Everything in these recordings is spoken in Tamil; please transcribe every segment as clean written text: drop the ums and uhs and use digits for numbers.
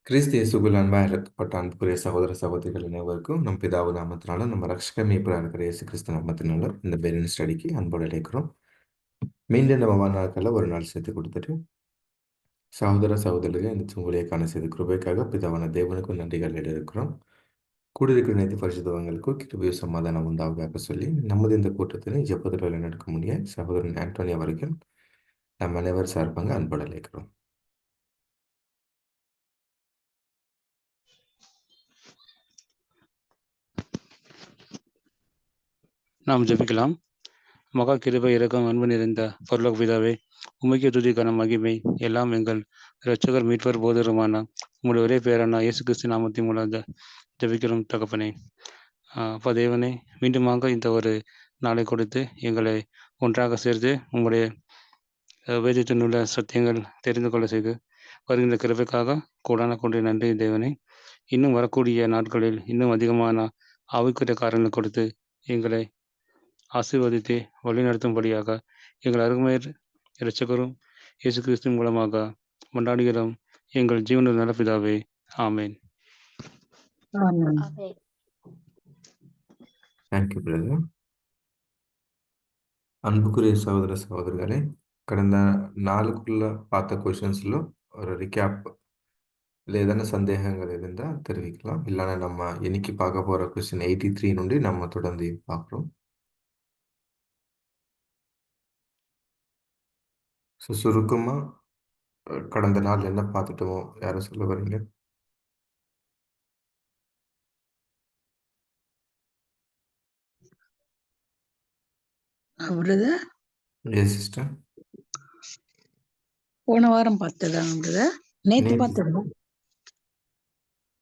கிறிஸ்து இயேசுக்குள் அன்பாக இறக்கப்பட்ட அன்புக்குரிய சகோதர சகோதரிகள் அனைவருக்கும் நம் பிதாவு நாமத்தினால நம்ம ரட்சக மீட்பராக இருக்கிற இயேசு கிறிஸ்து நாமத்தினால இந்த பெரின் ஸ்டடிக்கு அன்போடு அழைக்கிறோம். மீண்டும் நம்ம நாட்களில் ஒரு நாள் சேர்த்து கொடுத்துட்டு சகோதர சகோதரிகளை இந்த உங்களுக்கான செய்த கிருபைக்காக பிதாவான தேவனுக்கும் நன்றிகள் இருக்கிறோம். கூடியிருக்கிற நேற்று பரிசுத்தவங்களுக்கும் கிருபையும் சமாதானம் உண்டாவதாக சொல்லி நமது இந்த கூட்டத்தினை ஜெபத்தில் நடக்க முடிய சகோதரன் ஆண்டோனி அவர்கள் நம்ம அனைவர் சார்பாங்க அன்போடு அழைக்கிறோம். நாம் ஜெபிக்கலாம். மகா கிருபை இரக்கம் அன்பு நிறைந்த பரலோக பிதாவே, உமைக்கு துதிக்கான மகிமை எல்லாம் எங்கள் இரட்சகர் மீட்பர் போதருமான உங்களுடைய ஒரே பேரான இயேசு கிறிஸ்து நாமத்தின் மூலம் ஜெபிக்கிறோம் தகப்பனே. அப்பா தேவனே, மீண்டுமாக இந்த ஒரு நாளை கொடுத்து எங்களை ஒன்றாக சேர்த்து உங்களுடைய வேதத்தின் உள்ள சத்தியங்கள் தெரிந்து கொள்ள செய்து வருகின்ற கிருபைக்காக கூடான கொண்டு நன்றி தேவனே. இன்னும் வரக்கூடிய நாட்களில் இன்னும் அதிகமான ஆவிக்குரிய காரணங்கள் கொடுத்து எங்களை ஆசீர்வதித்து வழிநடத்தும்படியாக எங்கள் அருமையர் இரட்சகரும் இயேசு கிறிஸ்துவின் மூலமாக கொண்டாடுகிறோம் எங்கள் ஜீவன நலப்பிதாவே. ஆமேன். Thank you brother. அன்புக்குரிய சகோதர சகோதரிகளே, கடந்த நாளுக்குள்ள பார்த்த கொஷின்ஸில் ஒரு ரிகேப் இல்லை ஏதான சந்தேகங்கள் இருந்தால் தெரிவிக்கலாம். இல்லைன்னா நம்ம இன்னைக்கு பார்க்க போகிற கொஸ்டின் 83 నుండి நம்ம தொடர்ந்து பார்க்குறோம். ஸோ சுருக்கமாக கடந்த நாள் என்ன பார்த்துட்டோமோ யாரும் சொல்ல வரீங்க? சிஸ்டர், போன வாரம் பார்த்ததாங்க, நேத்து பார்த்தது,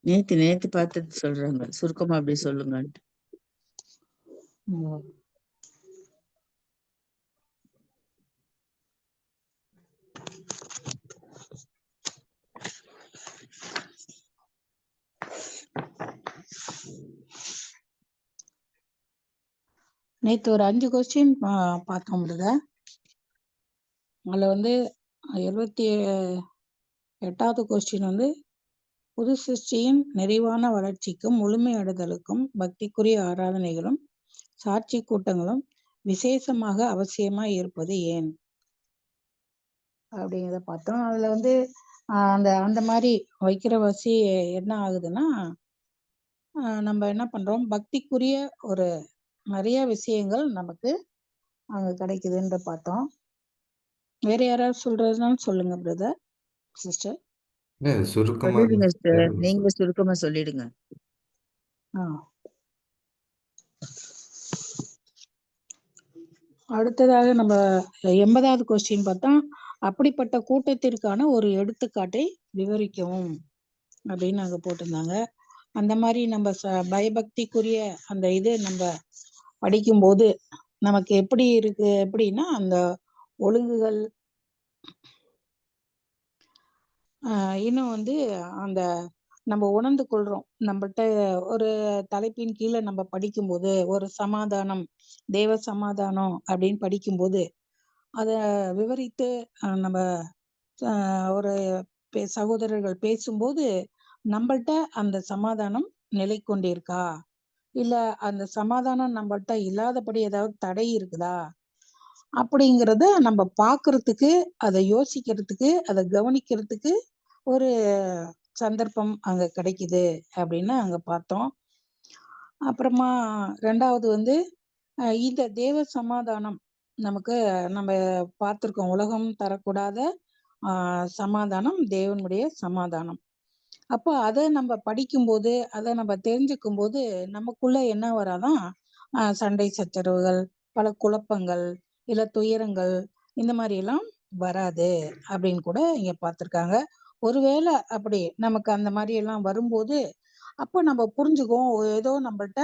நேத்து பார்த்தது சொல்றாங்க. சுருக்கமா அப்படி சொல்லுங்க. நேத்து ஒரு 5 கொஸ்டின் பார்த்தோம். அதுல 78வது கொஸ்டின் புது சிருஷ்டியின் நிறைவான வளர்ச்சிக்கும் முழுமை அடைதலுக்கும் பக்திக்குரிய ஆராதனைகளும் சாட்சி கூட்டங்களும் விசேஷமாக அவசியமா இருப்பது ஏன் அப்படிங்கிறத பார்த்தோம். அதுல அந்த மாதிரி வைக்கிற வசி என்ன ஆகுதுன்னா, நம்ம என்ன பண்றோம், பக்திக்குரிய ஒரு நிறைய விஷயங்கள் நமக்கு அங்க கிடைக்குதுன்ற பார்த்தோம். வேற யாராவது சொல்றதுனாலும் சொல்லுங்க பிரதர், சிஸ்டர். நீங்க சுருக்கமா சொல்லிடுங்க. அடுத்ததாக நம்ம 80வது கொஸ்டின் பார்த்தா, அப்படிப்பட்ட கூட்டத்திற்கான ஒரு எடுத்துக்காட்டை விவரிக்கவும் அப்படின்னு நாங்க போட்டிருந்தாங்க. அந்த மாதிரி நம்ம பயபக்திக்குரிய அந்த இது நம்ம படிக்கும்போது நமக்கு எப்படி இருக்கு எப்படின்னா, அந்த ஒழுங்குகள் இன்னும் அந்த நம்ம உணர்ந்து கொள்றோம். நம்மகிட்ட ஒரு தலைப்பின் கீழே நம்ம படிக்கும்போது, ஒரு சமாதானம், தேவ சமாதானம் அப்படின்னு படிக்கும்போது அத விவரித்து நம்ம ஒரு சகோதரர்கள் பேசும்போது நம்மள்ட்ட அந்த சமாதானம் நிலை கொண்டிருக்கா, இல்ல அந்த சமாதானம் நம்மள்ட்ட இல்லாதபடி ஏதாவது தடை இருக்குதா அப்படிங்கிறத நம்ம பாக்குறதுக்கு, அதை யோசிக்கிறதுக்கு, அதை கவனிக்கிறதுக்கு ஒரு சந்தர்ப்பம் அங்க கிடைக்குது அப்படின்னு அங்க பார்த்தோம். அப்புறமா 2வது இந்த தேவ சமாதானம் நமக்கு நம்ம பார்த்திருக்கோம். உலகம் தரக்கூடாத சமாதானம் தேவனுடைய சமாதானம். அப்போ அதை நம்ம படிக்கும்போது, அதை நம்ம தெரிஞ்சுக்கும் போது நமக்குள்ள என்ன வராதான், சண்டை சச்சரவுகள், பல குழப்பங்கள், இல்ல துயரங்கள், இந்த மாதிரி எல்லாம் வராது அப்படின்னு கூட இங்க பார்த்திருக்காங்க. ஒருவேளை அப்படி நமக்கு அந்த மாதிரி எல்லாம் வரும்போது அப்போ நம்ம புரிஞ்சுக்குவோம், ஏதோ நம்மள்ட்ட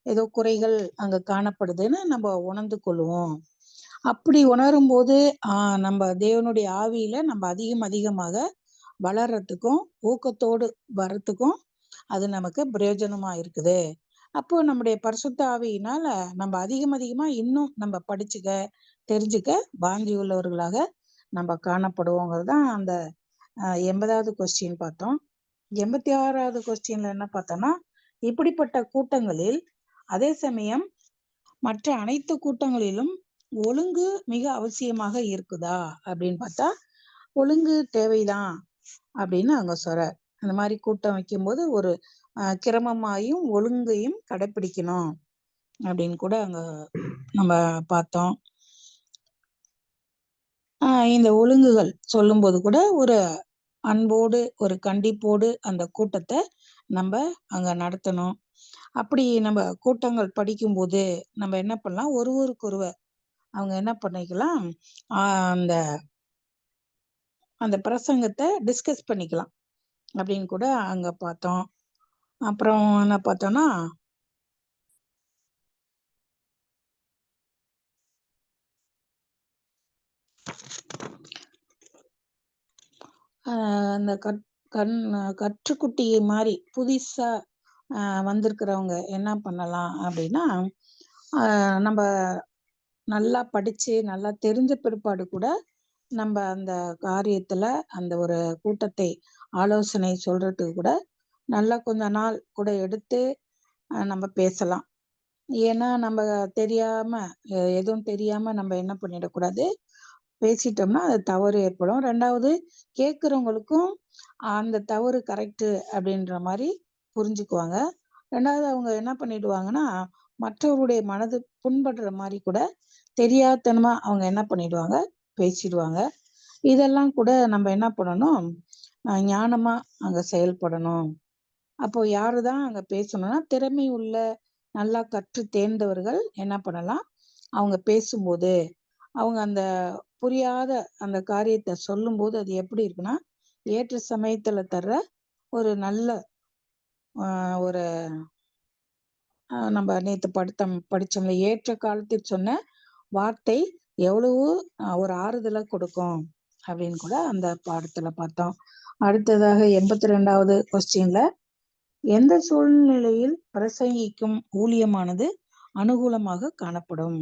ஏதோ குறைகள் அங்க காணப்படுதுன்னு நம்ம உணர்ந்து கொள்வோம். அப்படி உணரும் போது நம்ம தேவனுடைய ஆவியில நம்ம அதிகமாக வளர்றதுக்கும் ஊக்கத்தோடு வர்றதுக்கும் அது நமக்கு பிரயோஜனமா இருக்குது. அப்போ நம்முடைய பரிசுத்த ஆவியினால நம்ம அதிகமா இன்னும் நம்ம படிச்சுக்க தெரிஞ்சுக்க வாஞ்சி உள்ளவர்களாக நம்ம காணப்படுவோங்கிறது தான் அந்த 80வது கொஸ்டின் பார்த்தோம். 86வது கொஸ்டின்ல என்ன பார்த்தோம்னா, இப்படிப்பட்ட கூட்டங்களில் அதே சமயம் மற்ற அனைத்து கூட்டங்களிலும் ஒழுங்கு மிக அவசியமாக இருக்குதா அப்படின்னு பார்த்தா, ஒழுங்கு தேவைதான் அப்படின்னு அவங்க சொல்றார். அந்த மாதிரி கூட்டம் வைக்கும்போது ஒரு கிரமமாயும் ஒழுங்கையும் கடைபிடிக்கணும் அப்படின்னு கூட அங்க நம்ம பார்த்தோம். இந்த ஒழுங்குகள் சொல்லும்போது கூட ஒரு அன்போடு ஒரு கண்டிப்போடு அந்த கூட்டத்தை நம்ம அங்க நடத்தணும். அப்படி நம்ம கூட்டங்கள் படிக்கும்போது நம்ம என்ன பண்ணலாம், ஒருவருக்கொருவர் அவங்க என்ன பண்ணிக்கலாம், அந்த அந்த பிரசங்கத்தை டிஸ்கஸ் பண்ணிக்கலாம் அப்படின்னு கூட அங்க பார்த்தோம். அப்புறம் என்ன பார்த்தோம்னா, அந்த கற்றுக்குட்டி மாதிரி புதுசா வந்திருக்கிறவங்க என்ன பண்ணலாம் அப்படின்னா, நம்ம நல்லா படிச்சு நல்லா தெரிஞ்ச பிற்பாடு கூட நம்ம அந்த காரியத்துல அந்த ஒரு கூட்டத்தை ஆலோசனை சொல்றதுக்கு கூட நல்லா கொஞ்ச நாள் கூட எடுத்து நம்ம பேசலாம். ஏன்னா நம்ம தெரியாம எதுவும் தெரியாம நம்ம என்ன பண்ணிடக்கூடாது, பேசிட்டோம்னா அது தவறு ஏற்படும். 2வது கேட்குறவங்களுக்கும் அந்த தவறு கரெக்டு அப்படின்ற மாதிரி புரிஞ்சுக்குவாங்க. 2வது அவங்க என்ன பண்ணிடுவாங்கன்னா, மற்றவருடைய மனது புண்படுற மாதிரி கூட தெரியாதனமா அவங்க என்ன பண்ணிடுவாங்க, பேசிடுவாங்க. இதெல்லாம் கூட நம்ம என்ன பண்ணணும், ஞானமா அங்க செயல்படணும். அப்போ யாருதான் அங்க பேசணும்னா, திறமை உள்ள நல்லா கற்று தேர்ந்தவர்கள் என்ன பண்ணலாம், அவங்க பேசும்போது அவங்க அந்த புரியாத அந்த காரியத்தை சொல்லும்போது அது எப்படி இருக்குன்னா, ஏற்ற சமயத்துல தர்ற ஒரு நல்ல ஒரு நம்ம நேத்து படிச்சோம்ல, ஏற்ற காலத்தில் சொன்ன வார்த்தை எவ்வளவு ஒரு ஆறுதலை கொடுக்கும் அப்படின்னு கூட அந்த பாடத்துல பார்த்தோம். அடுத்ததாக 82வது கொஸ்டின்ல, எந்த சூழ்நிலையில் பிரசங்கிக்கும் ஊழியமானது அனுகூலமாக காணப்படும்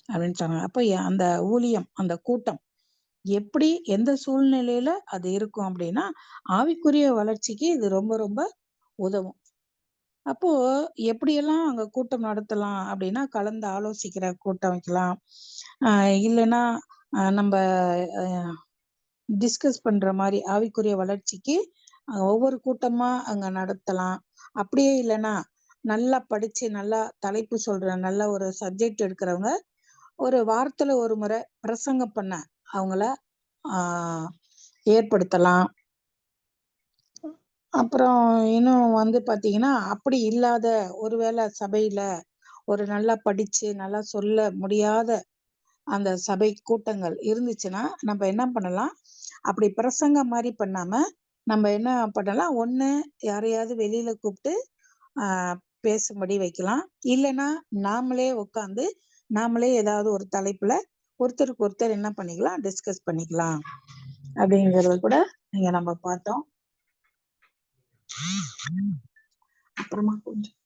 அப்படின்னு சொன்னாங்க. அப்ப அந்த ஊழியம் அந்த கூட்டம் எப்படி எந்த சூழ்நிலையில அது இருக்கும் அப்படின்னா, ஆவிக்குரிய வளர்ச்சிக்கு இது ரொம்ப ரொம்ப உதவும். அப்போ எப்படியெல்லாம் அங்க கூட்டம் நடத்தலாம் அப்படின்னா, கலந்து ஆலோசிக்கிற கூட்டம் வைக்கலாம். இல்லைன்னா நம்ம டிஸ்கஸ் பண்ற மாதிரி ஆவிக்குரிய வளர்ச்சிக்கு ஒவ்வொரு கூட்டமா அங்க நடத்தலாம். அப்படியே இல்லைன்னா நல்லா படிச்சு நல்லா தலைப்பு சொல்ற நல்ல ஒரு சப்ஜெக்ட் எடுக்கிறவங்க ஒரு வாரத்துல ஒரு முறை பிரசங்கம் பண்ண அவங்கள ஏற்படுத்தலாம். அப்புறம் இன்னும் வந்து பாத்தீங்கன்னா, அப்படி இல்லாத ஒருவேளை சபையில ஒரு நல்லா படிச்சு நல்லா சொல்ல முடியாத அந்த சபை கூட்டங்கள் இருந்துச்சுன்னா, நம்ம என்ன பண்ணலாம், அப்படி பிரசங்கம் மாதிரி பண்ணாம நம்ம என்ன பண்ணலாம், ஒண்ணு யாரையாவது வெளியில கூப்பிட்டு பேசும்படி வைக்கலாம். இல்லைன்னா நாமளே உட்காந்து நாமளே ஏதாவது ஒரு தலைப்புல ஒருத்தருக்கு ஒருத்தர் என்ன பண்ணிக்கலாம், டிஸ்கஸ் பண்ணிக்கலாம் அப்படிங்கறத கூட இங்க நம்ம பார்த்தோம். அப்புறமா கொஞ்சம்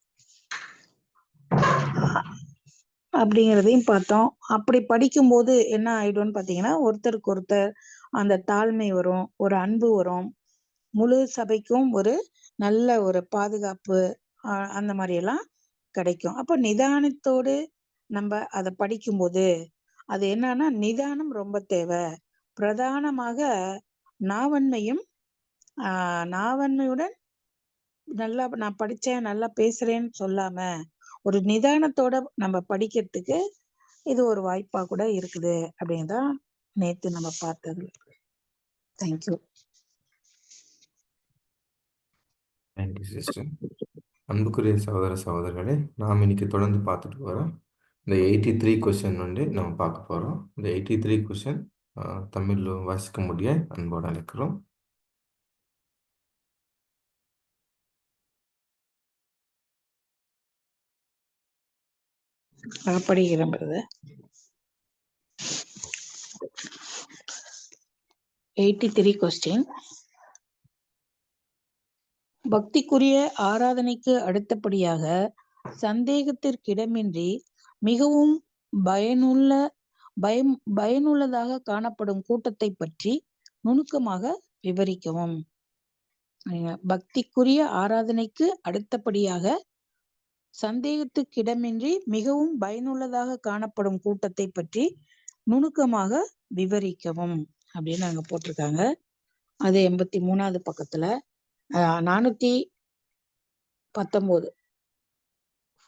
அப்படிங்கிறதையும் பார்த்தோம். அப்படி படிக்கும்போது என்ன ஆயிடும்னு பார்த்தீங்கன்னா, ஒருத்தருக்கு ஒருத்தர் அந்த தாழ்மை வரும், ஒரு அன்பு வரும், முழு சபைக்கும் ஒரு நல்ல ஒரு பாதுகாப்பு அந்த மாதிரி எல்லாம் கிடைக்கும். அப்ப நிதானத்தோடு நம்ம அதை படிக்கும்போது அது என்னன்னா, நிதானம் ரொம்ப தேவை. பிரதானமாக நாவன்மையும் நாவன்மையுடன் நல்லா நான் படிச்சேன் நல்லா பேசுறேன்னு சொல்லாம ஒரு நிதானத்தோட நம்ம படிக்கிறதுக்கு இது ஒரு வாய்ப்பா கூட இருக்குது அப்படின்னு தான் நேத்து நம்ம பார்த்தது. தேங்க்யூ. Thank you sister. அன்புக்குரிய சகோதர சகோதரர்களே, நாம் இன்னைக்கு தொடர்ந்து பார்த்துட்டு வரோம். இந்த 83 கொஸ்டின் வந்து நம்ம பார்க்க போகிறோம். இந்த 83 கொஸ்டின் தமிழில் வாசிக்க முடிய அன்போடு அழைக்கிறோம். படிக்கிறேன் பிரதர். 83 கொஸ்டின். பக்திக்குரிய ஆராதனைக்கு அடுத்தபடியாக சந்தேகத்திற்கிடமின்றி மிகவும் பயனுள்ளதாக காணப்படும் கூட்டத்தை பற்றி நுணுக்கமாக விவரிக்கவும். பக்திக்குரிய ஆராதனைக்கு அடுத்தபடியாக சந்தேகத்துக்கிடமின்றி மிகவும் பயனுள்ளதாக காணப்படும் கூட்டத்தை பற்றி நுணுக்கமாக விவரிக்கவும் அப்படின்னு அங்க போட்டிருக்காங்க. அது 83வது பக்கத்துல 419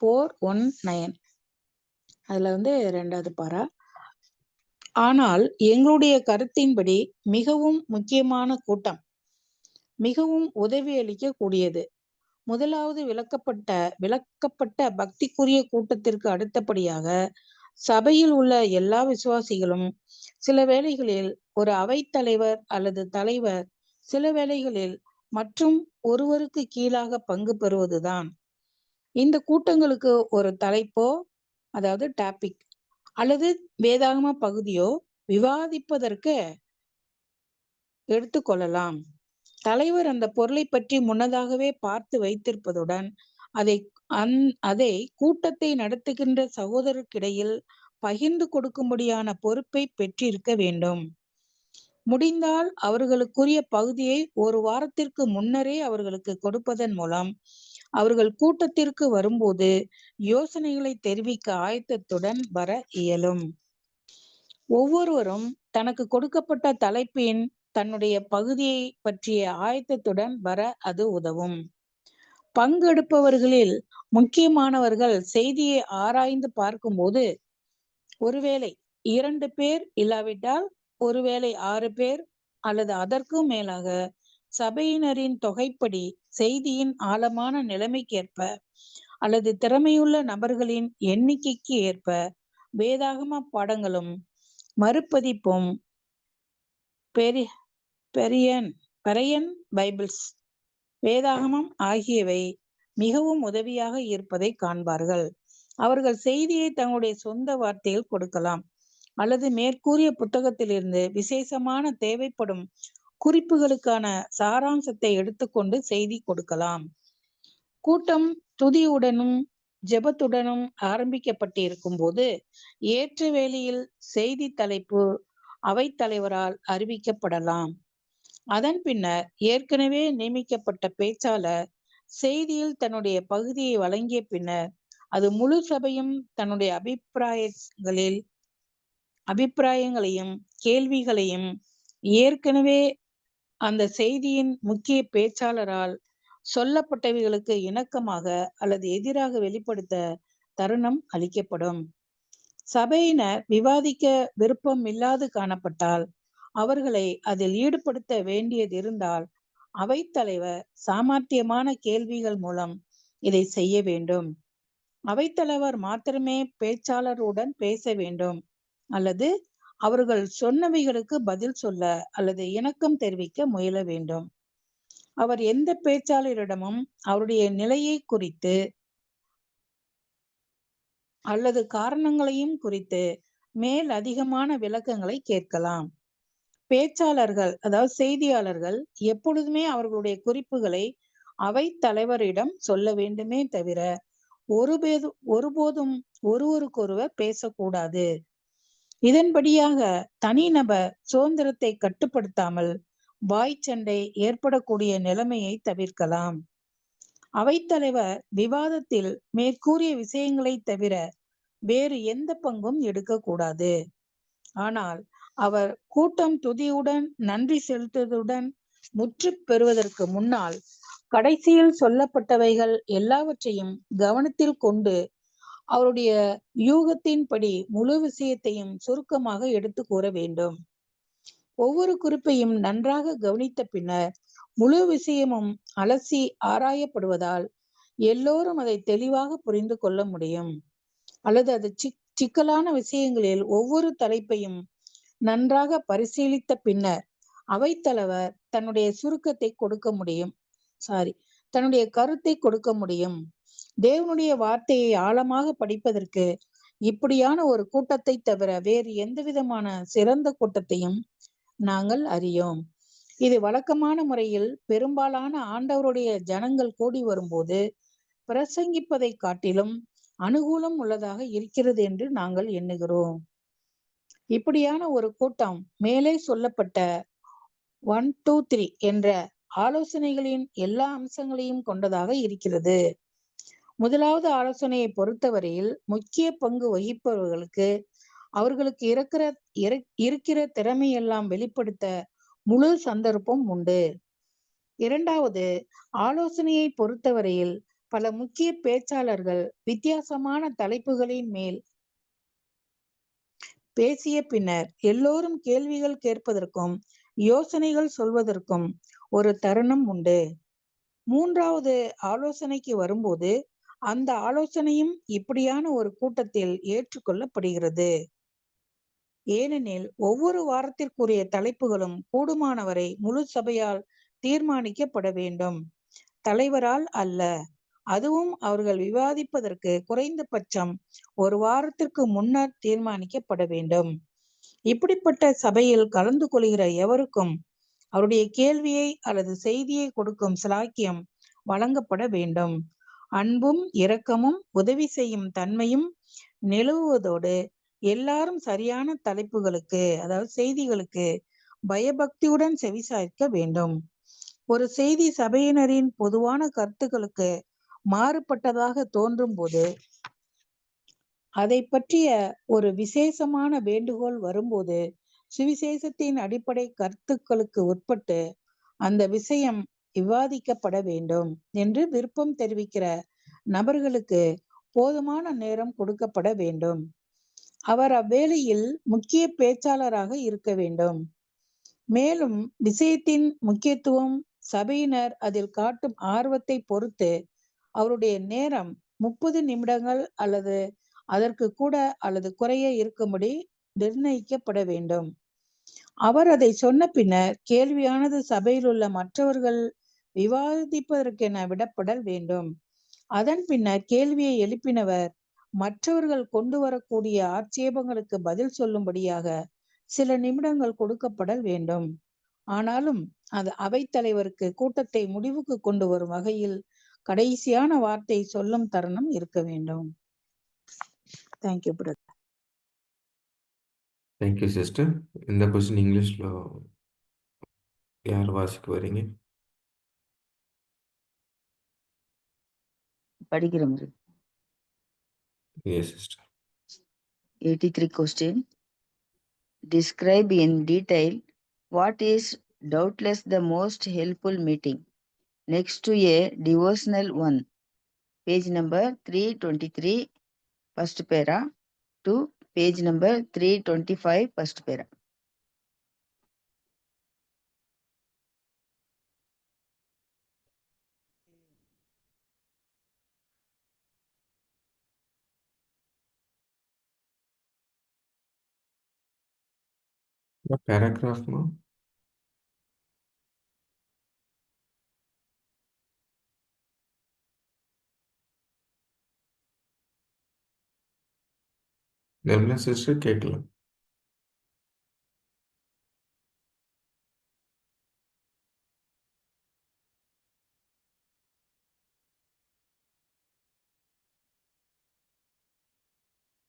419 அதுல 2வது பாரா. ஆனால் எங்களுடைய கருத்தின்படி மிகவும் முக்கியமான கூட்டம், மிகவும் உதவி அளிக்க கூடியது. முதலாவது விளக்கப்பட்ட பக்திக்குரிய கூட்டத்திற்கு அடுத்தபடியாக சபையில் உள்ள எல்லா விசுவாசிகளும் சில வேளைகளில் ஒரு அவைத்தலைவர் அல்லது தலைவர், சில வேளைகளில் மற்றும் ஒருவருக்கு கீழாக பங்கு பெறுவதுதான். இந்த கூட்டங்களுக்கு ஒரு தலைப்போ, அதாவது டாபிக் அல்லது வேதாகம பகுதியோ விவாதிப்பதற்கு எடுத்துக்கொள்ளலாம். தலைவர் அந்த பொருளை பற்றி முன்னதாகவே பார்த்து வைத்திருப்பதுடன் அதை கூட்டத்தை நடத்துகின்ற சகோதரருக்கிடையில் பகிர்ந்து கொடுக்கும்படியான பொறுப்பை பெற்றிருக்க வேண்டும். முடிந்தால் அவர்களுக்குரிய பகுதியை ஒரு வாரத்திற்கு முன்னரே அவர்களுக்கு கொடுப்பதன் மூலம் அவர்கள் கூட்டத்திற்கு வரும்போது யோசனைகளை தெரிவிக்க ஆயத்தத்துடன் வர இயலும். ஒவ்வொருவரும் தனக்கு கொடுக்கப்பட்ட தலைப்பின் தன்னுடைய பகுதியை பற்றிய ஆயத்தத்துடன் வர அது உதவும். பங்கெடுப்பவர்களில் முக்கியமானவர்கள் செய்தியை ஆராய்ந்து பார்க்கும்போது ஒருவேளை 2 பேர் இல்லாவிட்டால் ஒருவேளை 6 பேர் அல்லது அதற்கும் மேலாக சபையினரின் தொகைப்படி செய்தியின் ஆழமான நிலைமைக்கேற்ப அல்லது திறமையுள்ள நபர்களின் எண்ணிக்கைக்கு ஏற்ப வேதாகம பாடங்களும் மறுபதிப்பும் பெரியன் பைபிள்ஸ் வேதாகமம் ஆகியவை மிகவும் உதவியாக இருப்பதை காண்பார்கள். அவர்கள் செய்தியை தங்களுடைய சொந்த வார்த்தையில் கொடுக்கலாம் அல்லது மேற்கூறிய புத்தகத்திலிருந்து விசேஷமான தேவைப்படும் குறிப்புகளுக்கான சாராம்சத்தை எடுத்துக்கொண்டு செய்தி கொடுக்கலாம். கூட்டம் துதியுடனும் ஜெபத்துடனும் ஆரம்பிக்கப்பட்டிருக்கும் போது ஏற்ற வேளையில் செய்தி தலைப்பு அவைத்தலைவரால் அறிவிக்கப்படலாம். அதன் பின்னர் ஏற்கனவே நியமிக்கப்பட்ட பேச்சாளர் செய்தியில் தன்னுடைய பகுதியை வழங்கிய பின்னர் அது முழு சபையும் தன்னுடைய அபிப்பிராயங்களையும் கேள்விகளையும் ஏற்கனவே அந்த செய்தியின் முக்கிய பேச்சாளரால் சொல்லப்பட்டவைகளுக்கு இணக்கமாக அல்லது எதிராக வெளிப்படுத்த தருணம் அளிக்கப்படும். சபையினர் விவாதிக்க விருப்பம் இல்லாது காணப்பட்டால் அவர்களை அதில் ஈடுபடுத்த வேண்டியது இருந்தால் அவைத்தலைவர் சாமர்த்தியமான கேள்விகள் மூலம் இதை செய்ய வேண்டும். அவைத்தலைவர் மாத்திரமே பேச்சாளருடன் பேச வேண்டும் அல்லது அவர்கள் சொன்னவைகளுக்கு பதில் சொல்ல அல்லது இணக்கம் தெரிவிக்க முயல வேண்டும். அவர் எந்த பேச்சாளரிடமும் அவருடைய நிலையை குறித்து அல்லது காரணங்களையும் குறித்து மேல் அதிகமான விளக்கங்களை கேட்கலாம். பேச்சாளர்கள், அதாவது செய்தியாளர்கள், எப்பொழுதுமே அவர்களுடைய குறிப்புகளை அவை தலைவரிடம் சொல்ல வேண்டுமே தவிர ஒருபோதும் ஒருவருக்கொருவர் பேசக்கூடாது. இதன்படியாக தனிநபர் சுதந்திரத்தை கட்டுப்படுத்தாமல் வாய்ச்சண்டை ஏற்படக்கூடிய நிலைமையை தவிர்க்கலாம். அவைத்தலைவர் விவாதத்தில் மேற்கூறிய விஷயங்களை தவிர வேறு எந்த பங்கும் எடுக்கக்கூடாது. ஆனால் அவர் கூட்டம் துதியுடன் நன்றி செலுத்துவதுடன் முற்று பெறுவதற்கு முன்னால் கடைசியில் சொல்லப்பட்டவைகள் எல்லாவற்றையும் கவனத்தில் கொண்டு அவருடைய யூகத்தின்படி முழு விஷயத்தையும் சுருக்கமாக எடுத்து கூற வேண்டும். ஒவ்வொரு குறிப்பையும் நன்றாக கவனித்த பின்னர் முழு விஷயமும் அலசி ஆராயப்படுவதால் எல்லோரும் அதை தெளிவாக புரிந்து கொள்ள முடியும். அல்லது அது சிக்கலான விஷயங்களில் ஒவ்வொரு தலைப்பையும் நன்றாக பரிசீலித்த பின்னர் அவைத்தலைவர் தன்னுடைய கருத்தை கொடுக்க முடியும். தேவனுடைய வார்த்தையை ஆழமாக படிப்பதற்கு இப்படியான ஒரு கூட்டத்தை தவிர வேறு எந்த விதமான சிறந்த கூட்டத்தையும் நாங்கள் அறியோம். இது வழக்கமான முறையில் பெரும்பாலான ஆண்டவருடைய ஜனங்கள் கூடி வரும்போது பிரசங்கிப்பதை காட்டிலும் அனுகூலம் உள்ளதாக இருக்கிறது என்று நாங்கள் எண்ணுகிறோம். இப்படியான ஒரு கூட்டம் மேலே சொல்லப்பட்ட 1, 2, 3 என்ற ஆலோசனைகளின் எல்லா அம்சங்களையும் கொண்டதாக இருக்கிறது. முதலாவது ஆலோசனையை பொறுத்தவரையில் முக்கிய பங்கு வகிப்பவர்களுக்கு அவர்களுக்கு இருக்கிற திறமையெல்லாம் வெளிப்படுத்த முழு சந்தர்ப்பம் உண்டு. இரண்டாவது ஆலோசனையை பொறுத்தவரையில் பல முக்கிய பேச்சாளர்கள் வித்தியாசமான தலைப்புகளின் மேல் பேசிய பின்னர் எல்லோரும் கேள்விகள் கேட்பதற்கும் யோசனைகள் சொல்வதற்கும் ஒரு தருணம் உண்டு. மூன்றாவது ஆலோசனைக்கு வரும்போது அந்த ஆலோசனையும் இப்படியான ஒரு கூட்டத்தில் ஏற்றுக்கொள்ளப்படுகிறது. ஏனெனில் ஒவ்வொரு வாரத்திற்குரிய தலைப்புகளும் கூடுமானவரை முழு சபையால் தீர்மானிக்கப்பட வேண்டும், தலைவரால் அல்ல. அதுவும் அவர்கள் விவாதிப்பதற்கு குறைந்தபட்சம் ஒரு வாரத்திற்கு முன்னர் தீர்மானிக்கப்பட வேண்டும். இப்படிப்பட்ட சபையில் கலந்து கொள்கிற எவருக்கும் அவருடைய கேள்வியை அல்லது செய்தியை கொடுக்கும் சிலாக்கியம் வழங்கப்பட வேண்டும். அன்பும் இரக்கமும் உதவி செய்யும் தன்மையும் நிலவுவதோடு எல்லாரும் சரியான தலைப்புகளுக்கு, அதாவது செய்திகளுக்கு பயபக்தியுடன் செவிசாய்க்க வேண்டும். ஒரு செய்தி சபையினரின் பொதுவான கருத்துக்களுக்கு மாறுபட்டதாக தோன்றும் போது, அதை பற்றிய ஒரு விசேஷமான வேண்டுகோள் வரும்போது, சுவிசேஷத்தின் அடிப்படை கருத்துக்களுக்கு உட்பட்டு அந்த விஷயம் விவாதிக்கப்பட வேண்டும் என்று விருப்பம் தெரிவிக்கிற நபர்களுக்கு போதுமான நேரம் கொடுக்கப்பட வேண்டும். அவர் அவ்வேளையில் முக்கிய பேச்சாளராக இருக்க வேண்டும். மேலும் விஷயத்தின் முக்கியத்துவம், சபையினர் அதில் காட்டும் ஆர்வத்தை பொறுத்து அவருடைய நேரம் 30 நிமிடங்கள் அல்லது அதற்கு கூட அல்லது குறைய இருக்கும்படி நிர்ணயிக்கப்பட வேண்டும். அவர் அதை சொன்ன பின்னர் கேள்வியானது சபையில் உள்ள மற்றவர்கள் விவாதிப்பதற்கென விடப்படல் வேண்டும். அதன் பின்னர் கேள்வியை எழுப்பினவர் மற்றவர்கள் கொண்டு வரக்கூடிய ஆட்சேபங்களுக்கு பதில் சொல்லும்படியாக சில நிமிடங்கள் கொடுக்கப்படல் வேண்டும். ஆனாலும் அது அவைத்தலைவருக்கு கூட்டத்தை முடிவுக்கு கொண்டு வரும் வகையில் கடைசியான வார்த்தை சொல்லும் தருணம் இருக்க வேண்டும். Thank you brother. Thank you sister. இந்த கொஸ்டின் இங்கிலீஷில் யார் வாசிக்க வரீங்க? படிக்கிறோம். Yes sister. 83 question. Describe in detail what is doubtless the most helpful meeting next to a devotional one. Page number 323, first para, to page number 325, first para. பேராகிராஃப்மா? நிர்மலா சிஸ்டர் கேட்கலாம்.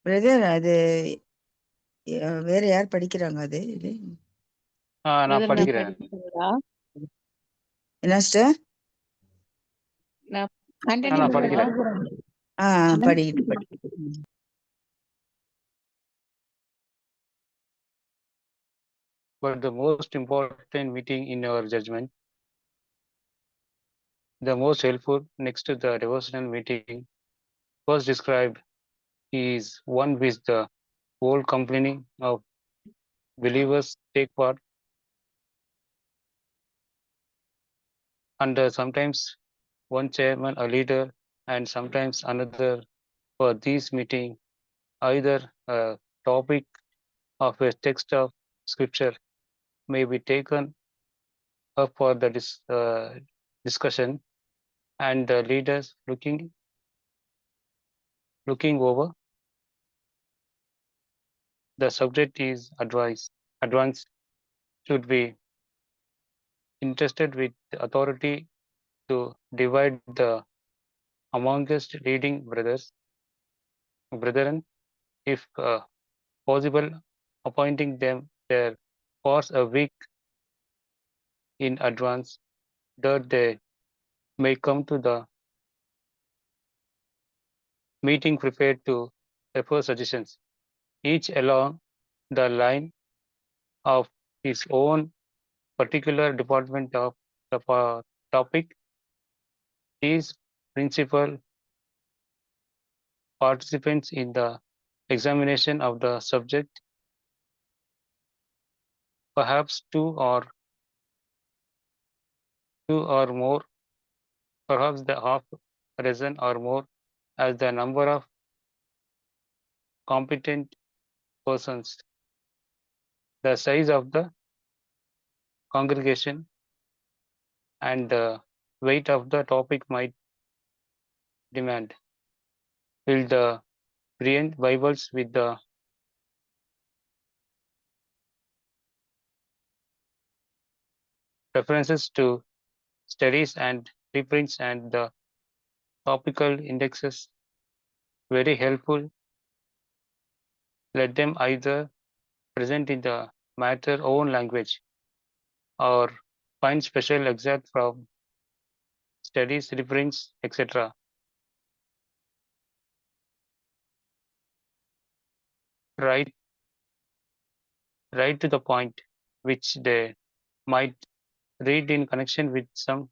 பிரதர், அது வேற யார் படிக்கிறாங்க? அது இது நான் படிக்கிறேன். என்ன சிஸ்டர்? நான் படிக்கிறேன். படிக்கிட்டு. But the most important meeting in your judgment, the most helpful next to the devotional meeting first described is one which the whole company of believers take part, and sometimes one chairman, a leader, and sometimes another. For this meeting, either a topic of a text of scripture may be taken up for the discussion, and the leaders looking over the subject is advanced should be interested with the authority to divide the amongst leading brethren, if possible, appointing them their course a week in advance, that they may come to the meeting prepared to propose suggestions, each along the line of his own particular department of the topic. These principal participants in the examination of the subject, perhaps two or more, perhaps the half a dozen or more, as the number of competent persons, the size of the congregation, and the weight of the topic might demand. Fill the Brian Bibles with the references to studies and reprints and the topical indexes very helpful. Let them either present in the matter own language or find special excerpt from studies, reprints, etc. Right to the point, which they might read in connection with some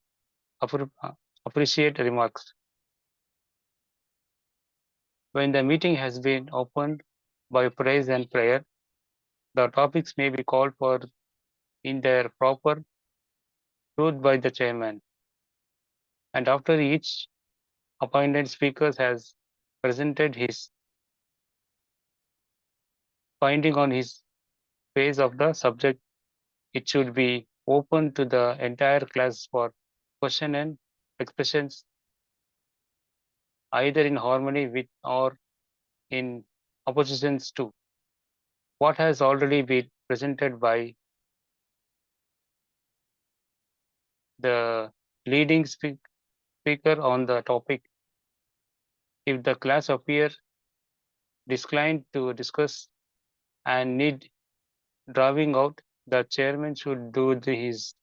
appreciate remarks. When the meeting has been opened by praise and prayer, the topics may be called for in their proper truth by the chairman. And after each appointed speaker has presented his finding on his phase of the subject, it should be open to the entire class for question and expressions, either in harmony with or in oppositions to what has already been presented by the leading speaker on the topic. If the class appear disinclined to discuss and need drawing out, the chairman should do this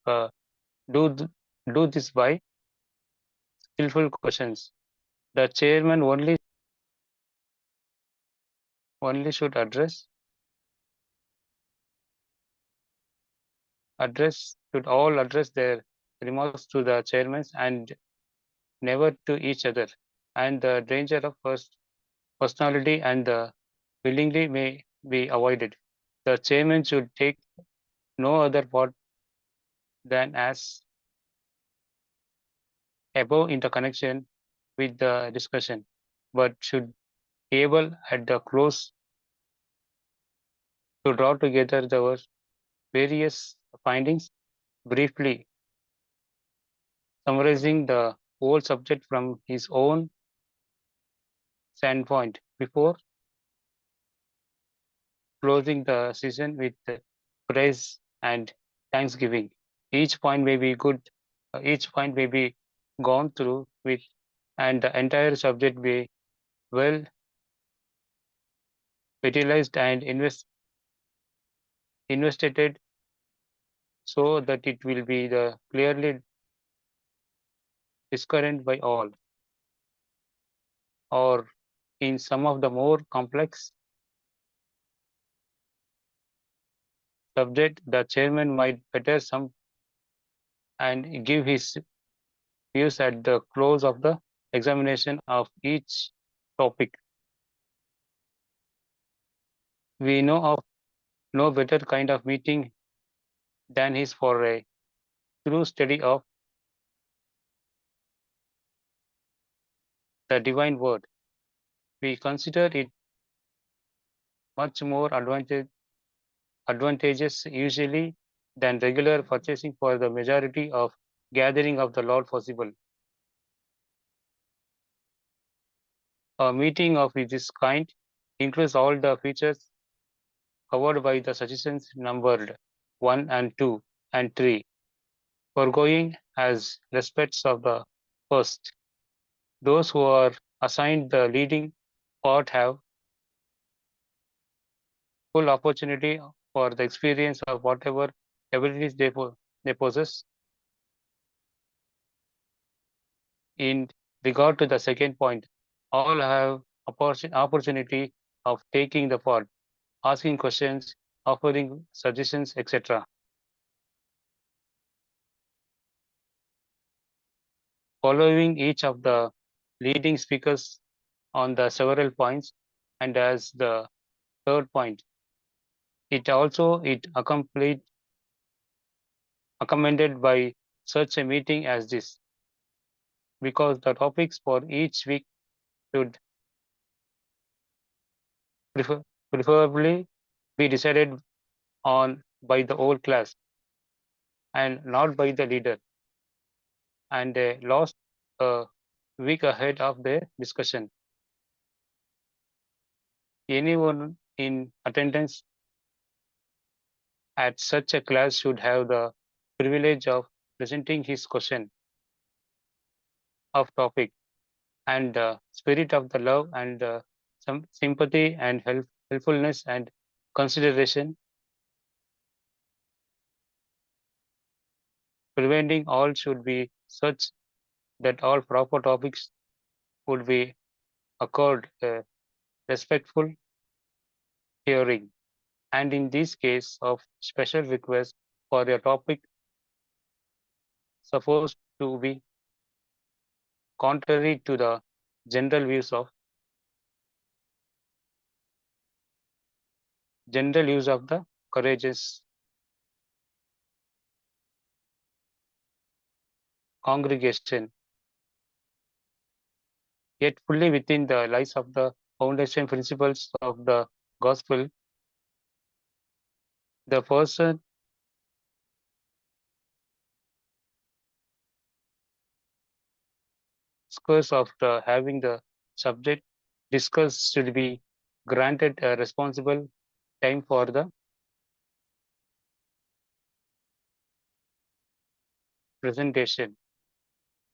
by skillful questions. The chairman only should address their remarks to the chairman and never to each other, and the danger of personality and the willingly may be avoided. The chairman should take no other part than as above interconnection with the discussion, but should be able at the close to draw together the various findings, briefly summarizing the whole subject from his own standpoint before closing the session with praise and thanksgiving. Each point may be gone through with, and the entire subject be well utilized and investigated so that it will be clearly discerned by all. Or in some of the more complex subject, the chairman might better sum and give his views at the close of the examination of each topic. We know of no better kind of meeting than his for a true study of the divine word. We consider it much more advantageous usually than regular purchasing for the majority of gathering of the Lord possible. A meeting of this kind includes all the features covered by the suggestions numbered 1 and 2 and 3, foregoing as respects of the first. Those who are assigned the leading part have full opportunity for the experience of whatever abilities they possess. In regard to the second point, all have opportunity of taking the part, asking questions, offering suggestions, etc. Following each of the leading speakers on the several points, and as the third point, it accompanied by such a meeting as this, because the topics for each week should preferably be decided on by the whole class and not by the leader, and lost a week ahead of the discussion. Anyone in attendance at such a class should have the privilege of presenting his question of topic, and the spirit of the love and some sympathy and helpfulness and consideration preventing all should be such that all proper topics would be accorded a respectful hearing, and in this case of special request for a topic supposed to be contrary to the general use of the courageous congregation, yet fully within the lies of the foundation principles of the gospel, the person discourse of having the subject discussed should be granted a responsible time for the presentation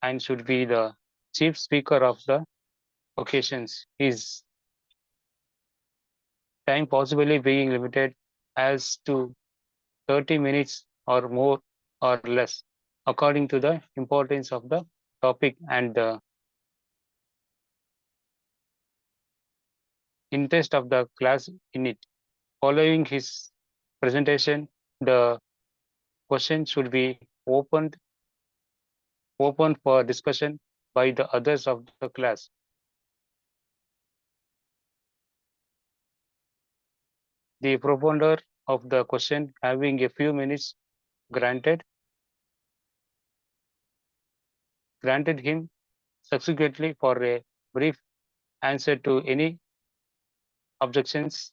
and should be the chief speaker of the occasions. His time possibly being limited as to 30 minutes or more or less, according to the importance of the topic and the interest of the class in it. Following his presentation, the question should be open for discussion by the others of the class. The propounder of the question having a few minutes granted him subsequently for a brief answer to any objections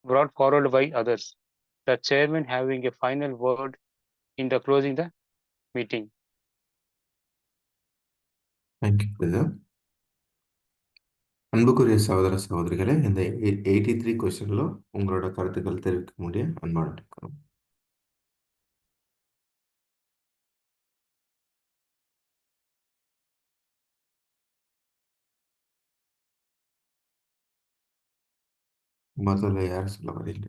brought forward by others, the chairman having a final word in the closing the meeting. Thank you brother. அன்புக்குரிய சகோதர சகோதரிகளே, இந்த 83 கொஸ்டின்லும் உங்களோட கருத்துக்கள் தெரிவிக்க முடிய அன்பான இருக்கிறோம். முதல்ல யார் சொல்ல வரீங்க?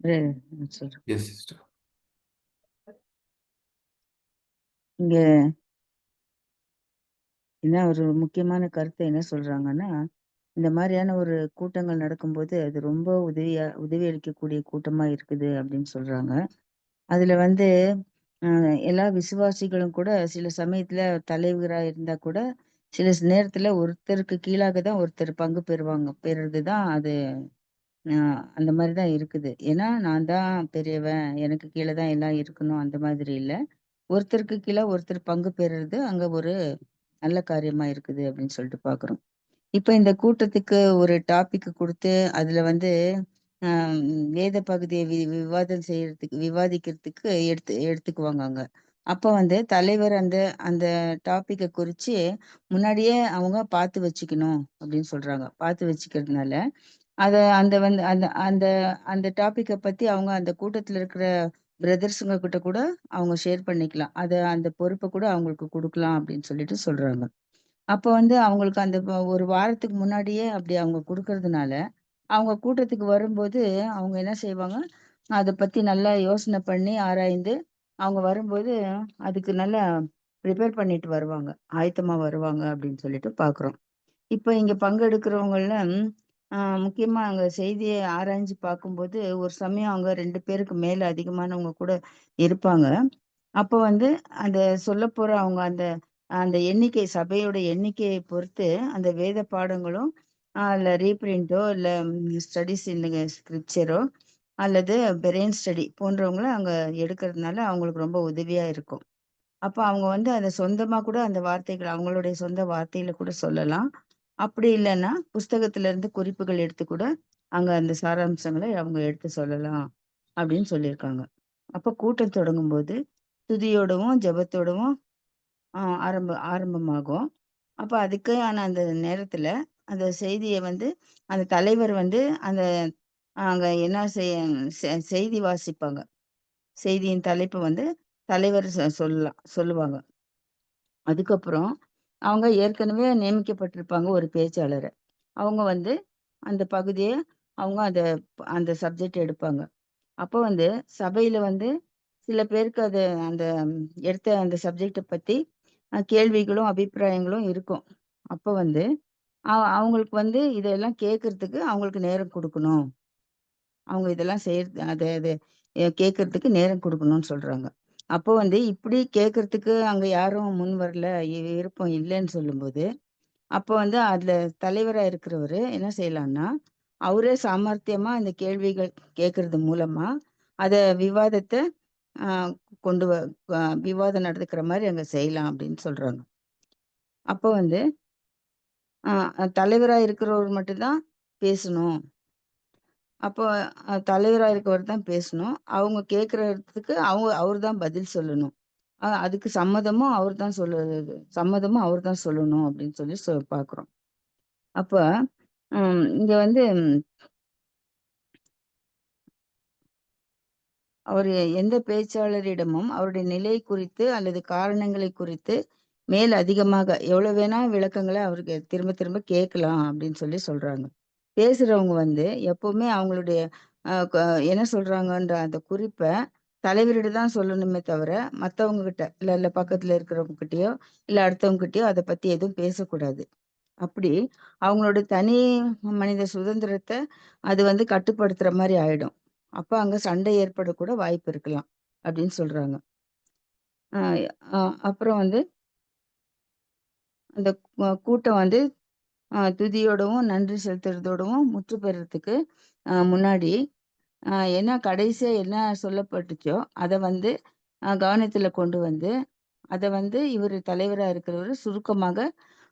சொல்றேன். Yes sister. இங்க என்ன ஒரு முக்கியமான கருத்து என்ன சொல்றாங்கன்னா, இந்த மாதிரியான ஒரு கூட்டங்கள் நடக்கும்போது அது ரொம்ப உதவி அளிக்கக்கூடிய கூட்டமா இருக்குது அப்படின்னு சொல்றாங்க. அதுல வந்து எல்லா விசுவாசிகளும் கூட சில சமயத்துல தலைவரா இருந்தா கூட சில நேரத்துல ஒருத்தருக்கு கீழாக தான் ஒருத்தர் பங்கு பெறுறதுதான் அது. அந்த மாதிரிதான் இருக்குது. ஏன்னா நான் தான் பெரியவன், எனக்கு கீழே தான் எல்லாம் இருக்கணும் அந்த மாதிரி இல்ல. ஒருத்தருக்கு கீழே ஒருத்தர் பங்கு பெறுறது அங்க ஒரு நல்ல காரியமா இருக்குது அப்படின்னு சொல்லிட்டு பாக்குறோம். இப்ப இந்த கூட்டத்துக்கு ஒரு டாபிக் கொடுத்து அதுல வந்து வேத பகுதியை விவாதிக்கிறதுக்கு எடுத்துக்குவாங்க அங்க. அப்ப வந்து தலைவர் அந்த அந்த டாபிக்கை குறிச்சு முன்னாடியே அவங்க பார்த்து வச்சுக்கணும் அப்படின்னு சொல்றாங்க. பார்த்து வச்சுக்கிறதுனால அந்த வந்து அந்த அந்த அந்த டாபிக்கை பத்தி அவங்க அந்த கூட்டத்துல இருக்கிற பிரதர்ஸுங்க கிட்ட கூட அவங்க ஷேர் பண்ணிக்கலாம். அந்த பொறுப்பை கூட அவங்களுக்கு கொடுக்கலாம் அப்படின்னு சொல்லிட்டு சொல்றாங்க. அப்ப வந்து அவங்களுக்கு அந்த ஒரு வாரத்துக்கு முன்னாடியே அப்படி அவங்க கொடுக்கறதுனால, அவங்க கூட்டத்துக்கு வரும்போது அவங்க என்ன செய்வாங்க, அத பத்தி நல்லா யோசனை பண்ணி ஆராய்ந்து, அவங்க வரும்போது அதுக்கு நல்லா ப்ரிப்பேர் பண்ணிட்டு வருவாங்க. ஆயத்தமா வருவாங்க அப்படின்னு சொல்லிட்டு பார்க்குறோம். இப்ப இங்க பங்கெடுக்கிறவங்கள்ல முக்கியமா அங்க செய்திய ஆராய்ஞ்சு பார்க்கும்போது, ஒரு சமயம் அங்க 2 பேருக்கு மேல அதிகமானவங்க கூட இருப்பாங்க. அப்ப வந்து அந்த சொல்லப்போற அவங்க அந்த அந்த எண்ணிக்கை சபையோட எண்ணிக்கையை பொறுத்து அந்த வேத பாடங்களும் இல்ல ரீப்ரிண்டோ இல்ல ஸ்டடீஸ் இன் ஸ்கிரிப்சரோ அல்லது பிரெயின் ஸ்டடி போன்றவங்கள அங்க எடுக்கிறதுனால அவங்களுக்கு ரொம்ப உதவியா இருக்கும். அப்ப அவங்க வந்து அத சொந்தமா கூட அந்த வார்த்தைகள் அவங்களுடைய சொந்த வார்த்தையில கூட சொல்லலாம். அப்படி இல்லைன்னா புஸ்தகத்துல இருந்து குறிப்புகள் எடுத்து கூட அங்க அந்த சாராம்சங்களை அவங்க எடுத்து சொல்லலாம் அப்படின்னு சொல்லியிருக்காங்க. அப்ப கூட்டம் தொடங்கும்போது துதியோடவும் ஜெபத்தோடவும் ஆரம்பமாகும். அப்ப அதுக்கான அந்த நேரத்துல அந்த செய்திய வந்து அந்த தலைவர் வந்து அந்த அங்க என்ன செய்தி வாசிப்பாங்க. செய்தியின் தலைப்பு வந்து தலைவர் சொல்லுவாங்க. அதுக்கப்புறம் அவங்க ஏற்கனவே நியமிக்கப்பட்டிருப்பாங்க ஒரு பேச்சாளர. அவங்க வந்து அந்த பகுதிய அவங்க அந்த சப்ஜெக்ட் எடுப்பாங்க. அப்ப வந்து சபையில வந்து சில பேருக்கு அந்த எடுத்த அந்த சப்ஜெக்ட பத்தி கேள்விகளும், அபிப்பிராயங்களும் இருக்கும். அப்ப வந்து அவங்களுக்கு வந்து இதெல்லாம் கேட்கறதுக்கு அவங்களுக்கு நேரம் குடுக்கணும். அவங்க இதெல்லாம் அது அது கேட்கறதுக்கு நேரம் குடுக்கணும்னு சொல்றாங்க. அப்போ வந்து இப்படி கேட்கறதுக்கு அங்க யாரும் முன் வரல, விருப்பம் இல்லன்னு சொல்லும்போது, அப்போ வந்து அதுல தலைவரா இருக்கிறவரு என்ன செய்யலாம்னா, அவரே சாமர்த்தியமா இந்த கேள்விகள் கேட்கறது மூலமா, அத விவாதத்த அ கொண்டு வ அ விவாதம் நடந்துக்கிற மாரி அங்க செய்யலாம் அப்படின்னு சொல்றாங்க. அப்போ வந்து தலைவரா இருக்கிறவர் மட்டும் தான் பேசணும். அப்போ தலைவரா இருக்கவர் தான் பேசணும். அவங்க கேட்கறதுக்கு அவரு தான் பதில் சொல்லணும். அதுக்கு சம்மதமும் அவர் தான் சொல்லணும் அப்படின்னு சொல்லி பார்க்குறோம். அப்ப இங்க வந்து அவர் எந்த பேச்சாளரிடமும் அவருடைய நிலை குறித்து அல்லது காரணங்களை குறித்து மேல் அதிகமாக எவ்வளவு வேணா விளக்கங்களை அவருக்கு திரும்ப திரும்ப கேட்கலாம் அப்படின்னு சொல்லி சொல்றாங்க. பேசுறவங்க வந்து எப்பவுமே அவங்களுடைய என்ன சொல்றாங்கன்ற அந்த குறிப்பை தலைவரிடம் தான் சொல்லணுமே தவிர மற்றவங்க கிட்ட இல்ல பக்கத்துல இருக்கிறவங்க கிட்டயோ இல்ல அடுத்தவங்க கிட்டயோ அதை பத்தி எதுவும் பேசக்கூடாது. அப்படி அவங்களோட தனி மனித சுதந்திரத்தை அது வந்து கட்டுப்படுத்துற மாதிரி ஆயிடும். அப்ப அங்க சண்டை ஏற்படக்கூட வாய்ப்பு இருக்கலாம் அப்படின்னு சொல்றாங்க. ஆஹ் அப்புறம் வந்து அந்த கூட்டம் வந்து துதியோடவும் நன்றி செலுத்துறதோடவும் முற்று பெறறதுக்கு முன்னாடி என்ன கடைசியா என்ன சொல்லப்பட்டுச்சோ அதை வந்து கவனத்துல கொண்டு வந்து அதை வந்து இவர் தலைவரா இருக்கிறவர் சுருக்கமாக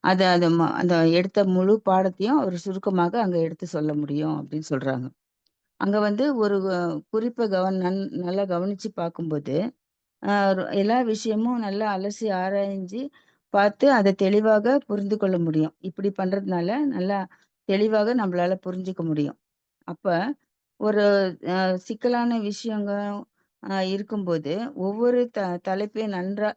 அந்த எடுத்த முழு பாடத்தையும் அவர் சுருக்கமாக அங்க எடுத்து சொல்ல முடியும் அப்படின்னு சொல்றாங்க. அங்க வந்து ஒரு குறிப்பை நல்லா கவனிச்சு பார்க்கும்போது எல்லா விஷயமும் நல்லா அலசி ஆராய்ஞ்சு பார்த்து அதை தெளிவாக புரிந்து கொள்ள முடியும். இப்படி பண்றதுனால நல்லா தெளிவாக நம்மளால புரிஞ்சுக்க முடியும். அப்ப ஒரு சிக்கலான விஷயங்க இருக்கும்போது ஒவ்வொரு தலைப்பையும் நல்லா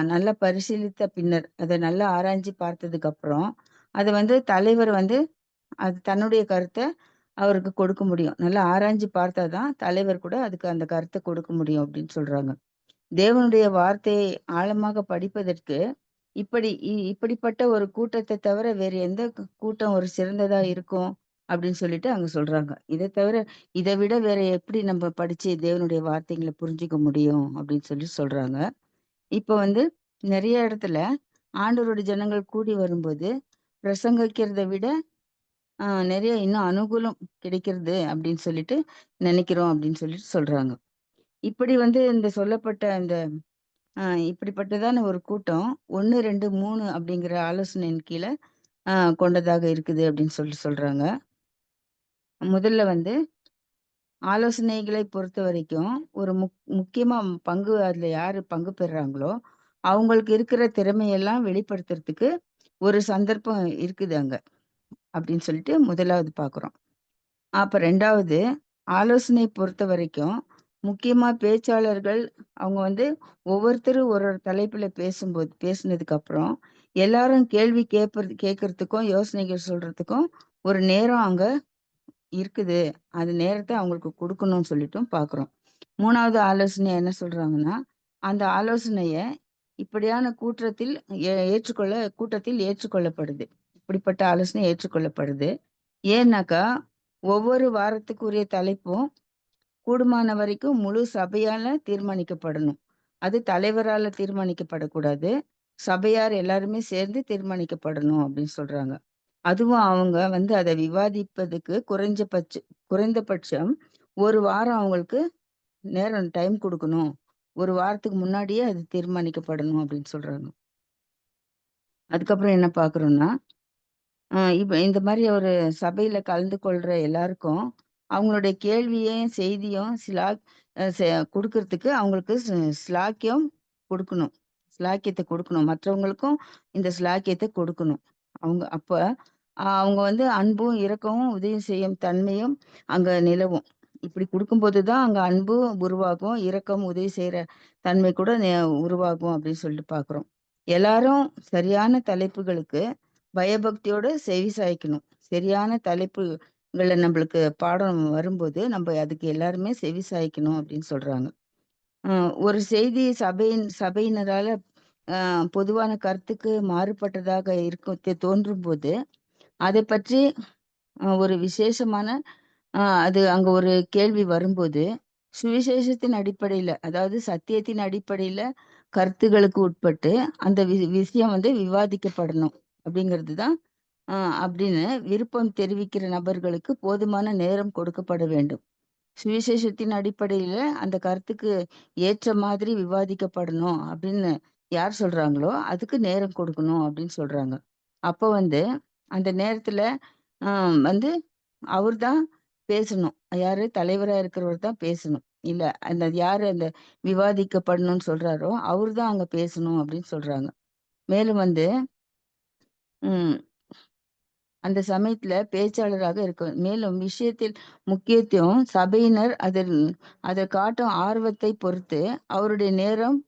நல்லா பரிசீலித்த பின்னர் அதை நல்லா ஆராய்ஞ்சு பார்த்ததுக்கு அப்புறம் அதை வந்து தலைவர் வந்து அது தன்னுடைய கருத்தை அவருக்கு கொடுக்க முடியும். நல்லா ஆராய்ஞ்சு பார்த்தாதான் தலைவர் கூட அதுக்கு அந்த கருத்தை கொடுக்க முடியும் அப்படின்னு சொல்றாங்க. தேவனுடைய வார்த்தையை ஆழமாக படிப்பதற்கு இப்படிப்பட்ட ஒரு கூட்டத்தை தவிர வேறு எந்த கூட்டம் ஒரு சிறந்ததா இருக்கும் அப்படின்னு சொல்லிட்டு அங்க சொல்றாங்க. இதை தவிர இதை விட வேற எப்படி நம்ம படிச்சு தேவனுடைய வார்த்தைகளை புரிஞ்சுக்க முடியும் அப்படின்னு சொல்லி சொல்றாங்க. இப்ப வந்து நிறைய இடத்துல ஆண்டவருடைய ஜனங்கள் கூடி வரும்போது பிரசங்கிக்கிறத விட நிறைய இன்னும் அனுகூலம் கிடைக்கிறது அப்படின்னு சொல்லிட்டு நினைக்கிறோம் அப்படின்னு சொல்லிட்டு சொல்றாங்க. இப்படி வந்து இந்த சொல்லப்பட்ட இந்த இப்படிப்பட்டதான ஒரு கூட்டம் 1, 2, 3 அப்படிங்கிற ஆலோசனையின் கீழே கொண்டதாக இருக்குது அப்படின்னு சொல்றாங்க. முதல்ல வந்து ஆலோசனைகளை பொறுத்த வரைக்கும் ஒரு முக்கியமா அதுல யாரு பங்கு பெறுறாங்களோ அவங்களுக்கு இருக்கிற திறமையெல்லாம் வெளிப்படுத்துறதுக்கு ஒரு சந்தர்ப்பம் இருக்குது அங்க. அப்படின்னு சொல்லிட்டு முதலாவது பார்க்குறோம். அப்ப 2வது ஆலோசனை பொறுத்த வரைக்கும் முக்கியமா பேச்சாளர்கள் அவங்க வந்து ஒவ்வொருத்தரும் ஒரு ஒரு தலைப்புல பேசுனதுக்கு அப்புறம் எல்லாரும் கேள்வி கேட்கறதுக்கும் யோசனைகள் சொல்றதுக்கும் ஒரு நேரம் அங்க இருக்குது. அது நேரத்தை அவங்களுக்கு கொடுக்கணும்னு சொல்லிட்டும் பார்க்குறோம். 3வது ஆலோசனை என்ன சொல்றாங்கன்னா, அந்த ஆலோசனைய இப்படியான கூட்டத்தில் ஏற்றுக்கொள்ளப்படுது. இப்படிப்பட்ட ஆலோசனை ஏற்றுக்கொள்ளப்படுது. ஏன்னாக்கா ஒவ்வொரு வாரத்துக்குரிய தலைப்பும் கூடுமான வரைக்கும் முழு சபையால தீர்மானிக்கப்படணும். அது தலைவரால தீர்மானிக்கப்படக்கூடாது. சபையார் எல்லாருமே சேர்ந்து தீர்மானிக்கப்படணும் அப்படின்னு சொல்றாங்க. அதுவும் அவங்க வந்து அதை விவாதிப்பதுக்கு குறைந்தபட்சம் ஒரு வாரம் அவங்களுக்கு நேரம் டைம் கொடுக்கணும். ஒரு வாரத்துக்கு முன்னாடியே அது தீர்மானிக்கப்படணும் அப்படின்னு சொல்றாங்க. அதுக்கப்புறம் என்ன பார்க்குறோம்னா, இப்ப இந்த மாதிரி ஒரு சபையில கலந்து கொள்ற எல்லாருக்கும் அவங்களுடைய கேள்வியும் செய்தியும் கொடுக்கறதுக்கு அவங்களுக்கு ஸ்லாக்கியம் கொடுக்கணும். ஸ்லாக்கியத்தை கொடுக்கணும். மற்றவங்களுக்கும் இந்த ஸ்லாக்கியத்தை கொடுக்கணும். அப்ப அவங்க வந்து அன்பும் இரக்கமும் உதவி செய்யும் தன்மையும் அங்க நிலவும். இப்படி கொடுக்கும்போது தான் அங்க அன்பு உருவாகும், இரக்கம் உதவி செய்யற தன்மை கூட உருவாகும் அப்படின்னு சொல்லிட்டு பார்க்குறோம். எல்லாரும் சரியான தலைப்புகளுக்கு பயபக்தியோட செவி சாய்க்கணும். சரியான தலைப்புகளை நம்மளுக்கு பாடம் வரும்போது நம்ம அதுக்கு எல்லாருமே செவி சாய்க்கணும் அப்படின்னு சொல்றாங்க. ஒரு செய்தி சபையினரால பொதுவான கருத்துக்கு மாறுபட்டதாக தோன்றும் போது அதை பற்றி ஒரு விசேஷமான அது அங்க ஒரு கேள்வி வரும்போது சுவிசேஷத்தின் அடிப்படையில, அதாவது சத்தியத்தின் அடிப்படையில கருத்துகளுக்கு உட்பட்டு அந்த விஷயம் வந்து விவாதிக்கப்படணும் அப்படிங்கிறது தான். அப்படின்னு விருப்பம் தெரிவிக்கிற நபர்களுக்கு போதுமான நேரம் கொடுக்கப்பட வேண்டும். சுவிசேஷத்தின் அடிப்படையில அந்த கருத்துக்கு ஏற்ற மாதிரி விவாதிக்கப்படணும் அப்படின்னு யார் சொல்றாங்களோ அதுக்கு நேரம் கொடுக்கணும் அப்படின்னு சொல்றாங்க. அப்ப வந்து அந்த நேரத்துல வந்து அவர் தான் பேசணும். யாரு தலைவரா இருக்கிறவர் தான் பேசணும். இல்ல அந்த யாரு அந்த விவாதிக்கப்படணும்னு சொல்றாரோ அவர் தான் அங்க பேசணும் அப்படின்னு சொல்றாங்க. மேலும் வந்து உம் அந்த சமயத்துல பேச்சாளராக இருக்க மேலும் விஷயத்தில் முக்கியத்துவம் சபையினர் அதை காட்டும் ஆர்வத்தை பொறுத்து அவருடைய நேரம்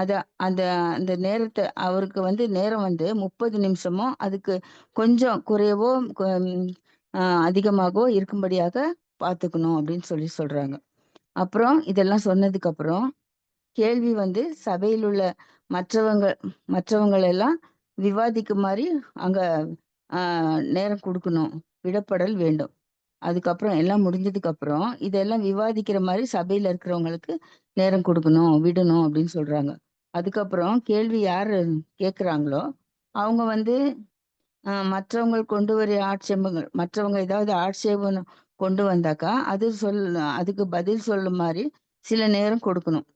அத அந்த அந்த நேரத்தை அவருக்கு வந்து நேரம் வந்து 30 நிமிஷமோ அதுக்கு கொஞ்சம் குறையவோ அதிகமாகவோ இருக்கும்படியாக பார்த்துக்கணும் அப்படின்னு சொல்றாங்க. அப்புறம் இதெல்லாம் சொன்னதுக்கு அப்புறம் கேள்வி வந்து சபையில் உள்ள மற்றவங்களெல்லாம் விவாதிக்குமாறு அங்க நேரம் கொடுக்கணும், விடப்படல் வேண்டும். அதுக்கப்புறம் எல்லாம் முடிஞ்சதுக்கு அப்புறம் இதெல்லாம் விவாதிக்கிற மாதிரி சபையில இருக்கிறவங்களுக்கு நேரம் கொடுக்கணும், விடணும் அப்படின்னு சொல்றாங்க. அதுக்கப்புறம் கேள்வி யாரு கேட்குறாங்களோ அவங்க வந்து மற்றவங்க ஏதாவது ஆட்சேபம் கொண்டு வந்தாக்கா அதுக்கு பதில் சொல்லும் மாதிரி சில நேரம் கொடுக்கணும்.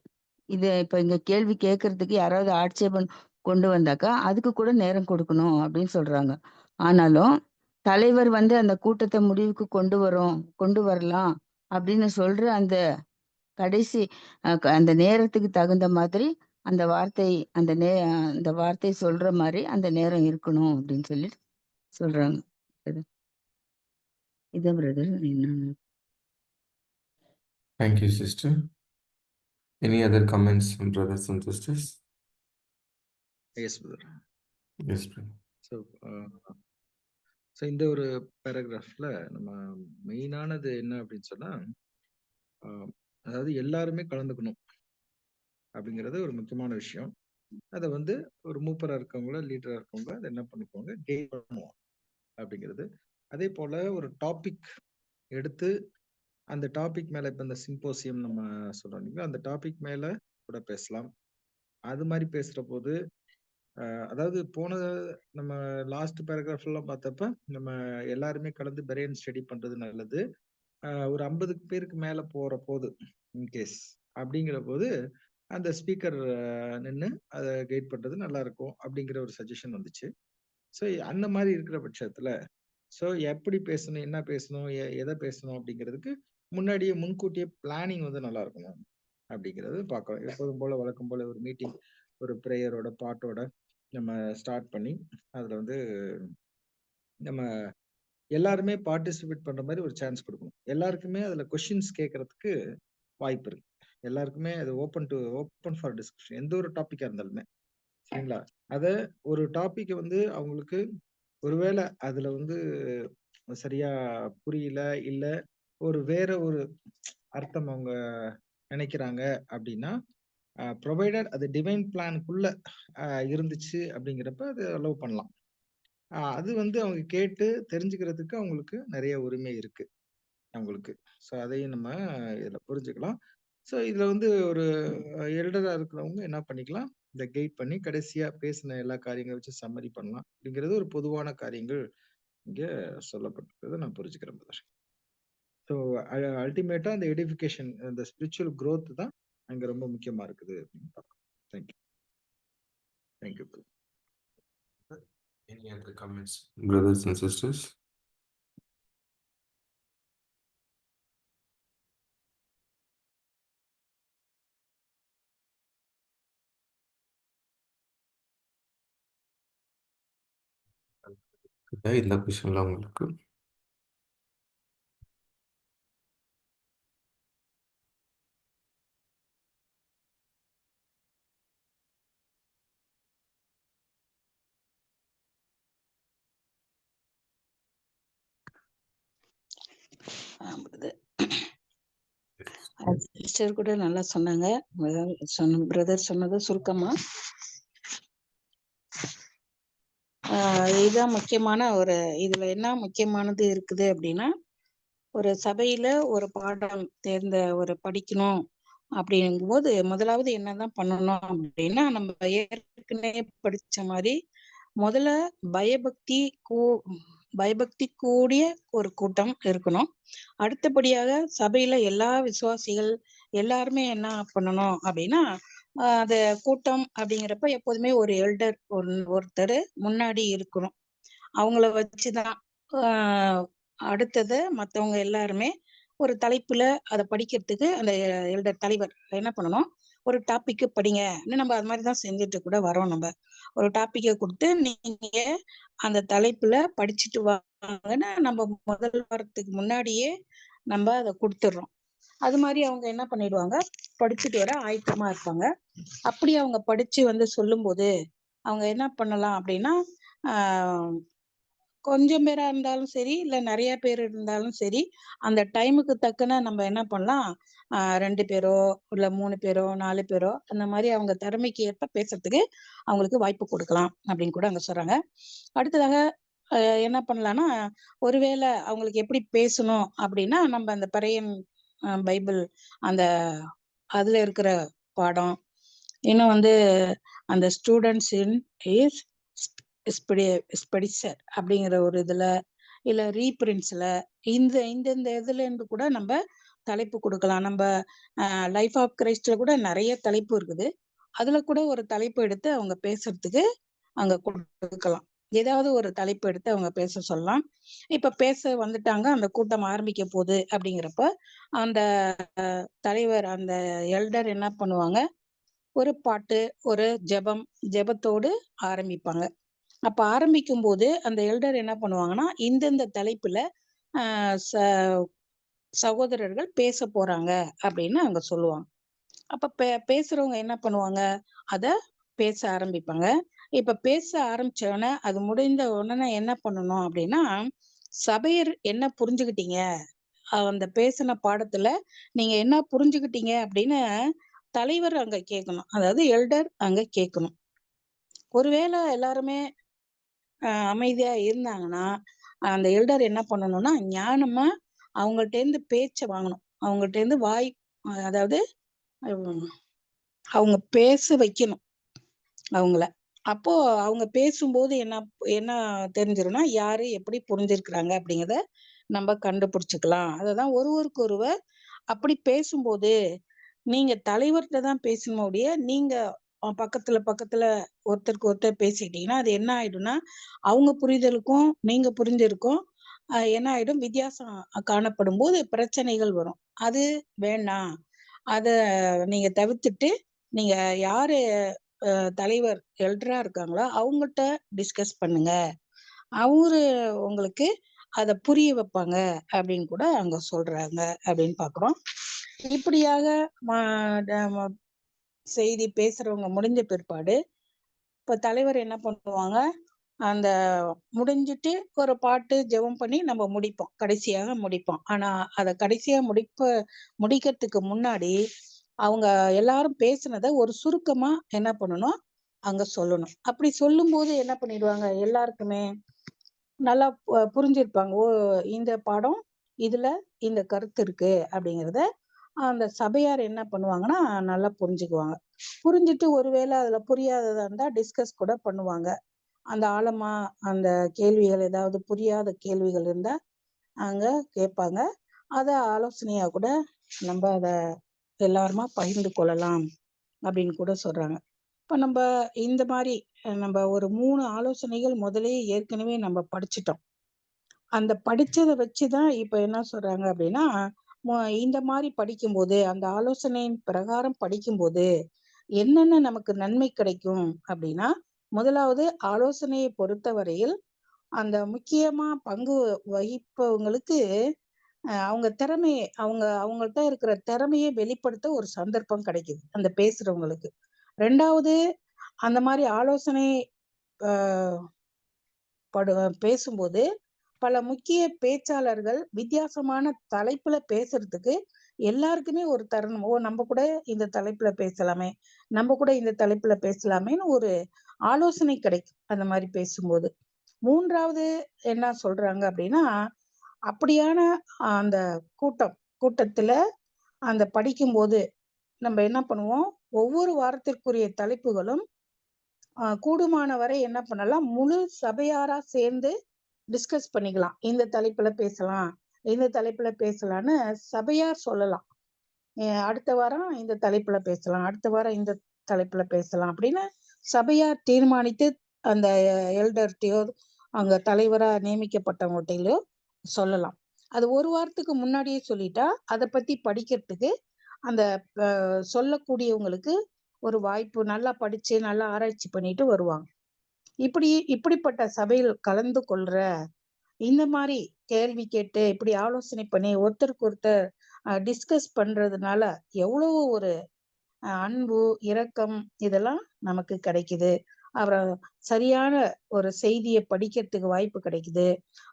இது இப்ப இங்க கேள்வி கேட்கறதுக்கு யாராவது ஆட்சேபம் கொண்டு வந்தாக்கா அதுக்கு கூட நேரம் கொடுக்கணும் அப்படின்னு சொல்றாங்க. ஆனாலும் தலைவர் வந்து அந்த கூட்டத்தை முடிவுக்கு கொண்டு வரலாம் அப்படின்னு சொல்ற அந்த கடைசி அந்த நேரத்துக்கு தகுந்த மாதிரி அந்த வார்த்தை சொல்ற மாதிரி அந்த நேரம் இருக்கணும் அப்படின்னு சொல்லி சொல்றாங்க. இதான் brother. Thank you, sister. Any other comments from brothers and sisters? Yes, brother. Yes, brother. So இந்த ஒரு பேராகிராஃப்ல நம்ம மெயினானது என்ன அப்படின்னு சொன்னா, அதாவது எல்லாருமே கலந்துக்கணும் அப்படிங்கிறது ஒரு முக்கியமான விஷயம். அதை வந்து ஒரு மூப்பரா இருக்கவங்கள லீடரா இருக்கவங்க அதை என்ன பண்ணிக்கோங்க கெயின் பண்ணுவோம் அப்படிங்கிறது. அதே போல ஒரு டாபிக் எடுத்து அந்த டாபிக் மேல இப்ப இந்த சிம்போசியம் நம்ம சொல்றோம் இல்லைங்களா, அந்த டாபிக் மேல கூட பேசலாம். அது மாதிரி பேசுற போது அதாவது நம்ம லாஸ்ட் பேராகிராஃப் எல்லாம் பார்த்தப்ப நம்ம எல்லாருமே கலந்து பெரியன் ஸ்டடி பண்றது நல்லது. ஒரு 50 பேருக்கு மேல போற போது இன்கேஸ் அப்படிங்கிற போது அந்த ஸ்பீக்கர் நின்று அதை கைட் பண்றது நல்லா இருக்கும் அப்படிங்கிற ஒரு சஜஷன் வந்துச்சு. ஸோ அந்த மாதிரி இருக்கிற பட்சத்துல ஸோ எப்படி பேசணும், என்ன பேசணும், எதை பேசணும் அப்படிங்கிறதுக்கு முன்னாடியே முன்கூட்டியே பிளானிங் வந்து நல்லா இருக்கணும் அப்படிங்கிறது பார்க்கலாம். எப்போதும் போல வழக்கம் போல ஒரு மீட்டிங் ஒரு ப்ரேயரோட பாட்டோட நம்ம ஸ்டார்ட் பண்ணி அதில் வந்து நம்ம எல்லாருமே பார்ட்டிசிபேட் பண்ற மாதிரி ஒரு சான்ஸ் கொடுக்கணும். எல்லாருக்குமே அதுல கொஸ்டின்ஸ் கேட்கறதுக்கு வாய்ப்பு இருக்கு. எல்லாருக்குமே அது ஓப்பன் ஃபார் டிஸ்கஷன், எந்த ஒரு டாபிக்கா இருந்தாலுமே. சரிங்களா? அத ஒரு டாபிக் வந்து அவங்களுக்கு ஒருவேளை அதுல வந்து சரியா புரியல, இல்ல வேற ஒரு அர்த்தம் அவங்க நினைக்கிறாங்க அப்படின்னா, ப்ரொவைடட் அது டிவைன் பிளானுக்குள்ள இருந்துச்சு அப்படிங்கிறப்ப அது அலோவ் பண்ணலாம். அது வந்து அவங்க கேட்டு தெரிஞ்சுக்கிறதுக்கு அவங்களுக்கு நிறைய உரிமை இருக்கு அவங்களுக்கு. ஸோ அதையும் நம்ம இதுல புரிஞ்சுக்கலாம். ஸோ இதுல வந்து ஒரு எல்டரா இருக்கிறவங்க என்ன பண்ணிக்கலாம், இந்த கைட் பண்ணி கடைசியா பேசின எல்லா காரியங்களை வச்சு சம்மரி பண்ணலாம் அப்படிங்கிறது ஒரு பொதுவான காரியங்கள் இங்க சொல்லப்பட்டிருக்கிறத நான் புரிஞ்சுக்கிறேன் பிரதர். ஸோ அல்டிமேட்டா அந்த எடிஃபிகேஷன், அந்த ஸ்பிரிச்சுவல் growth தான் அங்க ரொம்ப முக்கியமா இருக்குது அப்படின்னு பார்க்கணும். Thank you. Thank you. Any other comments, brothers and sisters? இந்த கொஸ்டின்ல உங்களுக்கு சிஸ்டர் கூட நல்லா சொன்னாங்க. பிரதர் சொன்னது சுருக்கமா இதுதான் முக்கியமான ஒரு இதுல என்ன முக்கியமானது இருக்குது அப்படின்னா, ஒரு சபையில ஒரு பாடம் படிக்கணும் அப்படிங்கும்போது முதலாவது என்னதான் பண்ணணும் அப்படின்னா, நம்ம ஏற்கனவே படிச்ச மாதிரி முதல்ல பயபக்தி கூடிய ஒரு கூட்டம் இருக்கணும். அடுத்தபடியாக சபையில எல்லா விசுவாசிகள் எல்லாருமே என்ன பண்ணணும் அப்படின்னா, அந்த கூட்டம் அப்படிங்கிறப்ப எப்போதுமே ஒரு எல்டர் ஒருத்தர் முன்னாடி இருக்கணும். அவங்கள வச்சுதான் அடுத்தது மற்றவங்க எல்லாருமே ஒரு தலைப்புல அதை படிக்கிறதுக்கு அந்த எல்டர் தலைவர் என்ன பண்ணணும், ஒரு டாபிக்கு படிங்க. நம்ம அது மாதிரி தான் செஞ்சுட்டு கூட வரோம். நம்ம ஒரு டாபிக்கை கொடுத்து நீங்க அந்த தலைப்புல படிச்சுட்டு வாங்கன்னு நம்ம முதல் வாரத்துக்கு முன்னாடியே நம்ம அதை கொடுத்துடுறோம். அது மாதிரி அவங்க என்ன பண்ணிடுவாங்க, படிச்சுட்டு வர ஆயத்தமா இருப்பாங்க. அப்படி அவங்க படிச்சு வந்து சொல்லும் போது அவங்க என்ன பண்ணலாம் அப்படின்னா, கொஞ்சம் பேரா இருந்தாலும் சரி, இல்ல நிறைய பேர் இருந்தாலும் சரி, அந்த டைமுக்கு தக்கன நம்ம என்ன பண்ணலாம், 2 பேரோ இல்ல 3 பேரோ 4 பேரோ அந்த மாதிரி அவங்க திறமைக்கு ஏற்ப பேசுறதுக்கு அவங்களுக்கு வாய்ப்பு கொடுக்கலாம் அப்படின்னு கூட அங்க சொல்றாங்க. அடுத்ததாக என்ன பண்ணலாம்னா, ஒருவேளை அவங்களுக்கு எப்படி பேசணும் அப்படின்னா, நம்ம அந்த பரையன் பைபிள் அந்த அதுல இருக்கிற பாடம், இன்னும் வந்து அந்த ஸ்டூடெண்ட்ஸ் இன் இஸ் ஸ்பெடிசர் அப்படிங்கிற ஒரு இதுல, இல்ல ரீபிரின்ஸ்ல இந்த இதுல இருந்து கூட நம்ம தலைப்பு கொடுக்கலாம். நம்ம லைஃப் ஆஃப் கிரைஸ்ட்ல கூட நிறைய தலைப்பு இருக்குது. அதுல கூட ஒரு தலைப்பு எடுத்து அவங்க பேசுறதுக்கு அங்க கொடுக்கலாம். ஏதாவது ஒரு தலைப்பு எடுத்து அவங்க பேச சொல்லலாம். இப்ப பேச வந்துட்டாங்க, அந்த கூட்டம் ஆரம்பிக்க போகுது அப்படிங்கிறப்ப அந்த தலைவர் அந்த எல்டர் என்ன பண்ணுவாங்க, ஒரு பாட்டு, ஒரு ஜெபத்தோடு ஆரம்பிப்பாங்க. அப்ப ஆரம்பிக்கும் போது அந்த எல்டர் என்ன பண்ணுவாங்கன்னா, இந்தந்த தலைப்புல சகோதரர்கள் பேச போறாங்க அப்படின்னு அவங்க சொல்லுவாங்க. அப்ப பேசுறவங்க என்ன பண்ணுவாங்க, அத பேச ஆரம்பிப்பாங்க. இப்ப பேச ஆரம்பிச்ச உடனே அது முடிந்த உடனே என்ன பண்ணணும் அப்படின்னா, சபையர் என்ன புரிஞ்சுக்கிட்டீங்க, அந்த பேசின பாடத்துல நீங்க என்ன புரிஞ்சுக்கிட்டீங்க அப்படின்னு தலைவர் அங்க கேட்கணும். அதாவது எல்டர் அங்க கேட்கணும். ஒருவேளை எல்லாருமே அமைதியா இருந்தாங்கன்னா, அந்த எல்டர் என்ன பண்ணணும்னா, ஞானமா அவங்கள்ட்ட இருந்து பேச்ச வாங்கணும். அவங்கள்ட்ட இருந்து அதாவது அவங்க பேச வைக்கணும் அவங்கள. அப்போ அவங்க பேசும்போது என்ன என்ன தெரிஞ்சிரும்னா, யாரு எப்படி புரிஞ்சிருக்கிறாங்க அப்படிங்கிறத நம்ம கண்டுபிடிச்சுக்கலாம். அததான் ஒருவருக்கு ஒருவர் அப்படி பேசும்போது, நீங்க தலைவர்கிட்ட தான் பேசணுமே ஒழிய, நீங்க பக்கத்துல ஒருத்தருக்கு ஒருத்தர் பேசிக்கிட்டீங்கன்னா, அது என்ன ஆயிடும்னா, அவங்க புரிதலுக்கும் நீங்க புரிஞ்சதுக்கும் என்ன ஆயிடும், வித்தியாசம் காணப்படும்போது பிரச்சனைகள் வரும். அது வேண்டாம். அத நீங்க தவிர்த்துட்டு, நீங்க யாரு தலைவர் எல்டரா இருக்காங்களோ அவங்கள்ட்ட டிஸ்கஸ் பண்ணுங்க. அவரு உங்களுக்கு அதை புரிய வைப்பாங்க அப்படின்னு கூட அங்க சொல்றாங்க அப்படின்னு பாக்குறோம். இப்படியாக செய்தி பேசுறவங்க முடிஞ்ச பிற்பாடு இப்ப தலைவர் என்ன பண்ணுவாங்க, அந்த முடிஞ்சிட்டு ஒரு பாட்டு ஜெபம் பண்ணி நம்ம முடிப்போம், கடைசியாக முடிப்போம். ஆனா அத கடைசியா முடிக்கிறதுக்கு முன்னாடி அவங்க எல்லாரும் பேசுனதை ஒரு சுருக்கமா என்ன பண்ணணும், அங்க சொல்லணும். அப்படி சொல்லும் போது என்ன பண்ணிடுவாங்க, எல்லாருக்குமே நல்லா புரிஞ்சிருப்பாங்க. ஓ, இந்த பாடம் இதுல இந்த கருத்து இருக்கு அப்படிங்கிறத அந்த சபையார் என்ன பண்ணுவாங்கன்னா நல்லா புரிஞ்சுக்குவாங்க. புரிஞ்சுட்டு ஒருவேளை அதுல புரியாததா இருந்தா டிஸ்கஸ் கூட பண்ணுவாங்க. அந்த ஆழமா அந்த கேள்விகள் ஏதாவது புரியாத கேள்விகள் இருந்தா அங்க கேட்பாங்க. அத ஆலோசனையா கூட நம்ம அத எல்லாருமா பகிர்ந்து கொள்ளலாம் அப்படின்னு கூட சொல்றாங்க. இப்ப நம்ம இந்த மாதிரி நம்ம ஒரு 3 ஆலோசனைகள் முதலே ஏற்கனவே நம்ம படிச்சிட்டோம். அந்த படிச்சதை வச்சுதான் இப்ப என்ன சொல்றாங்க அப்படின்னா, இந்த மாதிரி படிக்கும்போது அந்த ஆலோசனையின் பிரகாரம் படிக்கும்போது என்னென்ன நமக்கு நன்மை கிடைக்கும் அப்படின்னா, முதலாவது ஆலோசனையை பொறுத்தவரையில் அந்த முக்கியமா பங்கு வகிப்பவங்களுக்கு அவங்க திறமையை அவங்கள்ட்ட இருக்கிற திறமையை வெளிப்படுத்த ஒரு சந்தர்ப்பம் கிடைக்குது அந்த பேசுறவங்களுக்கு. 2வது, அந்த மாதிரி ஆலோசனை பேசும்போது பல முக்கிய பேச்சாளர்கள் வித்தியாசமான தலைப்புல பேசுறதுக்கு எல்லாருக்குமே ஒரு தருணம், ஓ நம்ம கூட இந்த தலைப்புல பேசலாமே, நம்ம கூட இந்த தலைப்புல பேசலாமேன்னு ஒரு ஆலோசனை கிடைக்கும் அந்த மாதிரி பேசும்போது. 3வது என்ன சொல்றாங்க அப்படின்னா, அப்படியான அந்த கூட்டத்துல அந்த படிக்கும்போது நம்ம என்ன பண்ணுவோம், ஒவ்வொரு வாரத்திற்குரிய தலைப்புகளும் கூடுமான வரை என்ன பண்ணலாம், முழு சபையாரா சேர்ந்து டிஸ்கஸ் பண்ணிக்கலாம். இந்த தலைப்புல பேசலாம், இந்த தலைப்புல பேசலான்னு சபையார் சொல்லலாம். அடுத்த வாரம் இந்த தலைப்புல பேசலாம், அடுத்த வாரம் இந்த தலைப்புல பேசலாம் அப்படின்னு சபையார் தீர்மானித்து அந்த எல்டர்ட்டையோ அங்க தலைவரா நியமிக்கப்பட்டவங்கள்ட்டையோ சொல்லலாம். அது ஒரு வாரத்துக்கு முன்னாடியே சொல்லிட்டா அதை பத்தி படிக்கிறதுக்கு அந்த சொல்லக்கூடியவங்களுக்கு ஒரு வாய்ப்பு, நல்லா படிச்சு நல்லா ஆராய்ச்சி பண்ணிட்டு வருவாங்க. இப்படிப்பட்ட சபையில் கலந்து கொள்ற இந்த மாதிரி கேள்வி கேட்டு இப்படி ஆலோசனை பண்ணி ஒருத்தருக்கு ஒருத்தர் டிஸ்கஸ் பண்றதுனால எவ்வளவு ஒரு அன்பு, இரக்கம் இதெல்லாம் நமக்கு கிடைக்குது. அப்புறம் சரியான ஒரு செய்தியை படிக்கிறதுக்கு வாய்ப்பு கிடைக்குது.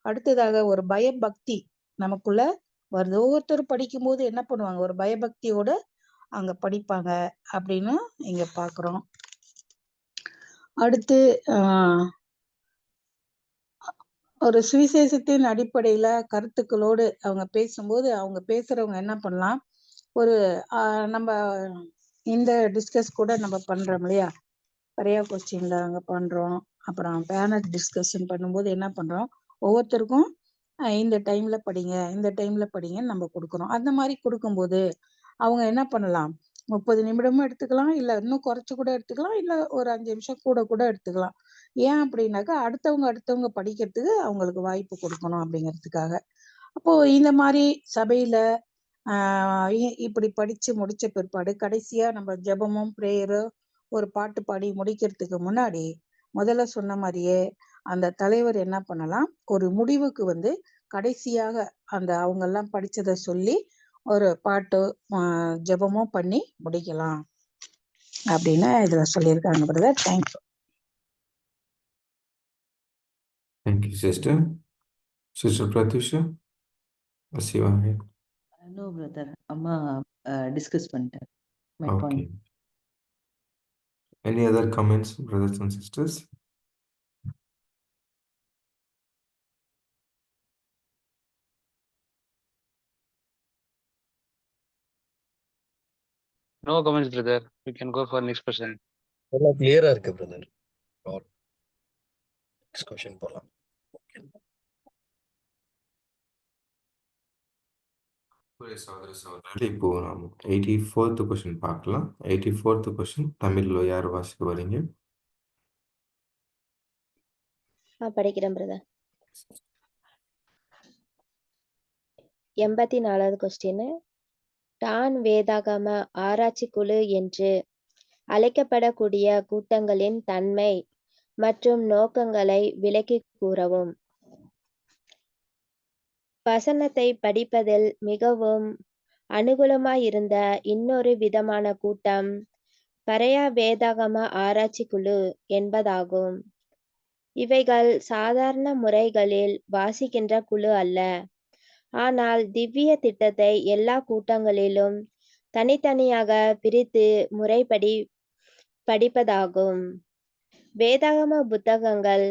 அடுத்ததாக ஒரு பயபக்தி நமக்குள்ள வருது. ஒவ்வொருத்தரும் படிக்கும்போது என்ன பண்ணுவாங்க, ஒரு பயபக்தியோட அங்க படிப்பாங்க அப்படின்னு இங்க பாக்குறோம். அடுத்து ஒரு சுவிசேஷத்தின் அடிப்படையில கருத்துக்களோடு அவங்க பேசும்போது அவங்க பேசுறவங்க என்ன பண்ணலாம், ஒரு நம்ம இந்த டிஸ்கஸ் கூட நம்ம பண்றோம் இல்லையா, பரையா கொஸ்டின்ல அங்க பண்றோம். அப்புறம் பேனல் டிஸ்கஷன் பண்ணும்போது என்ன பண்றோம், ஒவ்வொருத்தருக்கும் இந்த டைம்ல படிங்க இந்த டைம்ல படிங்கன்னு நம்ம கொடுக்குறோம். அந்த மாதிரி கொடுக்கும்போது அவங்க என்ன பண்ணலாம், 30 நிமிடமும் எடுத்துக்கலாம், இல்ல இன்னும் குறைச்சு கூட எடுத்துக்கலாம், இல்ல ஒரு 5 நிமிஷம் கூட கூட எடுத்துக்கலாம். ஏன் அப்படின்னாக்கா அடுத்தவங்க படிக்கிறதுக்கு அவங்களுக்கு வாய்ப்பு கொடுக்கணும் அப்படிங்கிறதுக்காக. அப்போ இந்த மாதிரி சபையில இப்படி படிச்சு முடிச்ச பிற்பாடு கடைசியா நம்ம ஜெபமும் பிரேயரும் ஒரு பாட்டு பாடி முடிக்கிறதுக்கு முன்னாடி முதல்ல சொன்ன மாதிரியே அந்த தலைவர் என்ன பண்ணலாம், ஒரு முடிவுக்கு கடைசியாக அந்த அவங்க எல்லாம் படிச்சதை சொல்லி ஒரு பாட்டு ஜெபமும் பண்ணி முடிக்கலாம் அப்படின்னு இதுல சொல்லியிருக்காங்க brother. Thank you. Thank you sister. Sister Prathyusha சிவாங்க. நோ பிரதர், அம்மா டிஸ்கஸ் பண்ணிட்டேன் my Okay. Point. Any other comments, brothers and sisters? No comments, brother. We can go for next person. எல்லாம் கிளியரா இருக்கு பிரதர். நெக்ஸ்ட் क्वेश्चन போலாம். இப்போ நாம் 84th கொஸ்டின் பார்க்கலாம். 84th கொஸ்டின் தமிழ்ல யார் வாசிக்க வரீங்க? படிக்கிறேன் பிரதர். 84வது கொஸ்டின். டான் வேதாகம ஆராய்ச்சி குழு என்று அழைக்கப்படக்கூடிய கூட்டங்களின் தன்மை மற்றும் நோக்கங்களை விளக்கி கூறவும். வசனத்தை படிப்பதில் மிகவும் அனுகூலமாயிருந்த இன்னொரு விதமான கூட்டம் பரையா வேதாகம ஆராய்ச்சி குழு என்பதாகும். இவைகள் சாதாரண முறைகளில் வாசிக்கின்ற குழு அல்ல, ஆனால் திவ்ய திட்டத்தை எல்லா கூட்டங்களிலும் தனித்தனியாக பிரித்து முறைப்படி படிப்பதாகும். வேதாகம புத்தகங்கள்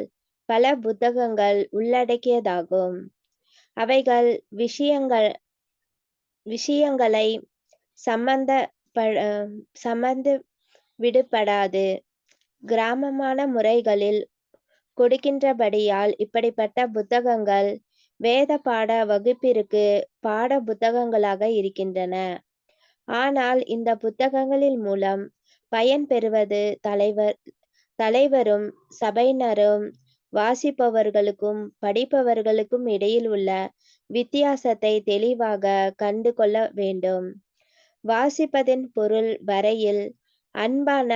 பல புத்தகங்கள் உள்ளடக்கியதாகும். அவைகள் விஷயங்களை சம்பந்த விடுபடாது கிராமமான முறைகளில் கொடுக்கின்றபடியால் இப்படிப்பட்ட புத்தகங்கள் வேத பாட வகுப்பிற்கு பாட புத்தகங்களாக இருக்கின்றன. ஆனால் இந்த புத்தகங்களின் மூலம் பயன் பெறுவது தலைவரும் சபையினரும் வாசிப்பவர்களுக்கும் படிப்பவர்களுக்கும் இடையில் உள்ள வித்தியாசத்தை தெளிவாக கண்டு கொள்ள வேண்டும். வாசிப்பதின் பொருள் வரையில் அன்பான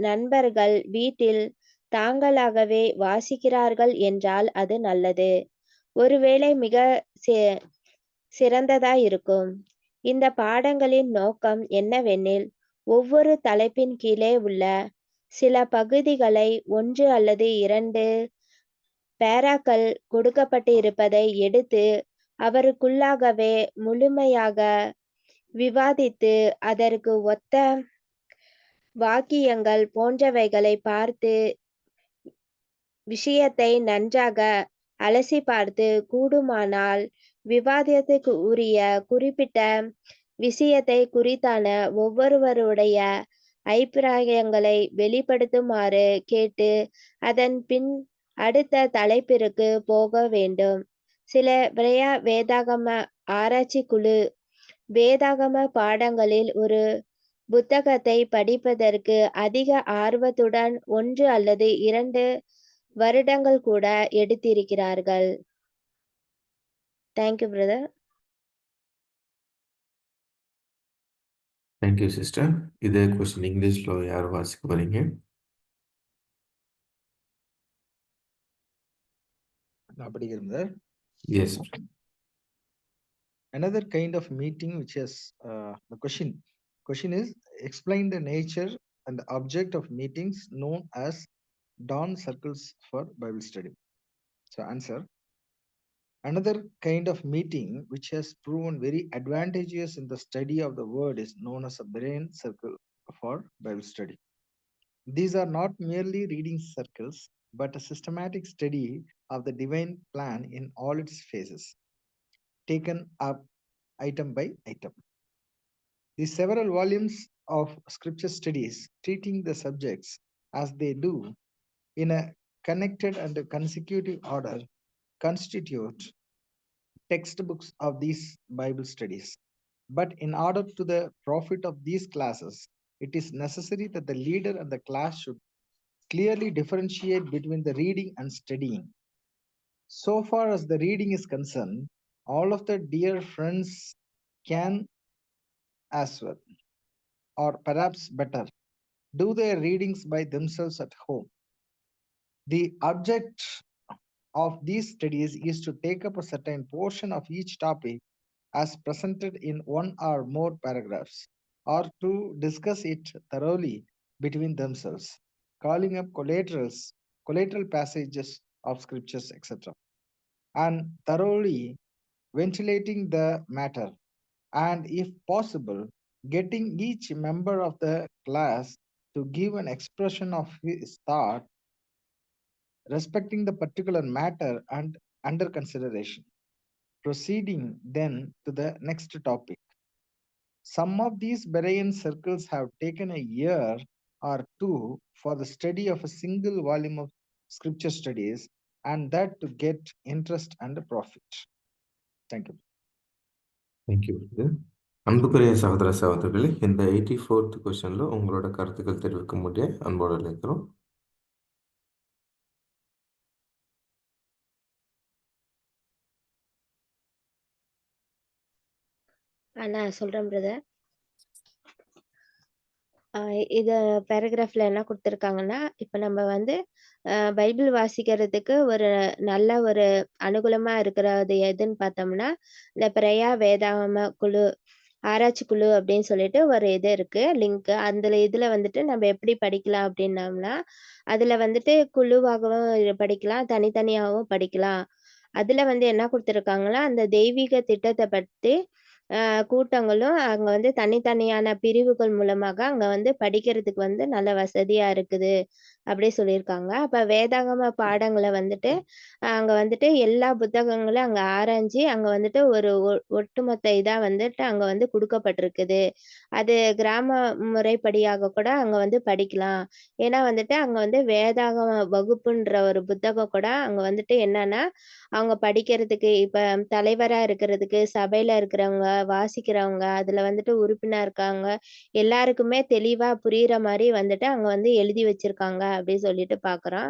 நண்பர்கள் வீட்டில் தாங்களாகவே வாசிக்கிறார்கள் என்றால் அது நல்லது, ஒருவேளை மிக சிறந்ததாயிருக்கும். இந்த பாடங்களின் நோக்கம் என்னவெனில், ஒவ்வொரு தலைப்பின் கீழே உள்ள சில பகுதிகளை 1 அல்லது 2 பேராக்கள் கொடுக்கப்பட்டு இருப்பதை எடுத்து அவருக்குள்ளாகவே முழுமையாக விவாதித்து அதற்கு ஒத்த வாக்கியங்கள் போன்றவைகளை பார்த்து விஷயத்தை நன்றாக அலசி பார்த்து கூடுமானால் விவாதத்துக்கு உரிய குறிப்பிட்ட விஷயத்தை குறித்தான ஒவ்வொருவருடைய அபிப்பிராயங்களை வெளிப்படுத்துமாறு கேட்டு அதன் பின் அடுத்த தலைப்பிற்கு போக வேண்டும். சில வேதாகம ஆராய்ச்சி குழு வேதாகம பாடங்களில் ஒரு புத்தகத்தை படிப்பதற்கு அதிக ஆர்வத்துடன் 1 அல்லது 2 வருடங்கள் கூட எடுத்திருக்கிறார்கள். Thank you brother. Thank you sister. இதே கொஸ்டின் இங்கிலீஷ்ல யார் வாசிக்க போறீங்க? நான் படிக்கிறேன் brother. Yes. Another kind of meeting which has the question is explain the nature and the object of meetings known as dawn circles for Bible study. So answer, another kind of meeting which has proven very advantageous in the study of the word is known as a Berean circle for Bible study. These are not merely reading circles, but a systematic study of the divine plan in all its phases, taken up item by item. The several volumes of scripture studies treating the subjects as they do in a connected and consecutive order constitute textbooks of these Bible studies. But in order to the profit of these classes, it is necessary that the leader and the class should clearly differentiate between the reading and studying. So far as the reading is concerned, all of the dear friends can as well, or perhaps better, do their readings by themselves at home. The object of these studies is to take up a certain portion of each topic as presented in 1 or more paragraphs, or to discuss it thoroughly between themselves, calling up collateral passages of scriptures, etc., and thoroughly ventilating the matter, and if possible, getting each member of the class to give an expression of his thought respecting the particular matter and under consideration, proceeding then to the next topic. Some of these Berean circles have taken a year or 2 for the study of a single volume of scripture studies, and that to get interest and profit. Thank you. Thank you. அன்புக்குரிய சகோதர சகோதரிகளே, இந்த 84th கொஸ்டின்ல உங்களோட கருத்துக்கள் தெரிவிக்க முடிய அன்போடு அழைக்கிறோம். நான் சொல்றேன் பிரதர். இது பேராகிராஃப்ல என்ன கொடுத்துருக்காங்கன்னா, இப்ப நம்ம வந்து பைபிள் வாசிக்கிறதுக்கு ஒரு நல்ல ஒரு அனுகூலமா இருக்கிறது எதுன்னு பார்த்தோம்னா, இந்த பிரயா வேதாகம குழு, ஆராய்ச்சி குழு அப்படின்னு சொல்லிட்டு ஒரு இது இருக்கு லிங்க். இதுல வந்துட்டு நம்ம எப்படி படிக்கலாம் அப்படின்னோம்னா, அதுல வந்துட்டு குழுவாகவும் படிக்கலாம், தனித்தனியாகவும் படிக்கலாம். அதுல வந்து என்ன கொடுத்துருக்காங்கன்னா, அந்த தெய்வீக திட்டத்த பத்தி கூட்டங்களும் அங்க வந்து தனித்தனியான பிரிவுகள் மூலமாக அங்க வந்து படிக்கிறதுக்கு வந்து நல்ல வசதியா இருக்குது அப்படி சொல்லியிருக்காங்க. அப்ப வேதாகம பாடங்கள வந்துட்டு அங்க வந்துட்டு எல்லா புத்தகங்களும் அங்க ஆராய்ஞ்சு அங்க வந்துட்டு ஒரு ஒட்டுமொத்த இதா வந்துட்டு அங்க வந்து குடுக்கப்பட்டிருக்குது. அது கிராம முறைப்படியாக கூட அங்க வந்து படிக்கலாம். ஏன்னா வந்துட்டு அங்க வந்து வேதாகம வகுப்புன்ற ஒரு புத்தகம் கூட அங்க வந்துட்டு என்னன்னா, அவங்க படிக்கிறதுக்கு இப்ப தலைவரா இருக்கிறதுக்கு, சபையில இருக்கிறவங்க, வாசிக்கிறவங்க, அதுல வந்துட்டு உறுப்பினரா இருக்காங்க. எல்லாருக்குமே தெளிவா புரியிற மாரி வந்துட்டு அங்க வந்து எழுதி வச்சிருக்காங்க அப்படின்னு சொல்லிட்டு பார்க்குறோம்.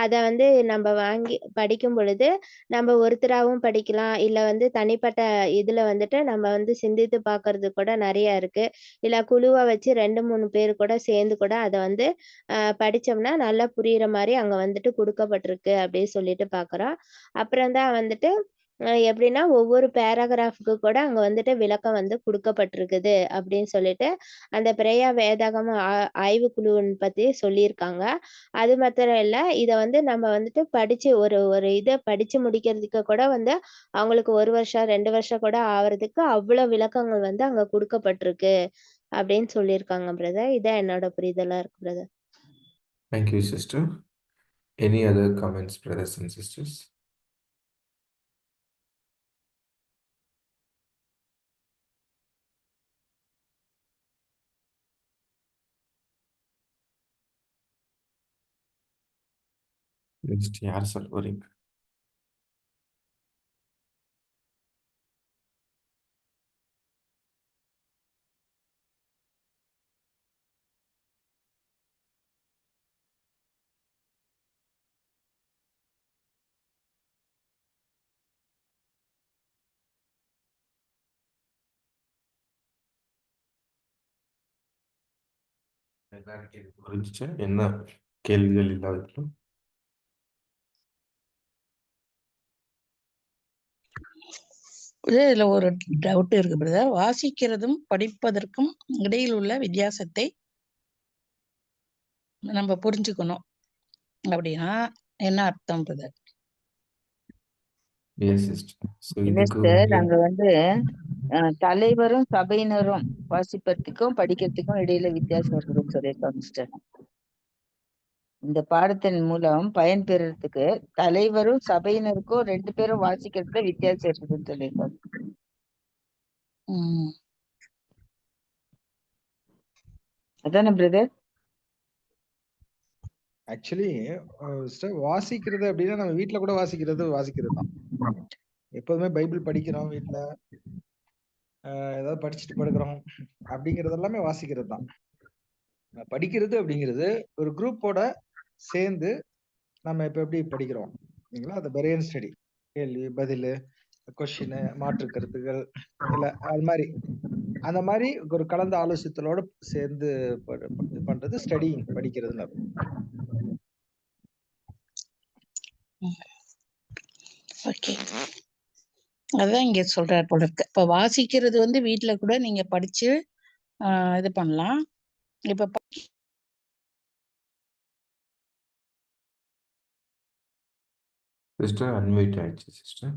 அத வந்து நம்ப வாங்கி படிக்கும் பொழுது, நம்ப ஒருத்தராவும் படிக்கலாம். இல்ல வந்து தனிப்பட்ட இதுல வந்துட்டு நம்ம வந்து சிந்தித்து பார்க்கறது கூட நெறைய இருக்கு. இல்ல குழுவா வச்சு 2, 3 பேர் கூட சேர்ந்து கூட அத வந்து படிச்சோம்னா நல்லா புரியிற மாரி அங்க வந்துட்டு குடுக்கப்பட்டிருக்கு அப்படின்னு சொல்லிட்டு பார்க்குறோம். அப்புறம் தான் வந்துட்டு எப்படின்னா ஒவ்வொரு பேராகிராஃப்க்கு கூட அங்க வந்துட்டு விளக்கம் வந்து குடுக்கப்பட்டிருக்குது அப்படின்னு சொல்லிட்டு, அந்த பிரேயா வேதாகம ஆய்வுக்குழுவின் பத்தி சொல்லியிருக்காங்க. அது மாத்திரம் இல்ல, இத வந்து நம்ம வந்துட்டு படிச்சு ஒரு ஒரு இத படிச்சு முடிக்கிறதுக்கு கூட வந்து அவங்களுக்கு 1 வருஷம், 2 வருஷம் கூட ஆவறதுக்கு அவ்வளோ விளக்கங்கள் வந்து அங்க குடுக்கப்பட்டிருக்கு அப்படின்னு சொல்லியிருக்காங்க பிரதர். இதான் என்னோட புரிதலா இருக்கு brother. Thank you, sister. Any other comments, brothers and sisters? Next, யார் சொல்ல போறீங்க? எல்லாருக்கும் புரிஞ்சுச்சா? என்ன கேள்விகள் இல்லாததும் இதுல ஒரு டவுட் இருக்கு பிரதர். வாசிக்கிறதும் படிப்பதற்கும் இடையில் உள்ள வித்தியாசத்தை நம்ம புரிஞ்சுக்கணும் அப்படின்னா என்ன அர்த்தம் பிரதர்? Yes sister. ஸோ இல்ல இதுக்கு சார், அங்க வந்து தலைவரும் சபையினரும் வாசிப்பதற்கும் படிக்கிறதுக்கும் இடையில வித்தியாசம் இருக்குதுன்னு சொல்லியிருக்காங்க சிஸ்டர். இந்த பாடத்தின் மூலம் பயன்பெறறதுக்கு தலைவரும் சபையினருக்கும் 2 பேரும் வாசிக்கிறதுல வித்தியாசம் இருக்குதுன்னு சொல்லியிருக்காங்க. உம் அதானே பிரதர்? ஆக்சுவலி வாசிக்கிறது அப்படின்னா நம்ம வீட்ல கூட வாசிக்கிறது தான். எப்போதுமே பைபிள் படிக்கிறோம் வீட்ல, ஏதாவது படிச்சுட்டு படுக்கிறோம் அப்படிங்கிறது எல்லாமே வாசிக்கிறது தான். படிக்கிறது அப்படிங்கிறது ஒரு குரூப்போட சேர்ந்து நம்ம இப்ப எப்படி படிக்கிறோம் இல்லைங்களா? அது பெரியன் ஸ்டடி, கேள்வி பதில், கொஸ்டின், மாற்று கருத்துக்கள், இல்ல அது மாதிரி அந்த மாதிரி ஒரு கலந்த ஆலோசனைகளோட சேர்ந்து இது பண்றது ஸ்டடிங், படிக்கிறதுன்னு அர்த்தம். ஓகே, அதான் இங்க சொல்றாரு போல இருக்கு. இப்ப வாசிக்கிறது வந்து வீட்டுல கூட நீங்க படிச்சு இது பண்ணலாம். இப்ப சிஸ்டர் அன்வைட் ஆயிடுச்சு சிஸ்டர்.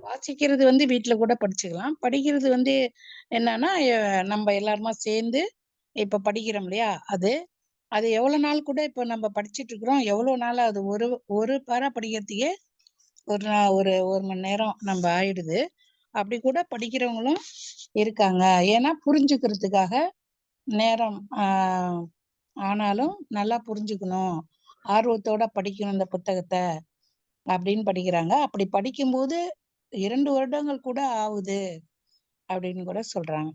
வாசிக்கிறது வந்து வீட்டுல கூட படிச்சுக்கலாம். படிக்கிறது வந்து என்னன்னா நம்ம எல்லாருமா சேர்ந்து இப்ப படிக்கிறோம் இல்லையா, அது அது எவ்வளவு நாள் கூட இப்ப நம்ம படிச்சுட்டு இருக்கிறோம். எவ்வளவு நாள் அது ஒரு பாரா படிக்கிறதுக்கே ஒரு 1 மணி நேரம் நம்ம ஆயிடுது. அப்படி கூட படிக்கிறவங்களும் இருக்காங்க. ஏன்னா புரிஞ்சுக்கிறதுக்காக நேரம் ஆனாலும் நல்லா புரிஞ்சுக்கணும், ஆர்வத்தோட படிக்கணும் இந்த புத்தகத்தை அப்படின்னு படிக்கிறாங்க. அப்படி படிக்கும்போது 2 வருடங்கள் கூட ஆகுது அப்படின்னு கூட சொல்றாங்க.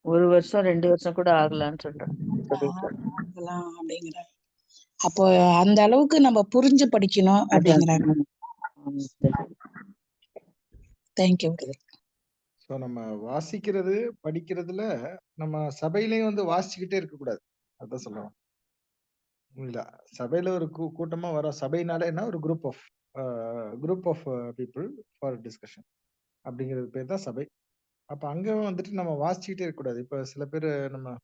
1 வருஷம் 2 வருஷம் கூட ஆகலான்னு சொல்றாங்க. ஆகலாம் அப்படிங்கிறாங்க. அப்போ அந்த அளவுக்கு நம்ம புரிஞ்சு படிக்கணும் அப்படிங்கிறாங்க. தேங்க்யூ. ஸோ நம்ம வாசிக்கிறது படிக்கிறதுல நம்ம சபையிலையும் வந்து வாசிச்சுக்கிட்டே இருக்கக்கூடாது. அதான் சொல்லணும். இல்ல சபையில ஒரு கூட்டமா வர சபைனாலே என்ன ஒரு group of people for discussion அப்படிங்கிறது பேர் தான் சபை. அப்ப அங்க வந்துட்டு நம்ம வாசிச்சுக்கிட்டே இருக்கக்கூடாது. இப்ப சில பேர் நம்ம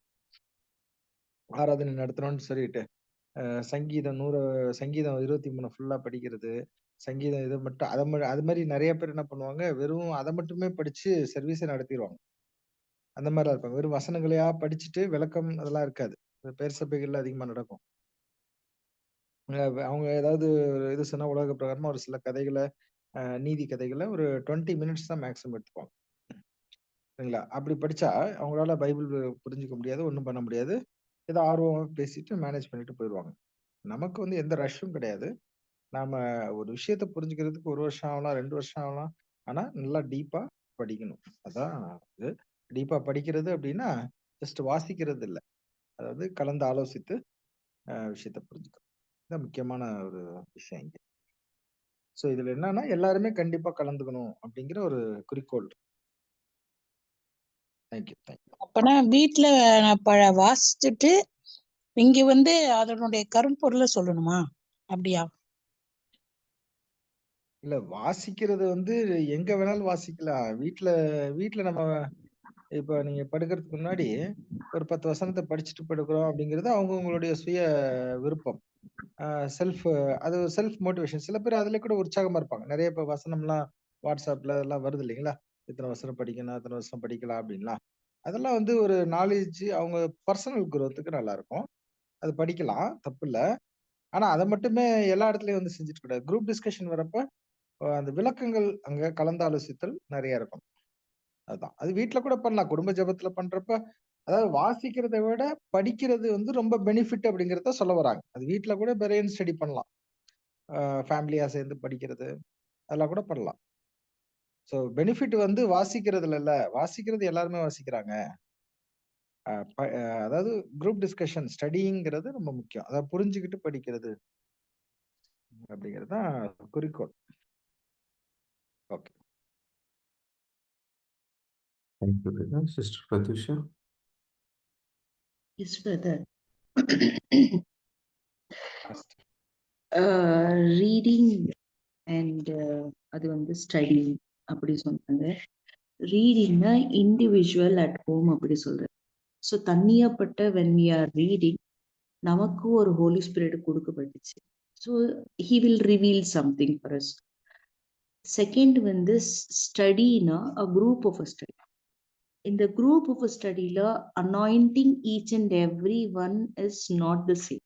ஆராதனை நடத்துறோம்னு சொல்லிட்டு சங்கீதம் 23 ஃபுல்லா படிக்கிறது, சங்கீதம் இது மட்டும் அது மாதிரி நிறைய பேர் என்ன பண்ணுவாங்க, வெறும் அதை மட்டுமே படிச்சு சர்வீஸை நடத்திடுவாங்க. அந்த மாதிரிலாம் இருப்பாங்க. வெறும் வசனங்களையா படிச்சுட்டு விளக்கம் அதெல்லாம் இருக்காது. பேர் சபைகள்ல அதிகமா நடக்கும். அவங்க ஏதாவது ஒரு இது சொன்னா உலக பிரகாரமா ஒரு சில கதைகளை நீதி கதைகளை ஒரு 20 மினிட்ஸ் தான் மேக்ஸிமம் எடுத்துப்பாங்க. சரிங்களா? அப்படி படிச்சா அவங்களால பைபிள் புரிஞ்சுக்க முடியாது, ஒன்றும் பண்ண முடியாது. ஏதோ ஆர்வமா பேசிட்டு மேனேஜ் பண்ணிட்டு போயிடுவாங்க. நமக்கு வந்து எந்த ரஷ்ஷும் கிடையாது. நாம ஒரு விஷயத்த புரிஞ்சுக்கிறதுக்கு 1 வருஷம் ஆகலாம், 2 வருஷம் ஆகலாம். ஆனா நல்லா டீப்பா படிக்கணும். அதான் இது. டீப்பா படிக்கிறது அப்படின்னா ஜஸ்ட் வாசிக்கிறது இல்ல. அதாவது கலந்து ஆலோசித்து விஷயத்த புரிஞ்சுக்கணும். இது முக்கியமான ஒரு விஷயம் இங்க. சோ இதுல என்னன்னா எல்லாருமே கண்டிப்பா கலந்துக்கணும் அப்படிங்கிற ஒரு குறிக்கோள். தேங்க்யூ. அப்பனா வீட்டுல வாசிச்சுட்டு இங்க வந்து அதனுடைய கரும்பொருளை சொல்லணுமா? அப்படியா? இல்ல வாசிக்கிறது வந்து எங்க வேணாலும் வாசிக்கலாம். வீட்டுல நம்ம இப்ப நீங்க படுக்கிறதுக்கு முன்னாடி ஒரு 10 வசனத்தை படிச்சுட்டு படுக்கிறோம் அப்படிங்கிறது அவங்கவுங்களுடைய சுய விருப்பம். அது செல்ஃப் மோட்டிவேஷன். சில பேர் அதுல கூட உற்சாகமா இருப்பாங்க. நிறைய இப்ப வசனம்லாம் வாட்ஸ்அப்ல அதெல்லாம் வருது இல்லைங்களா? இத்தனை வசனம் படிக்கணும், அத்தனை வசனம் படிக்கலாம் அப்படின்லாம். அதெல்லாம் வந்து ஒரு நாலேஜ் அவங்க பர்சனல் குரோத்துக்கு நல்லா இருக்கும். அது படிக்கலாம், தப்பு இல்ல. ஆனா அதை மட்டுமே எல்லா இடத்துலயும் வந்து செஞ்சுட்டு கூடாது. குரூப் டிஸ்கஷன் வரப்ப அந்த விளக்கங்கள் அங்க கலந்தாலோசித்தல் நிறைய இருக்கும். அதுதான். அது வீட்ல கூட பண்ணலாம். குடும்ப ஜெபத்துல பண்றப்ப அதாவது வாசிக்கிறதை விட படிக்கிறது வந்து ரொம்ப பெனிஃபிட் அப்படிங்கிறத சொல்ல வராங்க. அது வீட்ல கூட பிரெயின் ஸ்டடி பண்ணலாம். ஃபேமிலியா சேர்ந்து படிக்கிறது அதெல்லாம் கூட பண்ணலாம். ஸோ பெனிஃபிட் வந்து வாசிக்கிறதுல இல்ல. வாசிக்கிறது எல்லாருமே வாசிக்கிறாங்க. அதாவது குரூப் டிஸ்கஷன் ஸ்டடிங்கிறது ரொம்ப முக்கியம். அதாவது புரிஞ்சுக்கிட்டு படிக்கிறது அப்படிங்கிறது தான் குறிக்கோள். Okay. Thank you brother. Sister Prathyusha. Yes, brother. Last. Reading and அது வந்து ஸ்டடி அப்படி சொன்னாங்க. ரீடிங்னா இண்டிவிஜுவல் அட் ஹோம் அப்படி சொல்றேன். ஸோ தனியாப்பட்ட when we are reading நமக்கு ஒரு ஹோலி ஸ்பிரிட் கொடுக்கப்பட்டுச்சு. So he will reveal something for us. Second வந்து ஸ்டடினா a group of a study. இந்த group of a studyல anointing each and every one is not the same.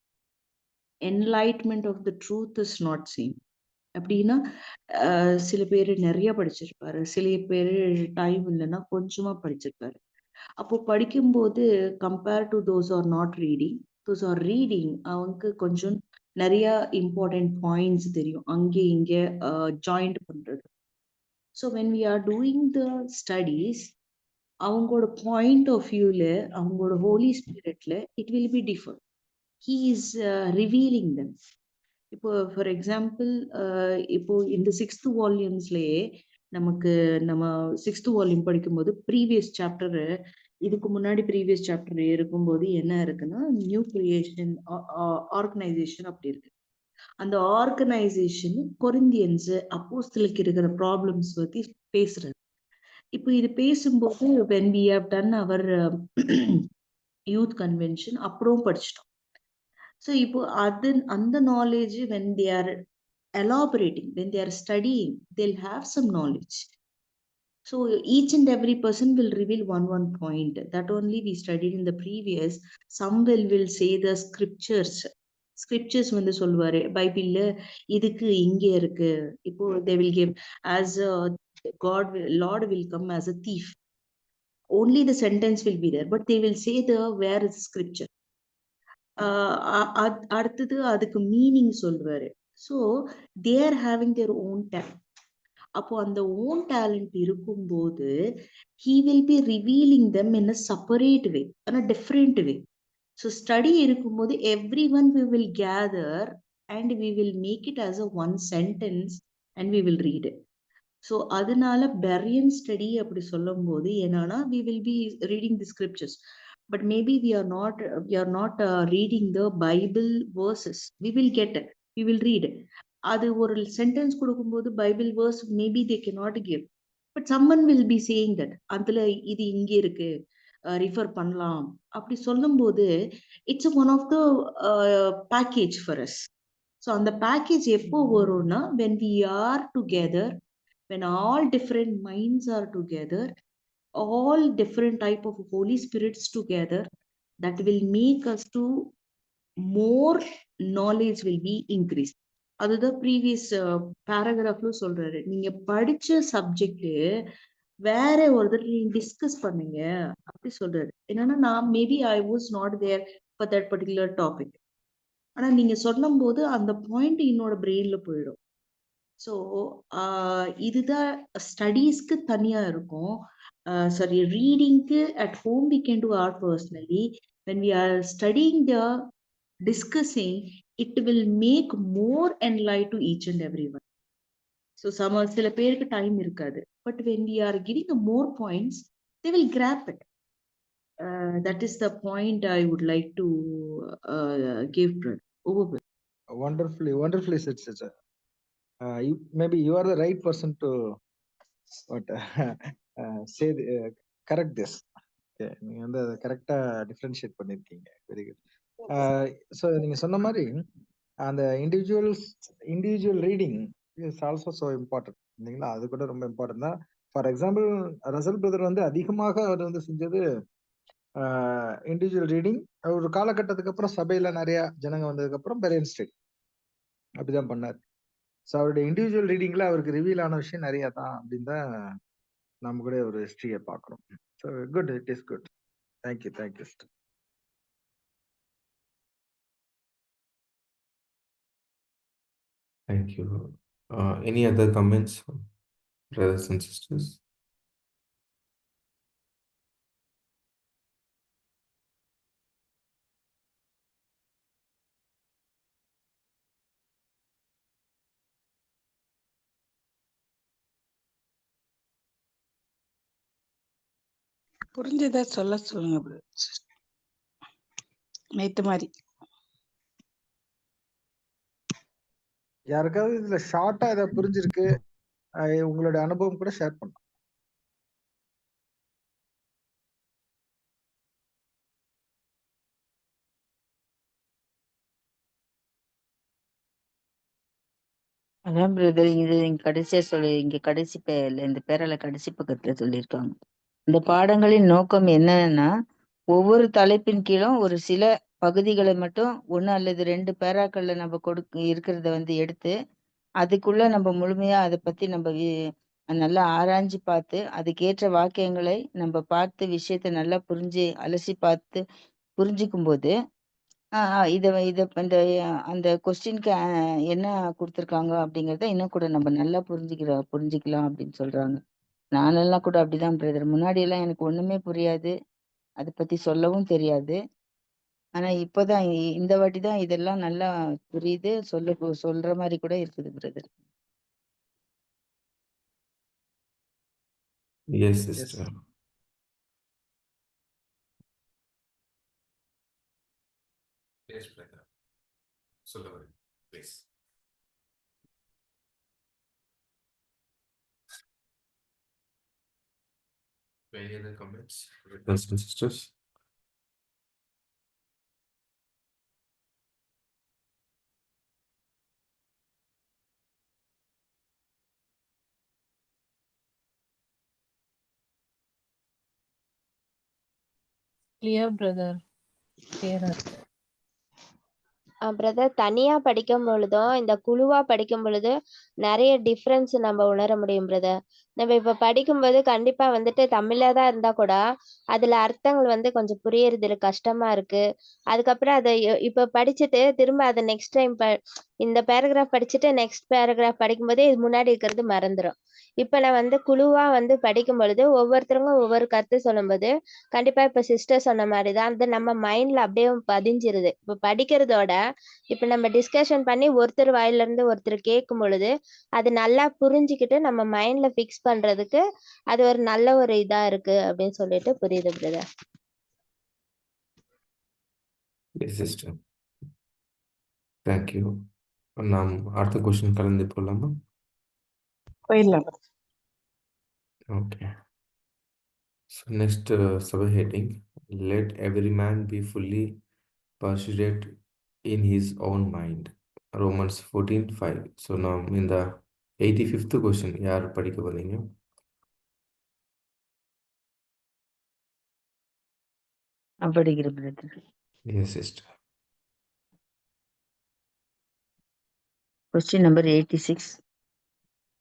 Enlightenment of the truth is not same. அப்படின்னா சில பேர் நிறைய படிச்சிருப்பாரு, சில பேர் டைம் இல்லைன்னா கொஞ்சமா படிச்சிருப்பாரு. அப்போ படிக்கும்போது compare to those are not reading, those are reading அவங்க கொஞ்சம் நிறைய இம்பார்ட்டன்ட் பாயிண்ட்ஸ் தெரியும் அங்கே இங்கே ஜாயிண்ட் பண்றது. So when we are doing the studies அவங்களோட பாயிண்ட் ஆஃப் வியூல அவங்களோட ஹோலி ஸ்பிரிட்ல it will be differ. He is revealing them. இப்போ ஃபார் எக்ஸாம்பிள் இப்போ இந்த 6th வால்யூம்ஸ்லயே நமக்கு நம்ம 6th வால்யூம் படிக்கும்போது ப்ரீவியஸ் சாப்டர் இதுக்கு முன்னாடி ப்ரீவியஸ் சாப்டர் இருக்கும்போது என்ன இருக்குன்னா நியூ கிரியேஷன் ஆர்கனைசேஷன் அப்படி இருக்கு. அந்த ஆர்கனைசேஷன் கொரிந்தியன்ஸ் அப்போஸ்தலருக்கு இருக்கிற ப்ராப்ளம்ஸ் பத்தி பேசுறது. இப்போ இது பேசும்போது when we have done our youth convention அப்புறம் படிச்சிட்டோம். ஸோ இப்போ அந்த knowledge when they are elaborating, when they are studying, they'll have some knowledge. So each and every person will reveal one point that only we studied in the previous. Some will say the scriptures வந்து சொல்லுவாரு பைபிள்ல இதுக்கு இங்க இருக்கு. இப்போ they will give as Lord will come as a thief. Only the sentence will be there, but they will say where is the scripture. அடுத்தது அதுக்கு மீனிங் சொல்வாரு. So they are having their own talent. அப்போ அந்த ஓன் டேலண்ட் இருக்கும்போது he will be revealing them in a separate way, a different way. So study இருக்கும்போது every one we will gather and we will make it as a one sentence and we will read it. So அதனால பெரியன் ஸ்டடி அப்படி சொல்லும் போது என்னன்னா we will be reading the scriptures, but maybe we are not reading the Bible verses. We will get it, we will read. அது ஒரு சென்டென்ஸ் கொடுக்கும்போது Bible verse maybe they cannot give, but someone will be saying that அதுல இது இங்க இருக்கு, ரிஃபர் பண்ணலாம் அப்படி சொல்லும்போது it's one of the package for us. So அந்த பேக்கேஜ் எப்போ வரும்னா when we are together, when all different minds are together, all different type of Holy Spirits together, that will make us to more knowledge will be increased. அதுதான் ப்ரீவியஸ் பேராகிராஃப்ல சொல்றாரு, நீங்க படிச்ச சப்ஜெக்ட் வேற ஒருத்தர் நீங்க டிஸ்கஸ் பண்ணுங்க அப்படி சொல்றாரு. என்னன்னா நான் maybe I was not there for that particular topic, ஆனா நீங்க சொல்லும் போது அந்த பாயிண்ட் என்னோட பிரெயின்ல போயிடும். ஸோ இதுதான் ஸ்டடீஸ்க்கு தனியா இருக்கும். சாரி, ரீடிங்க்கு at home we can do or personally. when we are studying the discussing, it will make more enlight to each and everyone. So சில பேருக்கு டைம் இருக்காது, but when we are getting more points, they will grab it. That is the point I would like to give over. Wonderfully said, sister. Maybe you are the right person to say correct this. Okay, நீங்க வந்து அதை கரெக்டா டிஃபரன்ஷியேட் பண்ணிருக்கீங்க. Very good. ஸோ நீங்க சொன்ன மாதிரி அந்த individual reading is also so important இல்லைங்களா? அது கூட ரொம்ப இம்பார்ட்டன்ட் தான். ஃபார் எக்ஸாம்பிள் ரசல் பிரதர் வந்து அதிகமாக அவர் வந்து செஞ்சது இண்டிவிஜுவல் ரீடிங். ஒரு காலகட்டத்துக்கு அப்புறம் சபையில நிறைய ஜனங்க வந்ததுக்கு அப்புறம் பெரியன் ஸ்டடி அப்படிதான் பண்ணார். ஸோ அவருடைய இண்டிவிஜுவல் ரீடிங்ல அவருக்கு ரிவீல் ஆன விஷயம் நிறைய தான் அப்படின்னு தான் நம்ம கூட ஒரு ஹிஸ்டரியை பார்க்கணும். So good, it is good. Thank you. Thank you. Any other comments, brothers and sisters? புரிஞ்சதா சொல்லுங்க brother. நேத்து மாதிரி யாருக்காவது இதுல ஷார்ட்டா ஏதாவது புரிஞ்சிருக்கு, உங்களோட அனுபவம் கூட ஷேர் பண்ணலாம். அதான் பிரதர், இது இங்க கடைசியா இங்க கடைசி இந்த பேரால கடைசி பக்கத்துல சொல்லியிருக்காங்க. இந்த பாடங்களின் நோக்கம் என்னன்னா, ஒவ்வொரு தலைப்பின் கீழும் ஒரு சில பகுதிகளை மட்டும் 1 அல்லது 2 பேராக்கள்ல நம்ம இருக்கிறத வந்து எடுத்து அதுக்குள்ள நம்ம முழுமையா அதை பத்தி நம்ம நல்லா ஆராய்ஞ்சு பார்த்து அதுக்கேற்ற வாக்கியங்களை நம்ம பார்த்து விஷயத்த நல்லா அலசி பார்த்து புரிஞ்சுக்கும் போது இந்த அந்த கொஸ்டினுக்கு என்ன கொடுத்துருக்காங்க அப்படிங்கறத இன்னும் கூட நம்ம நல்லா புரிஞ்சுக்கலாம் அப்படின்னு சொல்றாங்க. நானெல்லாம் கூட அப்படிதான் பிரதர். முன்னாடி எல்லாம் எனக்கு ஒண்ணுமே புரியாது, அதை பத்தி சொல்லவும் தெரியாது. ஆனா இப்பதான் இந்த வாட்டி தான் இதெல்லாம் நல்லா புரியுது, சொல்ற மாதிரி கூட இருக்குது brother. Yes, sister. Yes, brother. சொல்லுங்க, please. Any other comments, brothers and sisters? Clear, brother. Clear. Brother, தனியா படிக்கும் பொழுதும் இந்த குழுவா படிக்கும் பொழுது நிறைய டிஃப்ரென்ஸ் நம்ம உணர முடியும் பிரதர். நம்ம இப்ப படிக்கும்போது கண்டிப்பா வந்துட்டு தமிழ்ல தான் இருந்தா கூட அதுல அர்த்தங்கள் வந்து கொஞ்சம் புரியறது கஷ்டமா இருக்கு. அதுக்கப்புறம் அதை இப்ப படிச்சுட்டு திரும்ப அதை நெக்ஸ்ட் டைம் இந்த பேராகிராஃப் படிச்சுட்டு நெக்ஸ்ட் பேராகிராஃப் படிக்கும்போதே இது முன்னாடி இருக்கிறது மறந்துடும். இப்ப நான் வந்து குழுவா வந்து படிக்கும் பொழுது ஒவ்வொருத்தருங்க ஒவ்வொரு கருத்து சொல்லும்போது கண்டிப்பா இப்ப சிஸ்டர் சொன்ன மாதிரிதான் அது நம்ம மைண்ட்ல அப்படியே பதிஞ்சிருது. இப்ப படிக்கிறதோட இப்ப நம்ம டிஸ்கஷன் பண்ணி ஒருத்தர் வாயில இருந்து ஒருத்தர் கேட்கும் பொழுது அது நல்லா புரிஞ்சுக்கிட்டு நம்ம மைண்ட்ல ஃபிக்ஸ் பண்றதுக்கு அது ஒரு நல்ல ஒரு இதா இருக்கு அப்படின்னு சொல்லிட்டு புரியுது பிரதர். Yes sister, thank you. நாம் அடுத்த கொஸ்டின் கலந்து போகலாமா? போயிடலாம். Okay. So next subheading, let every man be fully persuaded in his own mind. Romans 14:5. So நாம் இந்த 85th கொஸ்டின் யார் படிக்க போறீங்க? படிக்கிற brother. Yes sister. Question number 86.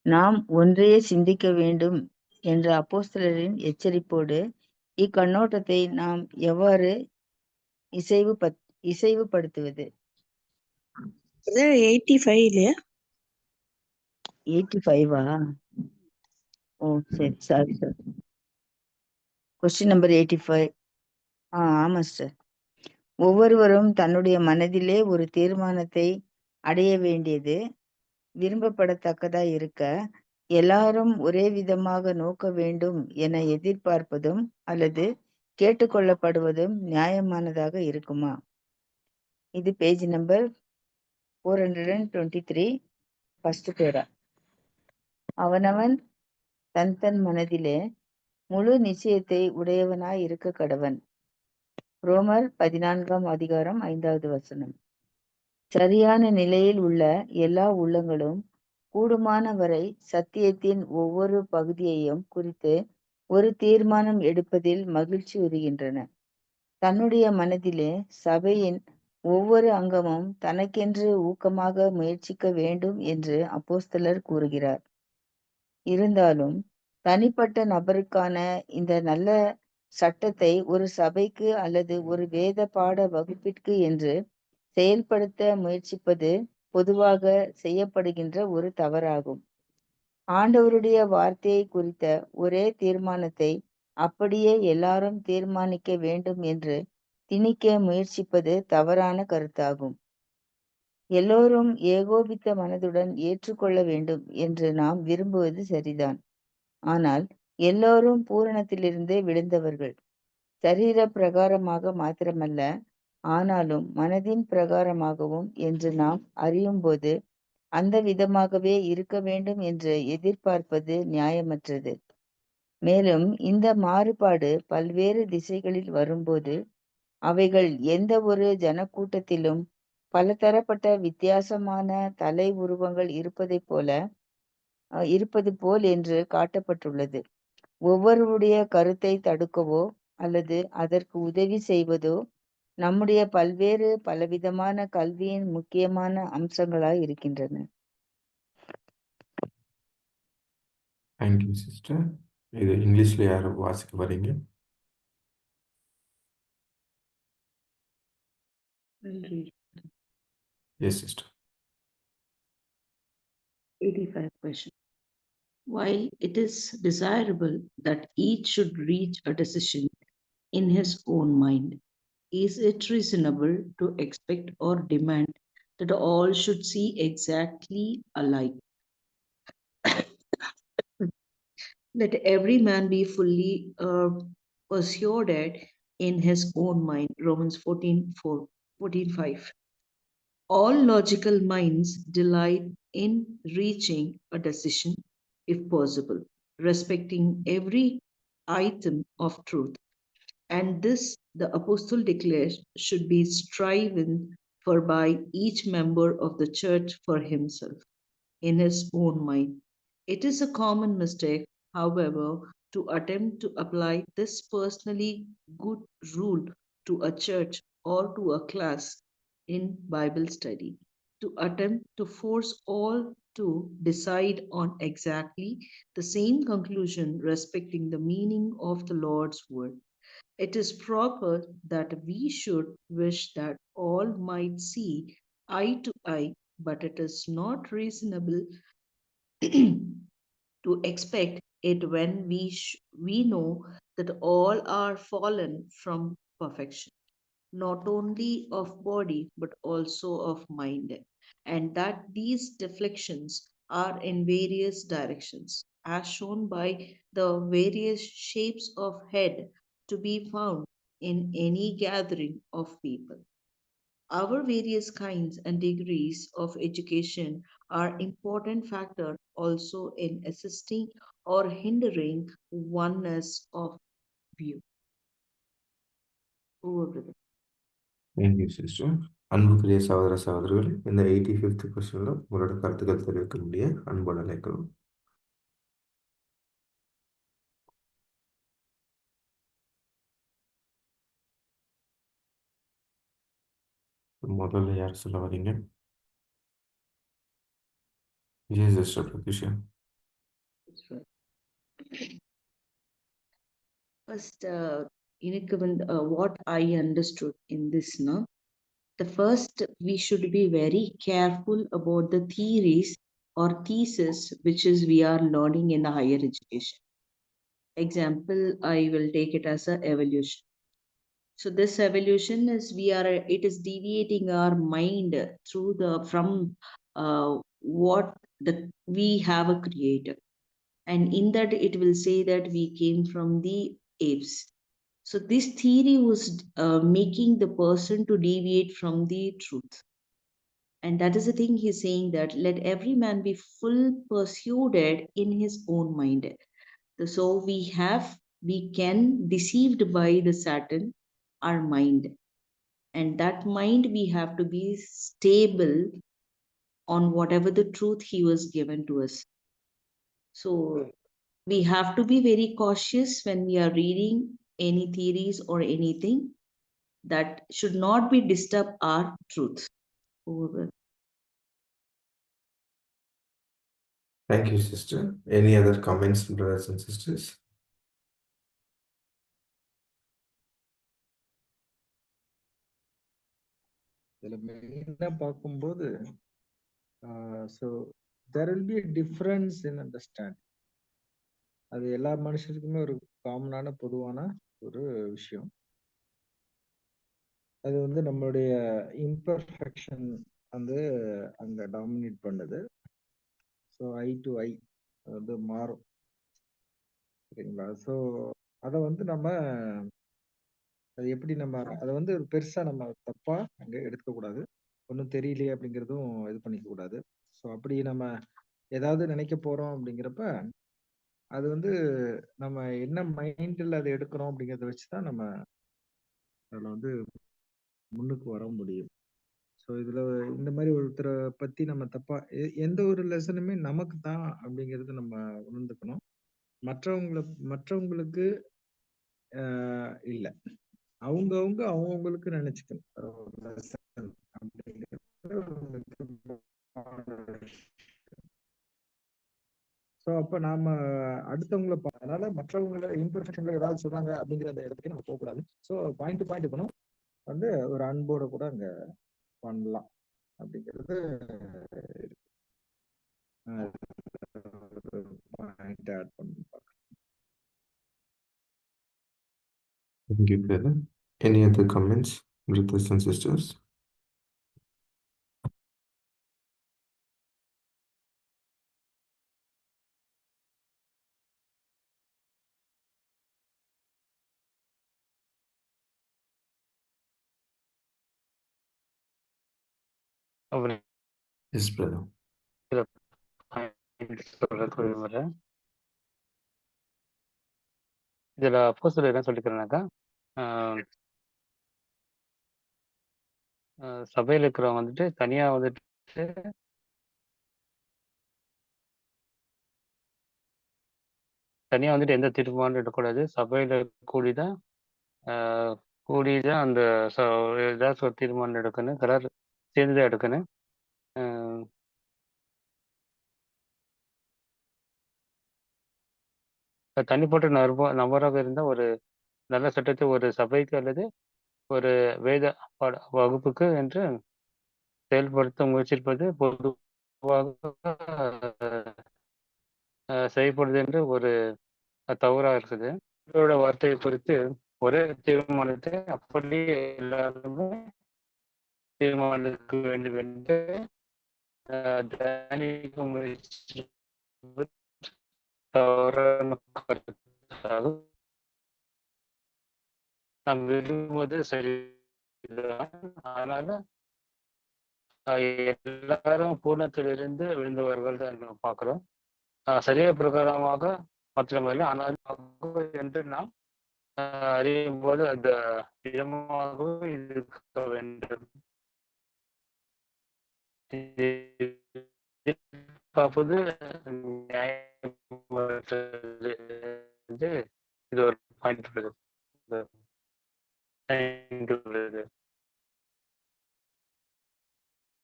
நாம் ஒன்றையே சிந்திக்க வேண்டும் என்ற அப்போஸ்தலரின் எச்சரிப்போடு இக்கண்ணோட்டத்தை நாம் எவ்வாறு இசைவுபடுத்துவது? 85 இல்லையா? 85-ஆ? ஓ சரி, சாரி சார். Question number 85. ஆமா சார். ஒவ்வொருவரும் தன்னுடைய மனதிலே ஒரு தீர்மானத்தை அடைய வேண்டியது விரும்பப்படத்தக்கதா இருக்க, எல்லாரும் ஒரே விதமாக நோக்க வேண்டும் என எதிர்பார்ப்பதும் அல்லது கேட்டுக்கொள்ளப்படுவதும் நியாயமானதாக இருக்குமா? இது பேஜ் நம்பர் 423, ஃபர்ஸ்ட் பேரா. அவனவன் தன் மனதிலே முழு நிச்சயத்தை உடையவனாய் இருக்க கடவன். ரோமர் 14ஆம் அதிகாரம் 5வது வசனம். சரியான நிலையில் உள்ள எல்லா உள்ளங்களும் கூடுமான வரை சத்தியத்தின் ஒவ்வொரு பகுதியையும் குறித்து ஒரு தீர்மானம் எடுப்பதில் மகிழ்ச்சி உறுகின்றன. தன்னுடைய மனதிலே சபையின் ஒவ்வொரு அங்கமும் தனக்கென்று ஊக்கமாக முயற்சிக்க வேண்டும் என்று அப்போஸ்தலர் கூறுகிறார். இருந்தாலும் தனிப்பட்ட நபருக்கான இந்த நல்ல சட்டத்தை ஒரு சபைக்கு அல்லது ஒரு வேத பாட வகுப்பிற்கு என்று செயல்படுத்த முயற்சிப்பது பொதுவாக செய்யப்படுகின்ற ஒரு தவறாகும். ஆண்டவருடைய வார்த்தையை குறித்த ஒரே தீர்மானத்தை அப்படியே எல்லாரும் தீர்மானிக்க வேண்டும் என்று திணிக்க முயற்சிப்பது தவறான கருத்தாகும். எல்லோரும் ஏகோபித்த மனதுடன் ஏற்றுக்கொள்ள வேண்டும் என்று நாம் விரும்புவது சரிதான். ஆனால் எல்லோரும் பூரணத்திலிருந்து விழுந்தவர்கள். சரீர பிரகாரமாக மாத்திரமல்ல, ஆனாலும் மனதின் பிரகாரமாகவும் என்று நாம் அறியும்போது அந்த விதமாகவே இருக்க வேண்டும் என்று எதிர்பார்ப்பது நியாயமற்றது. மேலும் இந்த மாறுபாடு பல்வேறு திசைகளில் வரும்போது அவைகள் எந்த ஒரு ஜனக்கூட்டத்திலும் பலதரப்பட்ட வித்தியாசமான தலை உருவங்கள் இருப்பது போல் என்று காட்டப்பட்டுள்ளது. ஒவ்வொருவருடைய கருத்தை தடுக்கவோ அல்லது அதற்கு உதவி செய்வதோ நம்முடைய பலவிதமான கல்வியின் முக்கியமான அம்சங்களாய் இருக்கின்றன. Thank you sister. இது இங்கிலீஷ்ல யார் வாசிக்க வரீங்க? Yes sister. 85 question. While it is desirable that each should reach a decision in his own mind, is it reasonable to expect or demand that all should see exactly alike? Let every man be fully persuaded in his own mind. Romans 14:5. All logical minds delight in reaching a decision, if possible, respecting every item of truth. And this, the apostle declares, should be striven for by each member of the church for himself, in his own mind. It is a common mistake, however, to attempt to apply this personally good rule to a church or to a class in Bible study, to attempt to force all to decide on exactly the same conclusion respecting the meaning of the Lord's word. It is proper that we should wish that all might see eye to eye, but it is not reasonable to expect it when we know that all are fallen from perfection, not only of body but also of mind, and that these deflections are in various directions, as shown by the various shapes of head to be found in any gathering of people. Our various kinds and degrees of education are important factor also in assisting or hindering oneness of view. Over, brother. Thank you sister. அன்புக்குரிய சகோதர சகோதரிகளே, இந்த 85th கொஸ்டினில் உங்களோட கருத்துக்கள் தெரிவிக்க முடிய அன்போடு அழைக்கிறோம். முதல்ல யார் சொல்ல வரீங்க? Jai sister Prathyusha. First, what I understood in this, no? The first, we should be very careful about the theories or thesis which is we are learning in the higher education. Example, I will take it as a evolution. So this evolution is it is deviating our mind through from what we have a creator, and in that it will say that we came from the apes. So this theory was making the person to deviate from the truth, and that is the thing he's saying, that let every man be full persuaded in his own mind. So we can deceived by the Satan, our mind, and that mind we have to be stable on whatever the truth he was given to us. So we have to be very cautious when we are reading any theories or anything that should not be disturb our truth. Over. Thank you, sister. Any other comments, brothers and sisters? இதில் மெயினாக பார்க்கும்போது so there will be difference in understanding. அது எல்லா மனுஷருக்குமே ஒரு காமனான பொதுவான ஒரு விஷயம். அது வந்து நம்மளுடைய இம்பர்ஃபெக்ஷன் வந்து அங்கே டாமினேட் பண்ணுது. ஸோ ஐ டு ஐ வந்து மாறும், சரிங்களா? ஸோ அதை வந்து நம்ம அது எப்படி நம்ம அதை வந்து ஒரு பெருசா நம்ம தப்பா அங்க எடுக்கக்கூடாது. ஒன்றும் தெரியலையே அப்படிங்கிறதும் இது பண்ணிக்க கூடாது. ஸோ அப்படி நம்ம ஏதாவது நினைக்க போறோம் அப்படிங்கிறப்ப அது வந்து நம்ம என்ன மைண்டில் அதை எடுக்கிறோம் அப்படிங்கிறத வச்சுதான் நம்ம அதில் வந்து முன்னுக்கு வர முடியும். ஸோ இதுல இந்த மாதிரி ஒருத்தரை பத்தி நம்ம தப்பா எந்த ஒரு லெசனுமே நமக்கு தான் அப்படிங்கிறது நம்ம உணர்ந்துக்கணும். மற்றவங்களுக்கு இல்லை, அவங்கவுங்களுக்கு நினைச்சுக்கணும். ஸோ அப்ப நாம அடுத்தவங்களை அதனால மற்றவங்களை இம்பர்ஃபெக்ஷன்ல ஏதாவது சொல்றாங்க அப்படிங்கிற அந்த இடத்துக்கு நம்ம போகக்கூடாது. ஸோ பாயிண்ட் டு பாயிண்ட் இருக்கணும், வந்து ஒரு அன்போட கூட அங்க பண்ணலாம் அப்படிங்கிறது பாயிண்ட் ஆட் பண்ணி பார்க்கலாம். Thank you, brother. Any other comments, brothers and sisters? Yes, brother. இதுல அப்போஸ்தலர் என்ன சொல்லிக்கிறேன்னாக்கா, சபையில் இருக்கிறவங்க வந்துட்டு தனியா வந்துட்டு எந்த தீர்மானம் எடுக்கக்கூடாது. சபையில கூடிதான் அந்த ஏதாச்சும் ஒரு தீர்மானம் எடுக்கணும், கலர் சேர்ந்துதான் எடுக்கணும். தனிப்பட்ட நபராக இருந்தா ஒரு நல்ல சட்டத்தை ஒரு சபைக்கு அல்லது ஒரு வேத வகுப்புக்கு என்று செயல்படுத்த முயற்சிப்பது பொதுவாக செய்யப்படுது என்று ஒரு தவறா இருக்குது. இவரோட வார்த்தையை குறித்து ஒரே தீர்மானத்தை அப்படியே எல்லாருமே தீர்மானிக்க வேண்டும் என்று தியானிக்க முயற்சி தவறான கருத்தாகும். நாம் விரும்புவது சரிதான், ஆனாலும் எல்லாரும் பூர்ணத்திலிருந்து விழுந்தவர்கள் தான் நம்ம பார்க்கிறோம். சரியா பிரகாரமாக மாற்றமில்லை, ஆனால் என்று நாம் அறியும் போது அந்த இதமாகவும் இருக்க வேண்டும். பார்ப்பது நியாயமற்றது என்று இது ஒரு பாயிண்ட் உள்ளது.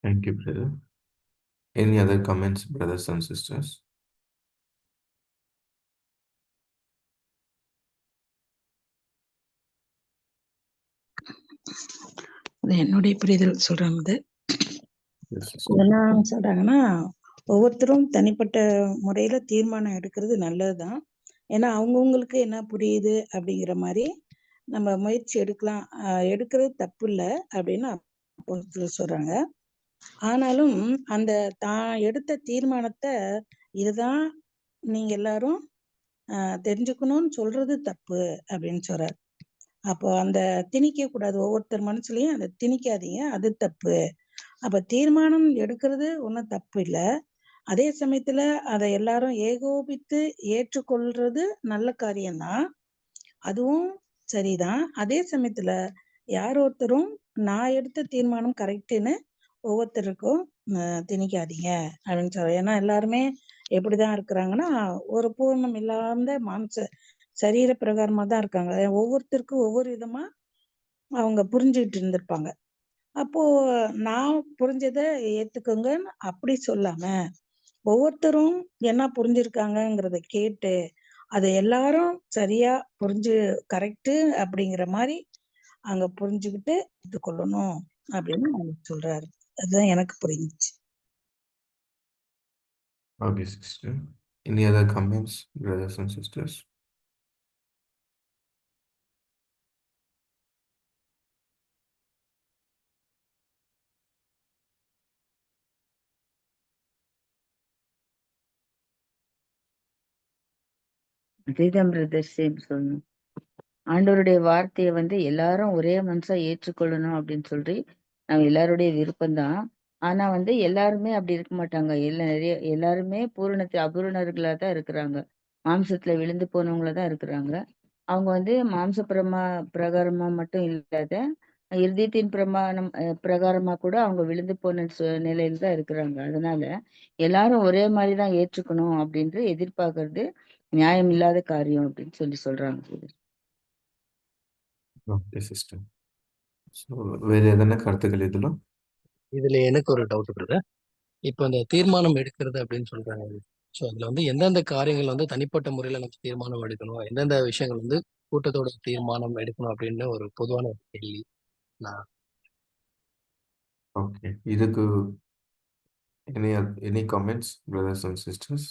Thank you, brother. Any other comments, brothers and sisters? என்னுடைய புரிதல் சொல்றது Yes, sister. என்ன சொல்றாங்கன்னா, ஒவ்வொருத்தரும் தனிப்பட்ட முறையில தீர்மானம் எடுக்கிறது நல்லதுதான். ஏன்னா அவங்கவுங்களுக்கு என்ன புரியுது அப்படிங்கிற மாதிரி நம்ம முயற்சி எடுக்கலாம். எடுக்கிறது தப்பு இல்லை அப்படின்னு அப்போஸ்தலர் சொல்றாங்க. ஆனாலும் அந்த தான் எடுத்த தீர்மானத்தை இதுதான் நீங்க எல்லாரும் தெரிஞ்சுக்கணும்னு சொல்றது தப்பு அப்படின்னு சொல்றாரு. அப்போ அந்த திணிக்க கூடாது, ஒவ்வொருத்தர் மனசுலயும் அதை திணிக்காதீங்க, அது தப்பு. அப்ப தீர்மானம் எடுக்கிறது ஒன்றும் தப்பு இல்லை. அதே சமயத்துல அதை எல்லாரும் ஏகோபித்து ஏற்றுக்கொள்றது நல்ல காரியம்தான், அதுவும் சரிதான். அதே சமயத்துல யார் ஒருத்தரும் நான் எடுத்த தீர்மானம் கரெக்டுன்னு ஒவ்வொருத்தருக்கும் திணிக்காதீங்க அப்படின்னு சொல்ற. ஏன்னா எல்லாருமே எப்படிதான் இருக்கிறாங்கன்னா, ஒரு பூர்ணம் இல்லாத மாம்ச சரீர பிரகாரமா தான் இருக்காங்க. ஒவ்வொருத்தருக்கும் ஒவ்வொரு விதமா அவங்க புரிஞ்சுக்கிட்டு இருந்திருப்பாங்க. அப்போ நான் புரிஞ்சதை ஏத்துக்கோங்கன்னு அப்படி சொல்லாம, ஒவ்வொருத்தரும் என்ன புரிஞ்சிருக்காங்கங்கிறத கேட்டு அதை எல்லாரும் சரியா புரிஞ்சு கரெக்டு அப்படிங்கிற மாதிரி அங்க புரிஞ்சுக்கிட்டு எடுத்துக்கொள்ளணும் அப்படின்னு அவங்க சொல்றாரு. அதுதான் எனக்கு புரிஞ்சுச்சு. Okay, sister. Any other comments, brothers and sisters? அதேதான் பிரதர், சேம் சொல்லணும். ஆண்டவருடைய வார்த்தையை எல்லாரும் ஒரே மனசா ஏற்றுக்கொள்ளணும் அப்படின்னு சொல்லி நம்ம எல்லாருடைய விருப்பம்தான். ஆனா எல்லாருமே அப்படி இருக்க மாட்டாங்க. எல்லாருமே அபூரணர்களா தான் இருக்கிறாங்க. மாம்சத்துல விழுந்து போனவங்களா தான் இருக்கிறாங்க. அவங்க மாம்ச பிரகாரமா மட்டும் இல்லாத இருதயத்தின் பிரகாரமா கூட அவங்க விழுந்து போன நிலையில தான் இருக்கிறாங்க. அதனால எல்லாரும் ஒரே மாதிரிதான் ஏற்றுக்கணும் அப்படின்ட்டு எதிர்பார்க்கறது நியாயம் இல்லாத காரியம் அப்படின்னு சொல்றாங்க. Okay, sister. So, வேற எதனா கருத்துக்கள் இதெல்லாம்? இதுல எனக்கு ஒரு டவுட் பிரதர். இப்போ அந்த தீர்மானம் எடுக்கிறது அப்படின்னு சொல்றாங்க. ஸோ அதுல எந்தெந்த காரியங்கள் தனிப்பட்ட முறையில நம்ம தீர்மானம் எடுக்கணும், எந்தெந்த விஷயங்கள் கூட்டத்தோட தீர்மானம் எடுக்கணும் அப்படின்னு ஒரு பொதுவான ஒரு கேள்வி. Okay. இதுக்கு any comments, brothers and sisters?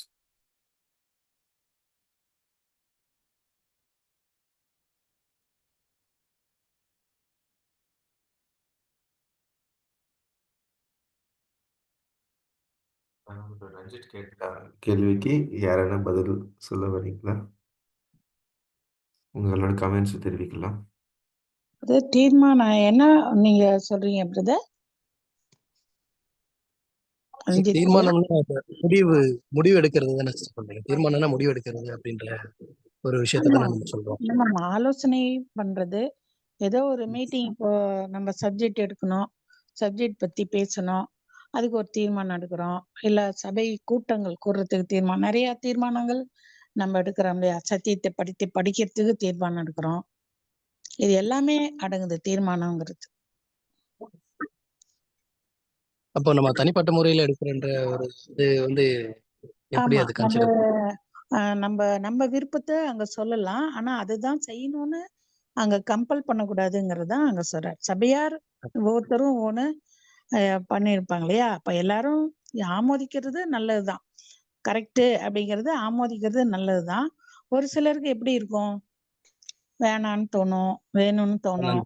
Ranjith கேட்ட கேள்விக்கு யாரான பதில் சொல்ல வரீங்களா? உங்களோட கமெண்ட்ஸ் தெரிவிக்கலாம். அது தீர்மானம் என்ன நீங்க சொல்றீங்க பிரதர்? தீர்மானம்னா முடிவு எடுக்கிறது தானே சொல்றீங்க. தீர்மானம்னா முடிவு எடுக்கிறது அப்படின்ற ஒரு விஷயத்தை தானே நம்ம சொல்றோம். நம்ம ஆலோசனை பண்றது, ஏதோ ஒரு மீட்டிங், இப்போ நம்ம சப்ஜெக்ட் எடுக்கணும், சப்ஜெக்ட் பத்தி பேசணும், அதுக்கு ஒரு தீர்மானம் எடுக்கிறோம். இல்ல சபை கூட்டங்கள் கூடுறதுக்கு தீர்மானம், நிறைய தீர்மானங்கள் நம்ம எடுக்கிறோம் இல்லையா? சத்தியத்தை படிக்கிறதுக்கு தீர்மானம் எடுக்கிறோம். இது எல்லாமே அடங்குது தீர்மானம்ங்கிறது. அப்போ நம்ம தனிப்பட்ட முறையில எடுக்கிறன்ற ஒரு இது எப்படி அது கன்சிடர் நம்ம விருப்பத்தை அங்க சொல்லலாம், ஆனா அதுதான் செய்யணும்னு அங்க கம்பல் பண்ணக்கூடாதுங்கிறதுதான் அங்க சொல்றாரு. சபையார் ஒவ்வொருத்தரும் ஒவ்வொன்னு பண்ணிருப்பாங்க இல்லையா? அப்ப எல்லாரும் ஆமோதிக்கிறது நல்லதுதான். கரெக்ட் அப்படிங்கறது ஆமோதிக்கிறது நல்லதுதான். ஒரு சிலருக்கு எப்படி இருக்கும், வேணான்னு தோணும், வேணும்னு தோணும்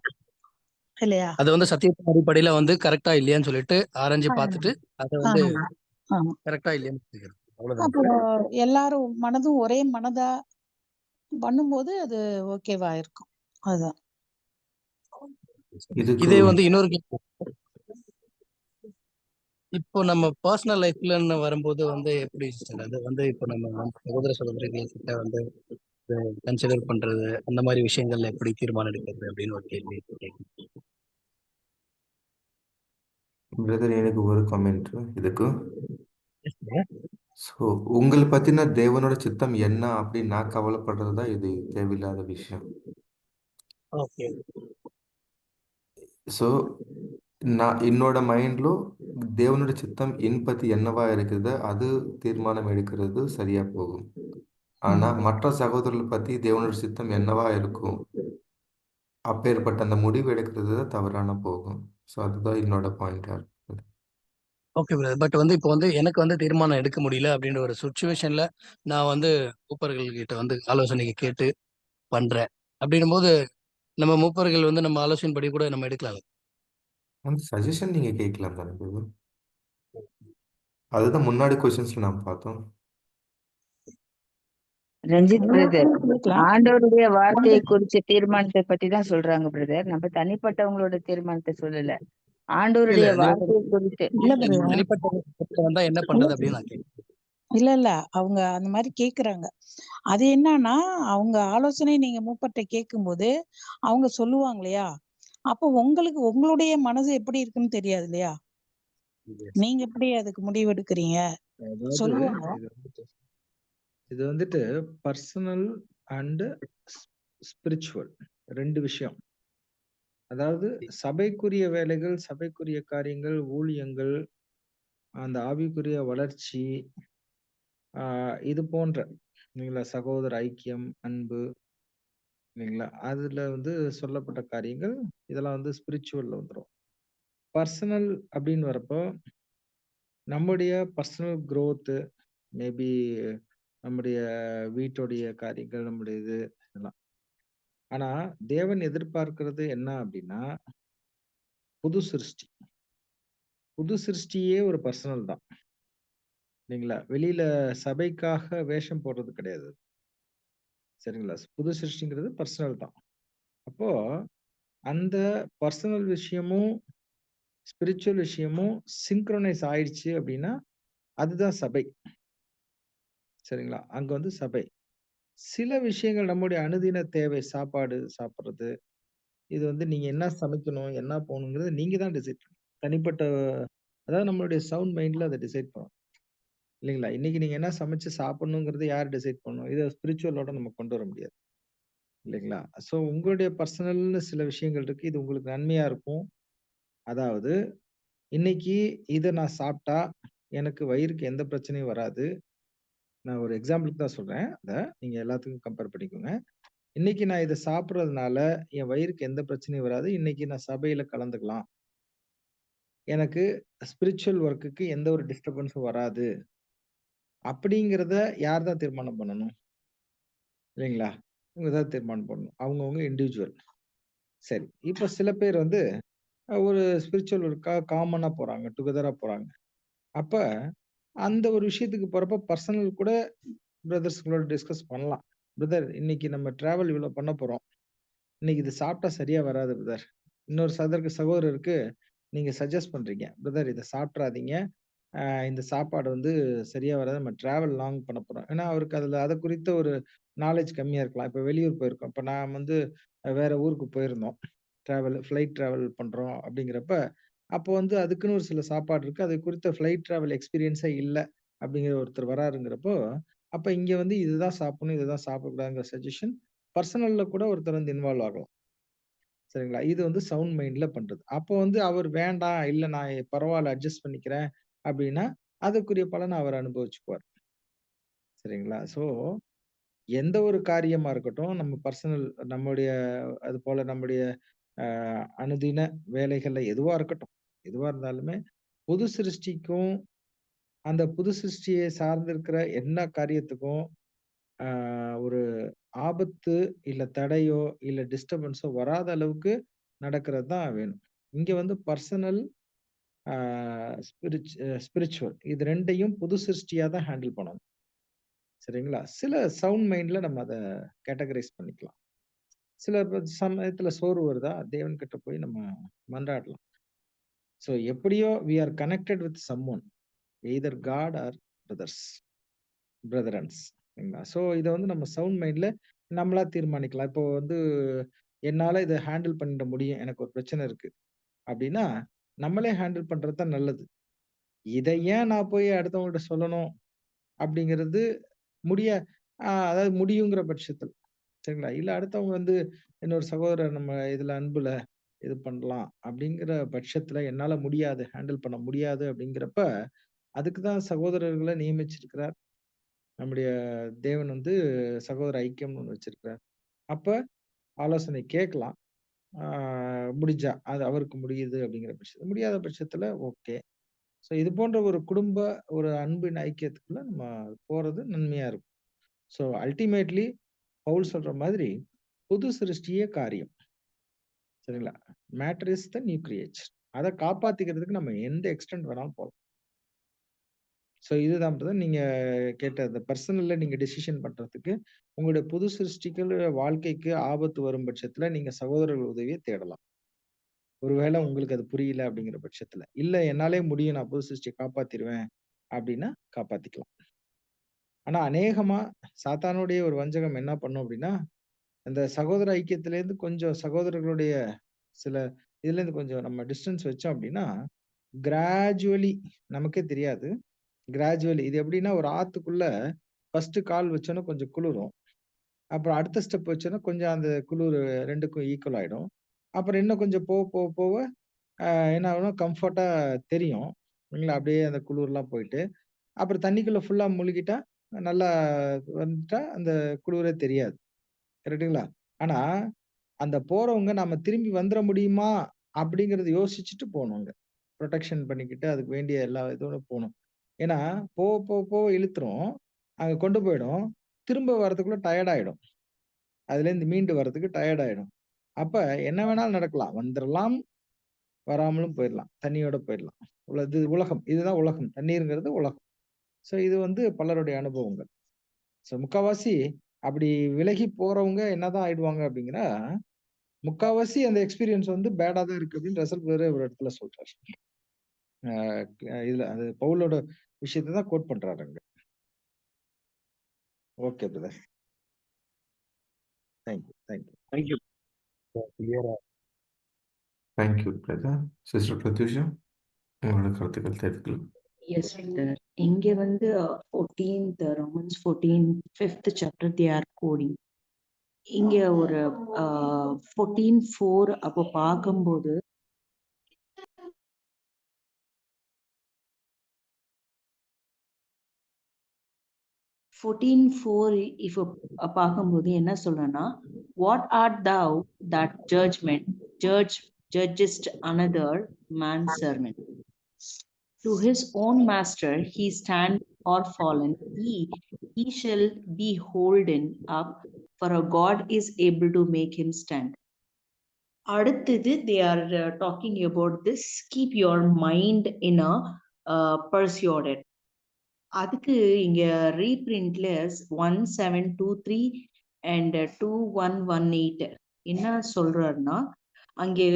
இல்லையா? அது வந்து சத்தியத்தின் அடிப்படையில வந்து கரெக்டா இல்லையான்னு சொல்லிட்டு ஆராய்ஞ்சு பார்த்துட்டு அதை வந்து ஆமா ஆமா. கரெக்டா இல்லையான்னு தெரிஞ்சுக்கிறது. அவ்வளவுதான். அப்போ எல்லாரும் மனதும் ஒரே மனதா பண்ணும்போது அது ஓகேவா இருக்கும். அதுதான். இதுக்கு இதே வந்து இன்னொரு கேள்வி. இப்போ நம்ம பர்சனல் லைஃப்ல வரும்போது வந்து எப்படி sister? அது வந்து இப்போ நம்ம சகோதர சகோதரிகள் கிட்ட வந்து கன்சிடர் பண்றது அந்த மாதிரி விஷயங்கள்ல எப்படி தீர்மானம் எடுக்கிறது அப்படின்னு ஒரு கேள்வி கேட்குறேன். பிரதர், எனக்கு ஒரு கமெண்ட் இதுக்கு. Yes, sir. ஸோ உங்களை பத்தின தேவனோட சித்தம் என்ன அப்படின்னு நான் கவலைப்படுறது தான் இது தேவையில்லாத விஷயம். Okay. ஸோ நான் என்னோட மைண்ட்ல தேவனோட சித்தம் என் பத்தி என்னவா இருக்குது அது தீர்மானம் எடுக்கிறது சரியா போகும். ஆனா மற்ற சகோதரர்கள் பத்தி தேவனோட சித்தம் என்னவா இருக்கும் அப்பேற்பட்ட அந்த முடிவு எடுக்கிறது தான் தவறான போகும். ஸோ அதுதான் என்னோட பாயிண்டா இருக்குது. Okay brother. பட் வந்து இப்போ வந்து எனக்கு வந்து தீர்மானம் எடுக்க முடியல அப்படின்ற ஒரு சுச்சுவேஷன்ல நான் வந்து மூப்பர்கள் கிட்ட வந்து ஆலோசனைக்கு கேட்டு பண்றேன் அப்படின்னும் போது நம்ம மூப்பர்கள் வந்து நம்ம ஆலோசனைப்படி கூட நம்ம எடுக்கலாம். அந்த சஜஷன் நீங்க கேட்கலாம் தானே பிரதர்? அதுதான் முன்னாடி கொஸ்டின்ஸ்ல நாம் பார்த்தோம். ரஞ்சித் பிரதர், கேட்கலாம். ஆண்டவருடைய வார்த்தையை குறிச்ச தீர்மானத்தை பத்தி தான் சொல்றாங்க பிரதர். நம்ம தனிப்பட்டவங்களோட தீர்மானத்தை சொல்லல. இல்ல ஆண்டவருடைய நீங்க வார்த்தையை குறித்து இல்ல பிரதர், தனிப்பட்ட வந்தா என்ன பண்றது அப்படின்னு நான் கேட்கிறேன். இல்ல அவங்க அந்த மாதிரி கேக்குறாங்க. அது என்னன்னா, அவங்க ஆலோசனை நீங்க மூப்பர்ட்ட கேட்கும்போது அவங்க சொல்லுவாங்க இல்லையா? அப்போ உங்களுக்கு உங்களுடைய மனசு எப்படி இருக்குன்னு தெரியாது இல்லையா? நீங்க எப்படி அதுக்கு முடிவு எடுக்கிறீங்க அதாவது சொல்லுவாங்க. இது வந்துட்டு பர்சனல் அண்ட் ஸ்பிரிச்சுவல் 2 விஷயம். அதாவது சபைக்குரிய வேலைகள், சபைக்குரிய காரியங்கள், ஊழியங்கள், அந்த ஆவிக்குரிய வளர்ச்சி, இது போன்ற இல்லைங்களா, சகோதர ஐக்கியம், அன்பு இல்லைங்களா, அதுல வந்து சொல்லப்பட்ட காரியங்கள் இதெல்லாம் வந்து ஸ்பிரிச்சுவல்ல வந்துரும். பர்சனல் அப்படின்னு வரப்போ நம்முடைய பர்சனல் growth, மேபி நம்முடைய வீட்டுடைய காரியங்கள், நம்முடைய இது இதெல்லாம். ஆனா தேவன் எதிர்பார்க்கிறது என்ன அப்படின்னா, புது சிருஷ்டி. புது சிருஷ்டியே ஒரு பர்சனல் தான் இல்லைங்களா? வெளியில சபைக்காக வேஷம் போடுறது கிடையாது. சரிங்களா? புது சிருஷ்டிங்கிறது பர்சனல் தான். அப்போ அந்த பர்சனல் விஷயமும் ஸ்பிரிச்சுவல் விஷயமும் சிங்க்ரோனைஸ் ஆயிடுச்சு அப்படின்னா அதுதான் சபை. சரிங்களா? அங்க வந்து சபை. சில விஷயங்கள் நம்முடைய அனுதின தேவை, சாப்பாடு சாப்பிடுறது, இது வந்து நீங்க என்ன சமைக்கணும், என்ன போகணுங்கிறத நீங்க தான் டிசைட் பண்ணணும். தனிப்பட்ட, அதாவது நம்மளுடைய சவுண்ட் மைண்ட்ல அதை டிசைட் பண்ணணும் இல்லைங்களா? இன்னைக்கு நீங்க என்ன சமைச்சு சாப்பிடணுங்கிறது யார் டிசைட் பண்ணணும்? இதை ஸ்பிரிச்சுவலோட நம்ம கொண்டு வர முடியாது இல்லைங்களா? ஸோ உங்களுடைய பர்சனல்னு சில விஷயங்கள் இருக்கு. இது உங்களுக்கு நன்மையா இருக்கும். அதாவது இன்னைக்கு இதை நான் சாப்பிட்டா எனக்கு வயிறுக்கு எந்த பிரச்சனையும் வராது. நான் ஒரு எக்ஸாம்பிளுக்கு தான் சொல்றேன். அதை நீங்க எல்லாத்துக்கும் கம்பேர் பண்ணிக்கோங்க. இன்னைக்கு நான் இதை சாப்பிடுறதுனால என் வயிறுக்கு எந்த பிரச்சனையும் வராது. இன்னைக்கு நான் சபையில கலந்துக்கலாம். எனக்கு ஸ்பிரிச்சுவல் ஒர்க்குக்கு எந்த ஒரு டிஸ்டர்பன்ஸும் வராது. அப்படிங்கிறத யார் தான் தீர்மானம் பண்ணணும்? இல்லைங்களா? இவங்க தான் தீர்மானம் பண்ணணும். அவங்கவங்க இண்டிவிஜுவல். சரி. இப்ப சில பேர் வந்து ஒரு ஸ்பிரிச்சுவல் ஒர்க்கா காமனா போறாங்க. டுகெதரா போறாங்க. அப்ப அந்த ஒரு விஷயத்துக்கு போறப்ப பர்சனல் கூட பிரதர்ஸ்களோட டிஸ்கஸ் பண்ணலாம். பிரதர், இன்னைக்கு நம்ம டிராவல் இவ்வளோ பண்ண போறோம். இன்னைக்கு இது சாப்பிட்டா சரியா வராது பிரதர். இன்னொரு சகோதரருக்கு நீங்க சஜெஸ்ட் பண்றீங்க. பிரதர், இத சாப்பிட்றாதீங்க. இந்த சாப்பாடு வந்து சரியா வராது. நம்ம டிராவல் லாங் பண்ண போறோம். ஏன்னா அவருக்கு அதுல அத குறித்த ஒரு நாலேட்ஜ் கம்மியா இருக்கலாம். இப்ப வெளியூர் போயிருக்கோம். இப்ப நான் வந்து வேற ஊருக்கு போயிருந்தோம். ஃப்ளைட் டிராவல் பண்றோம் அப்படிங்கிறப்ப, அப்போ வந்து அதுக்குன்னு ஒரு சில சாப்பாடு இருக்கு. அது குறித்த ஃப்ளைட் டிராவல் எக்ஸ்பீரியன்ஸே இல்ல அப்படிங்கிற ஒருத்தர் வராருங்கிறப்போ, அப்ப இங்க வந்து இதுதான் சாப்பிடணும், இதுதான் சாப்பிடக்கூடாதுங்கிற சஜஷன் பர்சனல்ல கூட ஒருத்தர் வந்து இன்வால்வ் ஆகலாம். சரிங்களா? இது வந்து சவுண்ட் மைண்ட்ல பண்றது. அப்போ வந்து அவர் வேண்டாம், இல்ல நான் பரவால்ல அட்ஜஸ்ட் பண்ணிக்கிறேன் அப்படின்னா, அதற்குரிய பலன அவர் அனுபவிச்சுக்குவார். சரிங்களா? ஸோ எந்த ஒரு காரியமா இருக்கட்டும், நம்ம பர்சனல் நம்முடைய அதுபோல நம்முடைய அ அனுதின வேலைகள்ல எதுவா இருக்கட்டும், எதுவா இருந்தாலுமே புது சிருஷ்டிக்கும் அந்த புது சிருஷ்டியை சார்ந்திருக்கிற என்ன காரியத்துக்கும் ஒரு ஆபத்து இல்ல தடையோ இல்ல டிஸ்டர்பன்ஸோ வராத அளவுக்கு நடக்கிறது தான் வேணும். இங்க வந்து பர்சனல், ஸ்பிரிச்சுவல் இது 2யும் புது சிருஷ்டியா தான் ஹேண்டில் பண்ணணும். சரிங்களா? சில சவுண்ட் மைண்ட்ல நம்ம அத கேட்டகரைஸ் பண்ணிக்கலாம். சில சமயத்துல சோர்வு வருதா, தேவன் கிட்ட போய் நம்ம மன்றாடலாம். சோ எப்படியோ we are connected with someone, either God or brethren. சரிங்களா? சோ இத வந்து நம்ம சவுண்ட் மைண்ட்ல நம்மளா தீர்மானிக்கலாம். இப்போ வந்து என்னால இத ஹேண்டில் பண்ணிட முடியும். எனக்கு ஒரு பிரச்சனை இருக்கு அப்படின்னா, நம்மளே ஹேண்டில் பண்றது தான் நல்லது. இத ஏன் நான் போய் அடுத்தவங்கள்ட்ட சொல்லணும் அப்படிங்கிறது அதாவது முடியுங்கிற பட்சத்துல. சரிங்களா? இல்ல அடுத்தவங்க வந்து இன்னொரு சகோதரர் நம்ம இதுல அன்புல இது பண்ணலாம் அப்படிங்கிற பட்சத்துல என்னால முடியாது, ஹேண்டில் பண்ண முடியாது அப்படிங்கிறப்ப, அதுக்கு தான் சகோதரர்களை நியமிச்சிருக்கிறார். நம்முடைய தேவன் வந்து சகோதர ஐக்கியம்னு ஒண்ணு வச்சிருக்கிறார். அப்ப ஆலோசனை கேட்கலாம். முடிஞ்சா அது அவருக்கு முடியுது அப்படிங்கிற பட்சத்துல, முடியாத பட்சத்துல ஓகே. சோ இது போன்ற ஒரு குடும்ப ஒரு அன்பின் ஐக்கியத்துக்குள்ள நம்ம போறது நன்மையா இருக்கும். சோ அல்டிமேட்லி பவுல் சொல்ற மாதிரி புது சிருஷ்டியே காரியம். சரிங்களா? Matter is the new creature. அதை காப்பாத்திக்கிறதுக்கு நம்ம எந்த எக்ஸ்டென்ட் வேணாலும் போகலாம். சோ இதுதான் பிரதர் நீங்க கேட்ட அந்த பர்சனல்ல நீங்க டிசிஷன் பண்றதுக்கு உங்களுடைய புது சிருஷ்டிகள் வாழ்க்கைக்கு ஆபத்து வரும் பட்சத்துல நீங்க சகோதரர்கள் உதவியை தேடலாம். ஒருவேளை உங்களுக்கு அது புரியல அப்படிங்கிற பட்சத்துல, இல்ல என்னாலே முடியும், நான் புது சிருஷ்டியை காப்பாத்திருவேன் அப்படின்னா காப்பாத்திக்கலாம். ஆனா அநேகமா சாத்தானுடைய ஒரு வஞ்சகம் என்ன பண்ணும் அப்படின்னா, அந்த சகோதர ஐக்கியத்தில இருந்து கொஞ்சம் சகோதரர்களுடைய சில இதுல இருந்து கொஞ்சம் நம்ம டிஸ்டன்ஸ் வச்சோம் அப்படின்னா, கிராஜுவலி நமக்கே தெரியாது. கிராஜுவலி இது எப்படின்னா, ஒரு ஆத்துக்குள்ள ஃபர்ஸ்ட் கால் வச்சோன்னா கொஞ்சம் குளிரும். அப்புறம் அடுத்த ஸ்டெப் வச்சோன்னா கொஞ்சம் அந்த குளிர் 2க்கும் ஈக்குவல் ஆயிடும். அப்புறம் இன்னும் கொஞ்சம் போக போக போக என்ன ஆகும்னா கம்ஃபர்ட்டா தெரியும். இல்லைங்களா? அப்படியே அந்த குளிர்லாம் போயிட்டு, அப்புறம் தண்ணிக்குள்ள ஃபுல்லா முழுகிட்டா நல்லா வந்துட்டா அந்த குளிரே தெரியாது. கரெக்ட்டுங்களா? ஆனா, அந்த போறவங்க நம்ம திரும்பி வந்துர முடியுமா? அப்படிங்கிறத யோசிச்சுட்டு போணுங்க. புரொடெக்ஷன் பண்ணிக்கிட்டு அதுக்கு வேண்டிய எல்லா இதோட போணும். ஏன்னா, போக போக போக இழுத்துரும். அங்க கொண்டு போயிடும். திரும்ப வரதுக்குள்ள டயர்ட் ஆயிடும். அதுலேருந்து மீண்டு வரதுக்கு டயர்ட் ஆயிடும். அப்ப என்ன வேணாலும் நடக்கலாம். வந்துரலாம், வராமலும் போயிரலாம். தண்ணியோட போயிரலாம். இது உலகம். இதுதான் உலகம். தண்ணீர்ங்கிறது உலகம். சோ இது வந்து பலருடைய அனுபவங்கள். சோ முக்காவாசி அப்படி விலகி போறவங்க என்னதான் ஆயிடுவாங்க அப்படிங்கிற, முக்காவாசி அந்த எக்ஸ்பீரியன்ஸ் வந்து பேடா தான் இருக்கு அப்படின்னு ரசல் பிரதரே ஒரு இடத்துல சொல்றாரு. இதுல அது பவுலோட விஷயத்தை தான் கோட் பண்றாரு அங்க. Okay brother. தேங்க்யூ. தேங்க்யூ. கிளியரா தேங்க்யூ பிரதர். சிஸ்டர் பிரத்யூஷா, உங்களோட கருத்துக்கள் தெரிவிக்கலாம். Yes brother. இங்க வந்து 14th Romans 14 5th chapter they are quoting. இங்க ஒரு 14:4 அப்போ பார்க்கும்போது இப்போ பார்க்கும்போது என்ன சொல்றேன்னா, what art thou that judgest another man's servant? To his own master he stand or fallen, he shall be holden up, for a God is able to make him stand. அடுத்தது they are talking about this, keep your mind in a pursuit. அதுக்கு இங்க ரீபிரிண்ட்ல 1723 and 2118 என்ன சொல்றாருன்னா, அங்கே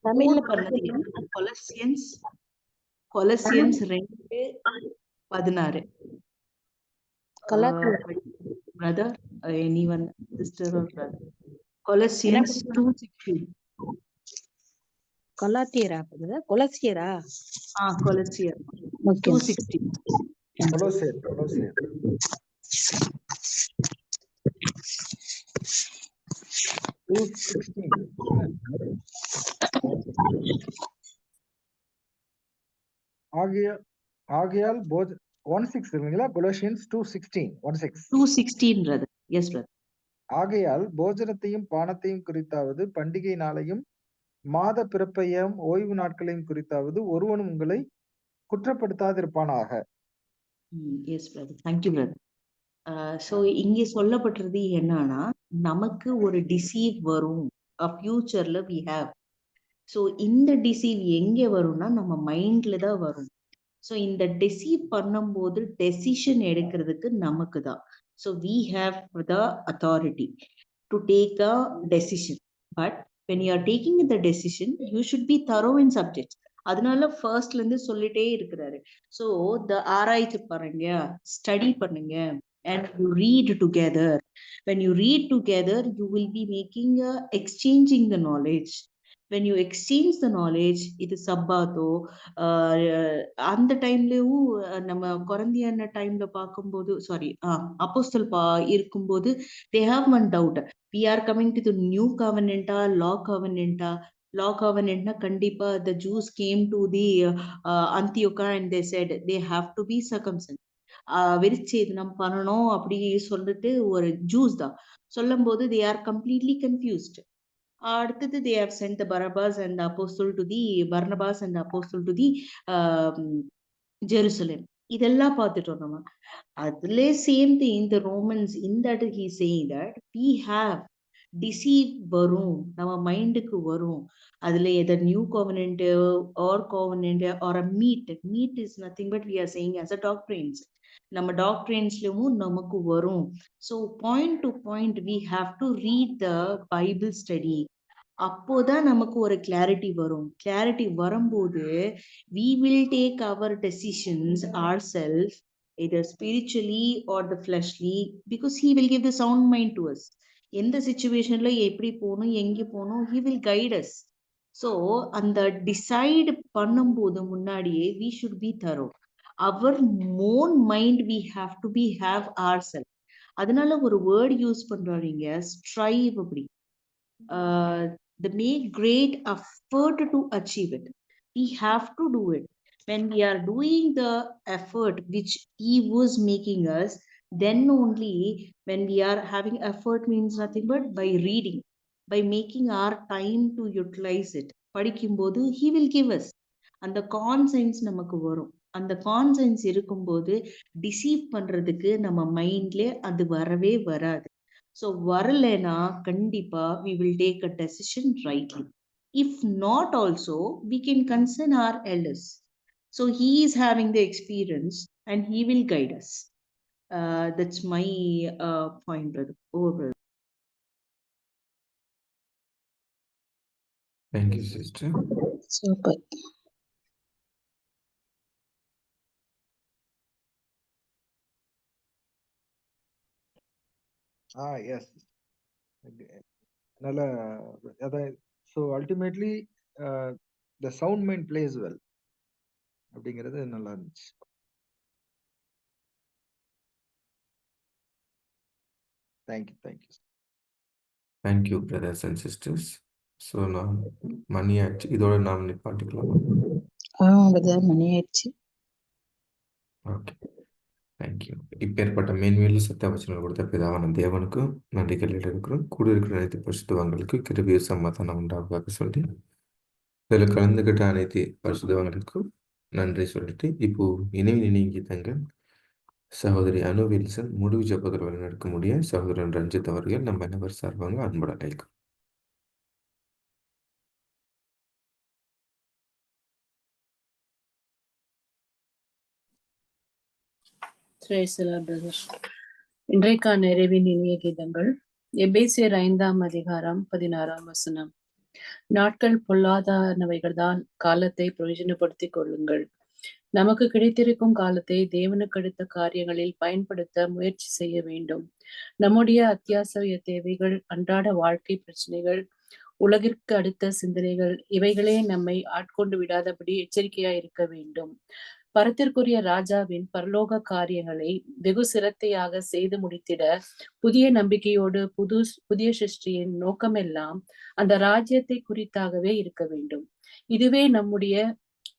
தமிழ்ல பண்ணது என்னன்னா Colossians 2:16. Brother anyone sister or brother? Colossians 2:16. கொலாத்தியரா பிரதர்? கொலசியரா? கொலசியர் ஓகே. 2:16. கொலோசியர். ஆகையால் 16 இல்லைங்களா? கொலோசியன்ஸ் 2:16. 2:16 brother. Yes brother. ஆகையால் போஜனத்தையும் பானத்தையும் குறித்தாவது, பண்டிகை நாளையும் மாத பிறப்பையும் ஓய்வு நாட்களையும் குறித்தாவது ஒருவனும் உங்களை குற்றப்படுத்தாதிருப்பானாக. Yes brother, thank you brother. So இங்கே சொல்லப்பட்டிருது என்னன்னா, நமக்கு ஒரு டிசீவ் வரும் ஃபியூச்சர்ல வி ஹேவ். ஸோ இந்த டிசீவ் எங்கே வரும்னா நம்ம மைண்ட்ல தான் வரும். ஸோ இந்த டிசீவ் பண்ணும்போது டெசிஷன் எடுக்கிறதுக்கு நமக்கு தான். So we have the authority to take a decision. But when you are taking the decision you should be thorough in subject. அதனால ஃபர்ஸ்ட்ல இருந்து சொல்லிட்டே இருக்கிறாரு. ஸோ ஆராய்ச்சி பாருங்க, ஸ்டடி பண்ணுங்க, and you read together. When you read together you will be making exchanging the knowledge. when you exchange the knowledge, இது சப்பாத்தோ அந்த டைம்லயும் நம்ம கொரந்தியான டைம்ல பார்க்கும்போது அப்போஸ்தல் இருக்கும்போது they have one doubt. we are coming to the new covenant law covenant. law covenant na kandipa the Jews came to the Antioch and they said they have to be circumcised. விருச்சேதனம் பண்ணணும் அப்படி சொல்லிட்டு ஒரு ஜூஸ் தான் சொல்லும் போது they are completely confused. அடுத்தது they have sent the Barnabas and the apostle to the Jerusalem. இதெல்லாம் பார்த்துட்டோம் நம்ம. அதுல same thing the Romans in that he saying that we have deceive வரும், நம்ம மைண்டுக்கு வரும். அதுல either new covenant or covenant or a meet is nothing but we are saying as a doctrines. நம்ம டாக்ட்ரின்ஸ்லயும் நமக்கு வரும். So point to point we have to read the Bible study. அப்போதான் நமக்கு ஒரு கிளாரிட்டி வரும். கிளாரிட்டி வரும்போது we will take our decisions ourselves, either spiritually or the fleshly, because he will give the sound mind to us. எந்த சிச்சுவேஷன்ல எப்படி போகணும், எங்க போகணும், he will guide us. So அந்த டிசைட் பண்ணும்போது முன்னாடியே we should be thorough. our own mind we have to have ourselves. அதனால ஒரு வேர்ட் யூஸ் பண்றாங்க, ஸ்ட்ரைவ். அப்படி the make great effort to achieve it. We have to do it. When we are doing the effort which he was making us, then only when we are having effort means nothing but by reading, by making our time to utilize it. படிக்கும்போது he will give us அந்த கான்சென்ஸ் நமக்கு வரும். அந்த கான்சென்ஸ் இருக்கும்போது டிசீவ் பண்றதுக்கு நம்ம மைண்ட்ல அது வரவே வராது. ஸோ வரலைன்னா கண்டிப்பா we will take a decision rightly. If not also, we can concern our elders. So he is having the experience and he will guide us. That's my point, brother. Over, brother. Thank you, sister. Super. Yes. நல்ல அதான். So ultimately the sound mind place well அப்படிங்கிறது நல்லா இருந்துச்சு. Thank you. Thank you brothers and sisters. So நான் மணி ஆச்சு, இதோட நாம் நிப்பாட்டிக்கலாமா? மணி ஆயிடுச்சு. Okay, thank you. இப்பேற்பட்ட மேன்மேலும் சத்தியவசனங்கள் கொடுத்த பிதாவான தேவனுக்கும் நன்றிகள் இருக்கிறோம். கூட இருக்கிற அனைத்து பரிசுத்தவான்களுக்கு கிருபைய சமாதானம் உண்டாவதாக சொல்லி இதில் கலந்துக்கிட்ட அனைத்து பரிசுத்தவான்களுக்கும் நன்றி சொல்லிட்டு இப்போ இணைவு நீங்கி தங்க சகோதரி அனு வில்சன் முடிவு ஜபத்தில் வழிநடக்க முடிய சகோதரன் ரஞ்சித் அவர்கள் நம்ம அனைவர் சார்பாங்க அன்போட அழைக்கும். இன்றைக்கான நிறைவின் இனிய கீதங்கள். எபேசியர் 5ஆம் அதிகாரம் 16ஆம் வசனம். நாட்கள் பொல்லாதனவைகள்தான், காலத்தை பிரயோஜனப்படுத்திக் கொள்ளுங்கள். நமக்கு கிடைத்திருக்கும் காலத்தை தேவனுக்கு அடுத்த காரியங்களில் பயன்படுத்த முயற்சி செய்ய வேண்டும். நம்முடைய அத்தியாவசிய தேவைகள், அன்றாட வாழ்க்கை பிரச்சனைகள், உலகிற்கு அடுத்த சிந்தனைகள், இவைகளே நம்மை ஆட்கொண்டு விடாதபடி எச்சரிக்கையாய் இருக்க வேண்டும். பரத்திற்குரிய ராஜாவின் பரலோக காரியங்களை வெகு சிரத்தையாக செய்து முடித்திட புதிய நம்பிக்கையோடு புதிய சிருஷ்டியின் நோக்கமெல்லாம் அந்த ராஜ்யத்தை குறித்தாகவே இருக்க வேண்டும். இதுவே நம்முடைய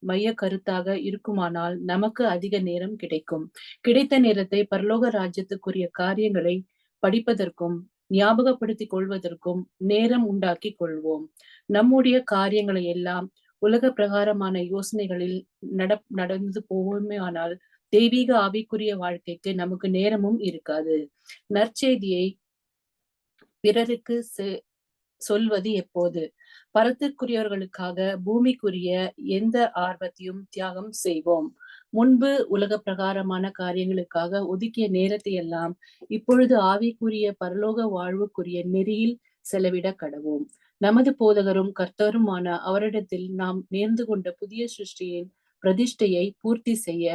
மைய கருத்தாக இருக்குமானால் நமக்கு அதிக நேரம் கிடைக்கும். கிடைத்த நேரத்தை பரலோக ராஜ்யத்துக்குரிய காரியங்களை படிப்பதற்கும் ஞாபகப்படுத்திக் கொள்வதற்கும் நேரம் உண்டாக்கி கொள்வோம். நம்முடைய காரியங்களை எல்லாம் உலக பிரகாரமான யோசனைகளில் நடந்து போவோமே ஆனால் தெய்வீக ஆவிக்குரிய வாழ்க்கைக்கு நமக்கு நேரமும் இருக்காது. நற்செய்தியை பிறருக்கு சொல்வது எப்போது? பரத்திற்குரியவர்களுக்காக பூமிக்குரிய எந்த ஆர்வத்தையும் தியாகம் செய்வோம். முன்பு உலக பிரகாரமான காரியங்களுக்காக ஒதுக்கிய நேரத்தை எல்லாம் இப்பொழுது ஆவிக்குரிய பரலோக வாழ்வுக்குரிய நெறியில் செலவிட கடவோம். நமது போதகரும் கர்த்தருமான அவரிடத்தில் நாம் நேர்ந்து கொண்ட புதிய சிருஷ்டியின் பிரதிஷ்டையை பூர்த்தி செய்ய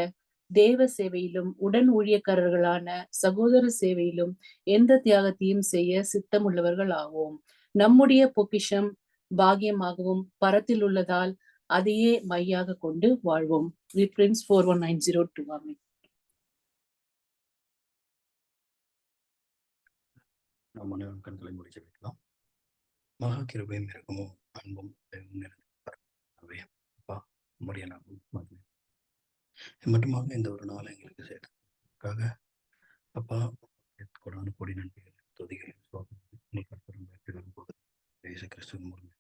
தேவ சேவையிலும் உடன் ஊழியக்காரர்களான சகோதர சேவையிலும் எந்த தியாகத்தையும் செய்ய சித்தமுள்ளவர்கள் ஆவோம். நம்முடைய பொக்கிஷம் பாக்கியமாகவும் பரத்தில் உள்ளதால் அதையே மையாக கொண்டு வாழ்வோம். Reprints 41902. ஆமென். நாம் அனைவரும் கண்களை மூடி ஜெபிக்கலாம். மகா கிருபையும் இரக்கமும் அன்பும் அப்பா உம்முடைய நாமம் மட்டுமாக இந்த ஒரு நாள் எங்களுக்கு சேர்த்ததுக்காக அப்பா கொடான கோடி நன்றிகள் துதிகள் போது இயேசு கிறிஸ்துவின் மூலம்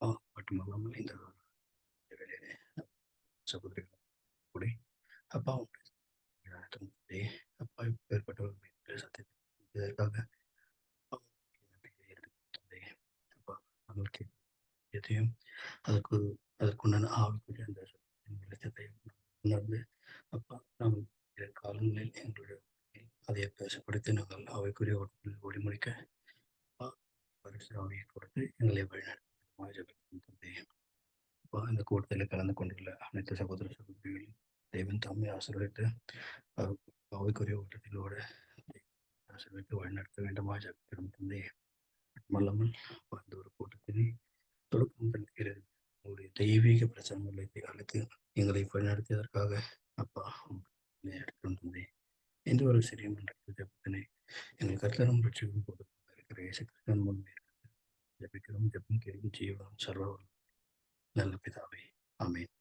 அப்பா மட்டுமல்லாமல் இந்த வேலையிலே சகோதரிகள் கூட அப்பா அப்பா ஏற்பட்ட சத்தியத்தை இதற்காக அப்பா அவங்களுக்கு எதையும் அதற்குண்டான ஆவிக்குரிய அந்த வெளிச்சத்தை உணர்ந்து அப்பா நாம் காலங்களில் எங்களுடைய அதை பேசப்படுத்தி நாங்கள் ஆவிக்குரிய ஓடி முடிக்க ஆவியை கொடுத்து எங்களை வழிநடத்தி அப்பா இந்த கூட்டத்தில் கலந்து கொண்டுள்ள அனைத்து சகோதர சகோதரிகளையும் தெய்வம் தம்மை ஆசீர்வதித்து ஆவிக்குரிய ஓட்டத்திலோடு ஆசீர்வதித்து வழிநடத்த வேண்டுமா ஜெபிக்கிறோம் தந்தையே. மல்லாமல் இந்த ஒரு கூட்டத்தினை தொடக்கம் தருகிறது உங்களுடைய தெய்வீக பிரச்சனைகளை அழைத்து எங்களை வழிநடத்தியதற்காக அப்பா எடுக்கிறோம் தந்தை. எந்த ஒரு சிறிய மன்றத்தினை எங்கள் கர்த்தரும் ரட்சிக்கும் போது இருக்கிற இயேசு கிறிஸ்துவின் முன்பே ஜெபிக்கிறோம். ஜெபம் கேள்வி ஜீவனம் சர்வ நல்ல பிதாவே. ஆமென்.